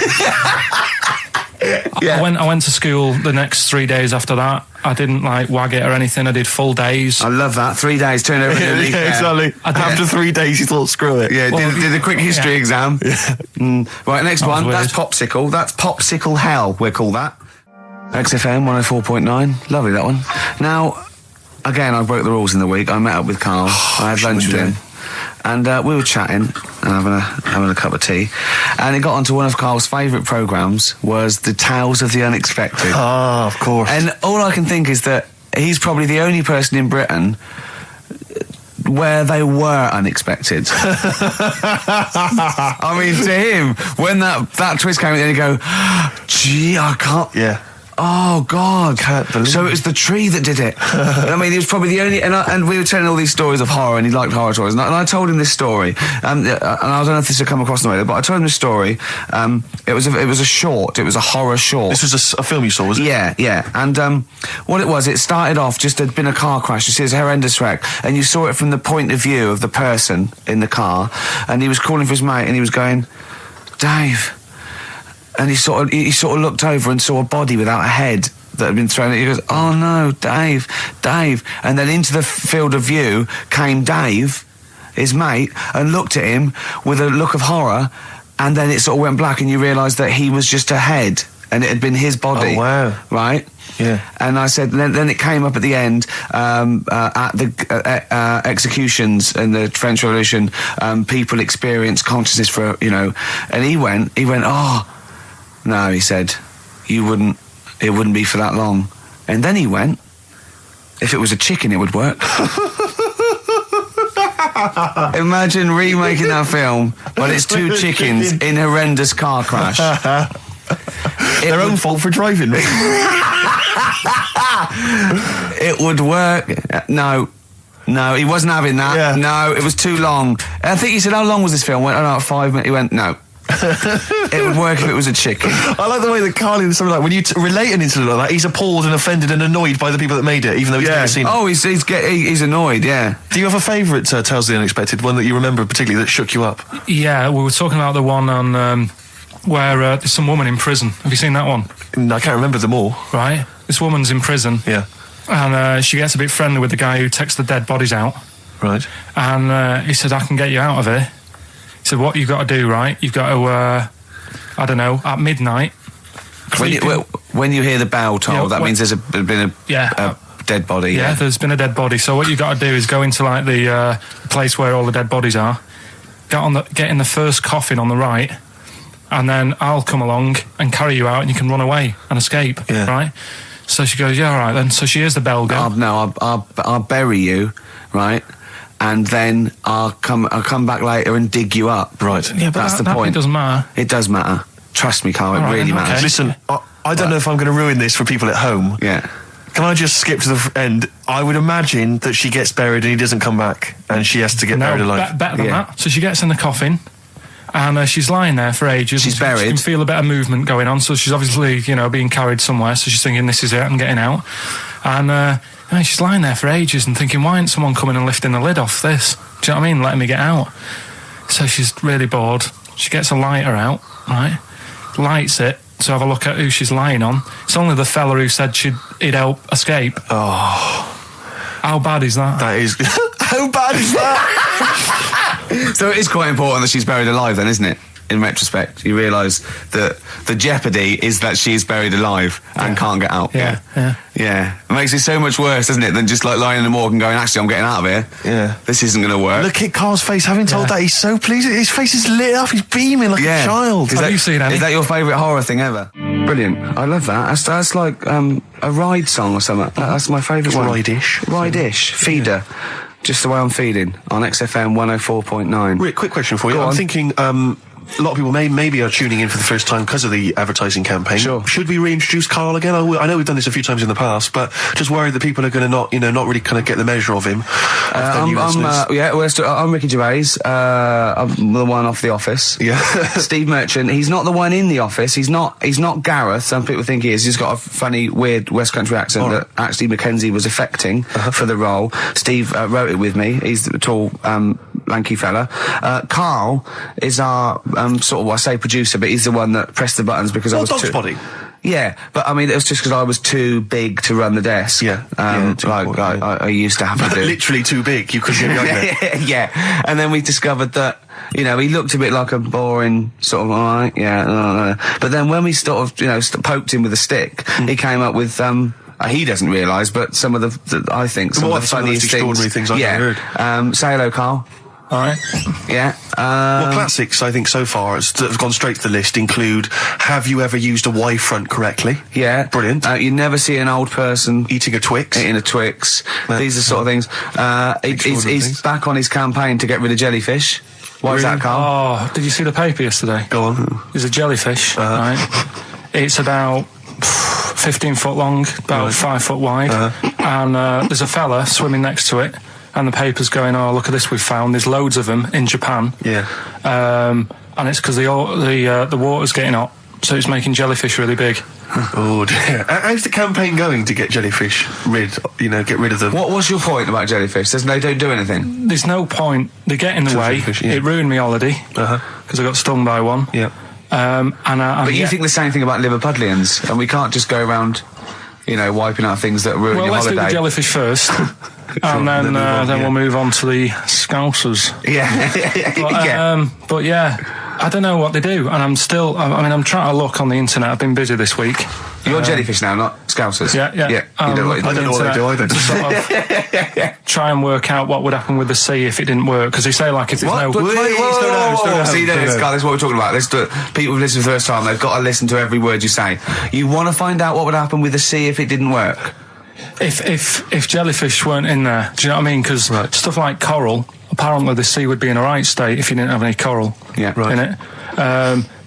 Yeah. I went to school the next 3 days after that. I didn't like wag it or anything. I did full days. I love that. 3 days, turn over a leaf. Exactly. After 3 days, you thought, screw it. Yeah, did a quick history exam. Right, next one. weird. That's Popsicle. That's Popsicle Hell, we'll call that. XFM 104.9. Lovely, that one. Now, again, I broke the rules in the week. I met up with Karl. I had lunch with him. And we were chatting and having a cup of tea. And it got onto one of Karl's favourite programmes, was the Tales of the Unexpected. Ah, of course. And all I can think is that he's probably the only person in Britain where they were unexpected. I mean, to him, when that twist came in, he'd go, gee, I can't... Yeah. Oh, God. Can't believe So it was the tree that did it. I mean, he was probably the only... And we were telling all these stories of horror, and he liked horror stories. And I told him this story, and I don't know if this had come across in the way, but I told him this story. It was a short. It was a horror short. This was a film you saw, was it? Yeah. And what it was, it started off just there'd been a car crash. You see, it's a horrendous wreck, and you saw it from the point of view of the person in the car, and he was calling for his mate, and he was going, Dave... And he sort of looked over and saw a body without a head that had been thrown. He goes, oh no, Dave. And then into the field of view came Dave, his mate, and looked at him with a look of horror. And then it sort of went black, and you realised that he was just a head, and it had been his body. Oh wow! Right? Yeah. And I said, then it came up at the end, at the executions in the French Revolution. People experience consciousness for and he went, oh. No, he said, it wouldn't be for that long. And then he went, if it was a chicken, it would work. Imagine remaking that film, but it's two chickens in horrendous car crash. Their own fault for driving. It would work. No, he wasn't having that. Yeah. No, it was too long. I think he said, how long was this film? I went, 5 minutes. He went, no. It would work if it was a chicken. I like the way that Karl is something like, when you relate an incident like that, he's appalled and offended and annoyed by the people that made it, even though he's never seen it. Oh, he's annoyed, yeah. Do you have a favourite Tales of the Unexpected, one that you remember particularly that shook you up? Yeah, we were talking about the one on where there's some woman in prison. Have you seen that one? No, I can't remember them all. Right. This woman's in prison. Yeah. And she gets a bit friendly with the guy who takes the dead bodies out. Right. And he said, I can get you out of here. He said, what you've got to do, right? You've got to, I don't know, at midnight... When you hear the bell toll, that means there's been a dead body. Yeah, there's been a dead body. So what you've got to do is go into, like, the place where all the dead bodies are, get in the first coffin on the right, and then I'll come along and carry you out, and you can run away and escape, right? So she goes, yeah, all right, then. So she hears the bell go. I'll bury you, right? And then I'll come back later and dig you up. Right. Yeah, but that's the point. It doesn't matter. It does matter. Trust me, Karl, it really matters. Okay. Listen, I don't know if I'm going to ruin this for people at home. Yeah. Can I just skip to the end? I would imagine that she gets buried and he doesn't come back, and she has to get buried alive. Better than that. So she gets in the coffin, and she's lying there for ages. She's buried. She can feel a bit of movement going on, so she's obviously, being carried somewhere, so she's thinking, this is it, I'm getting out. And she's lying there for ages and thinking, why isn't someone coming and lifting the lid off this? Do you know what I mean? Letting me get out. So she's really bored. She gets a lighter out, right? Lights it to have a look at who she's lying on. It's only the fella who said he'd help escape. Oh. How bad is that? That is... How bad is that? So it is quite important that she's buried alive then, isn't it? In retrospect, you realise that the jeopardy is that she's buried alive and can't get out. Yeah. It makes it so much worse, doesn't it, than just like lying in the morgue and going, actually, I'm getting out of here. Yeah. This isn't going to work. Look at Karl's face. Having told that, he's so pleased. His face is lit up. He's beaming like a child. Have you seen any? Is that your favourite horror thing ever? Brilliant. I love that. That's like a ride song or something. That's my favourite one. Ride-ish. Ride-ish. Feeder. Just the way I'm feeding on XFM 104.9. Rick, quick question for you. Go on. I'm thinking... a lot of people maybe are tuning in for the first time because of the advertising campaign. Sure. Should we reintroduce Karl again? I know we've done this a few times in the past, but just worried that people are going to not really kind of get the measure of him. I'm Ricky Gervais. I'm the one off The Office. Yeah. Steve Merchant. He's not the one in The Office. He's not Gareth. Some people think he is. He's got a funny, weird West Country accent that actually Mackenzie was affecting for the role. Steve wrote it with me. He's the tall, lanky fella. Karl is our sort of, I say producer, but he's the one that pressed the buttons because I was Dog's Body. Yeah, but I mean, it was just because I was too big to run the desk. Yeah. I used to have to do. Literally too big, you couldn't get behind it. Yeah, and then we discovered that, you know, he looked a bit like a boring sort of, alright, yeah, but then when we sort of, you know, poked him with a stick, he came up with, he doesn't realise, but some of I think some of the funniest extraordinary things I've ever heard. Say hello, Carl. Alright. Yeah. Well, classics, I think, so far, that have gone straight to the list include, have you ever used a Y front correctly? Yeah. Brilliant. You never see an old person eating a Twix. Eating a Twix. These are sort of things. He's back on his campaign to get rid of jellyfish. Why is that, Carl? Oh, did you see the paper yesterday? Go on. There's a jellyfish, right? It's about 15 foot long, about 5 foot wide, and there's a fella swimming next to it. And the paper's going, oh, look at this we've found. There's loads of them in Japan. Yeah. And it's because the water's getting hot, so it's making jellyfish really big. Oh dear. How's the campaign going to get jellyfish get rid of them? What was your point about jellyfish? They don't do anything? There's no point. They get in the way. It ruined me holiday, because I got stung by one. Yeah. But you think the same thing about Liverpudlians, and we can't just go around, you know, wiping out things that ruin your holiday. Well, let's do the jellyfish first. And then we'll move on to the Scousers. Yeah. But yeah, I don't know what they do, and I'm trying to look on the internet. I've been busy this week. You're jellyfish now, not Scousers. Yeah. You don't know what I don't know what they do either. To sort of try and work out what would happen with the sea if it didn't work, because they say, like, if there's What? no... See, this is what we're talking about. People who've listened for the first time, they've got to listen to every word you say. You want to find out what would happen with the sea if it didn't work? If jellyfish weren't in there, do you know what I mean? Because stuff like coral, apparently the sea would be in a right state if you didn't have any coral in it.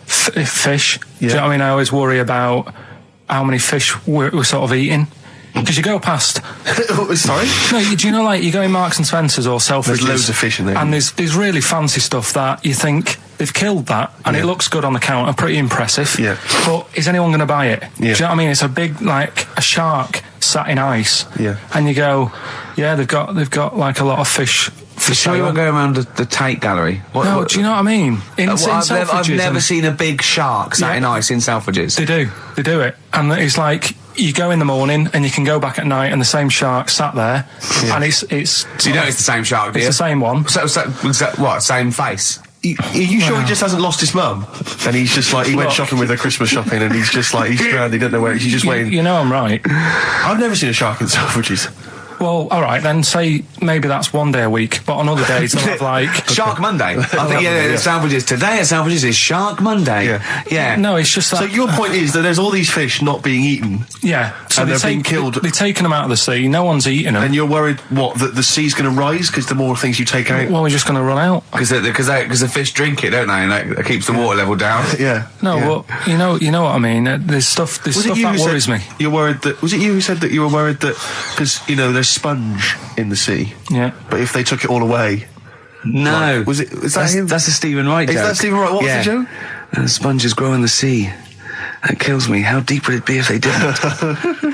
Fish, do you know what I mean? I always worry about how many fish we're sort of eating. Because you go past... Sorry? No, do you know, like, you go in Marks and Spencer's or Selfridges... There's loads of fish in there. And there's really fancy stuff that you think they've killed that, and it looks good on the counter, pretty impressive. Yeah. But is anyone going to buy it? Yeah. Do you know what I mean? It's a big, like, a shark sat in ice. Yeah. And you go, yeah, they've got like, a lot of fish... For sure you won't go around the Tate Gallery. Do you know what I mean? I've never seen a big shark sat in ice in Selfridges. They do it. And it's like, you go in the morning and you can go back at night and the same shark sat there. Yeah. And it's... So you know it's the same shark, do you? It's the same one. So what, same face? Are you sure he just hasn't lost his mum? And he's just like, he went shopping with her Christmas shopping and he's just like, he's stranded, he doesn't know where, he's just waiting. You know I'm right. I've never seen a shark in Selfridges. Well, all right, then say maybe that's one day a week, but on other days they'll have like... Shark Monday. I think, Selfridges. Today at Selfridges is Shark Monday. Yeah. No, it's just that... So your point is that there's all these fish not being eaten. Yeah. So and they're being killed. They're taking them out of the sea, no one's eating them. And you're worried, that the sea's going to rise because the more things you take out? Well, we're just going to run out. Because the fish drink it, don't they? And that keeps the water level down. Yeah. No, well, you know what I mean. There's stuff that worries me. You're worried that... Was it you who said that you were worried that... Because, there's sponge in the sea. Yeah. But if they took it all away... No. Is that him? That's a Stephen Wright joke. Is that Stephen Wright? What was the joke? Sponges grow in the sea. That kills me. How deep would it be if they didn't?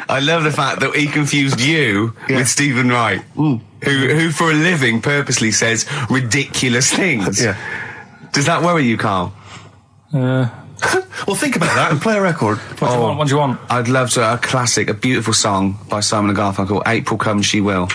I love the fact that he confused you with Stephen Wright, who for a living purposely says ridiculous things. Yeah. Does that worry you, Carl? Well, think about that and play a record. What do you want? I'd love to. A classic, a beautiful song by Simon and Garfunkel, April Comes She Will.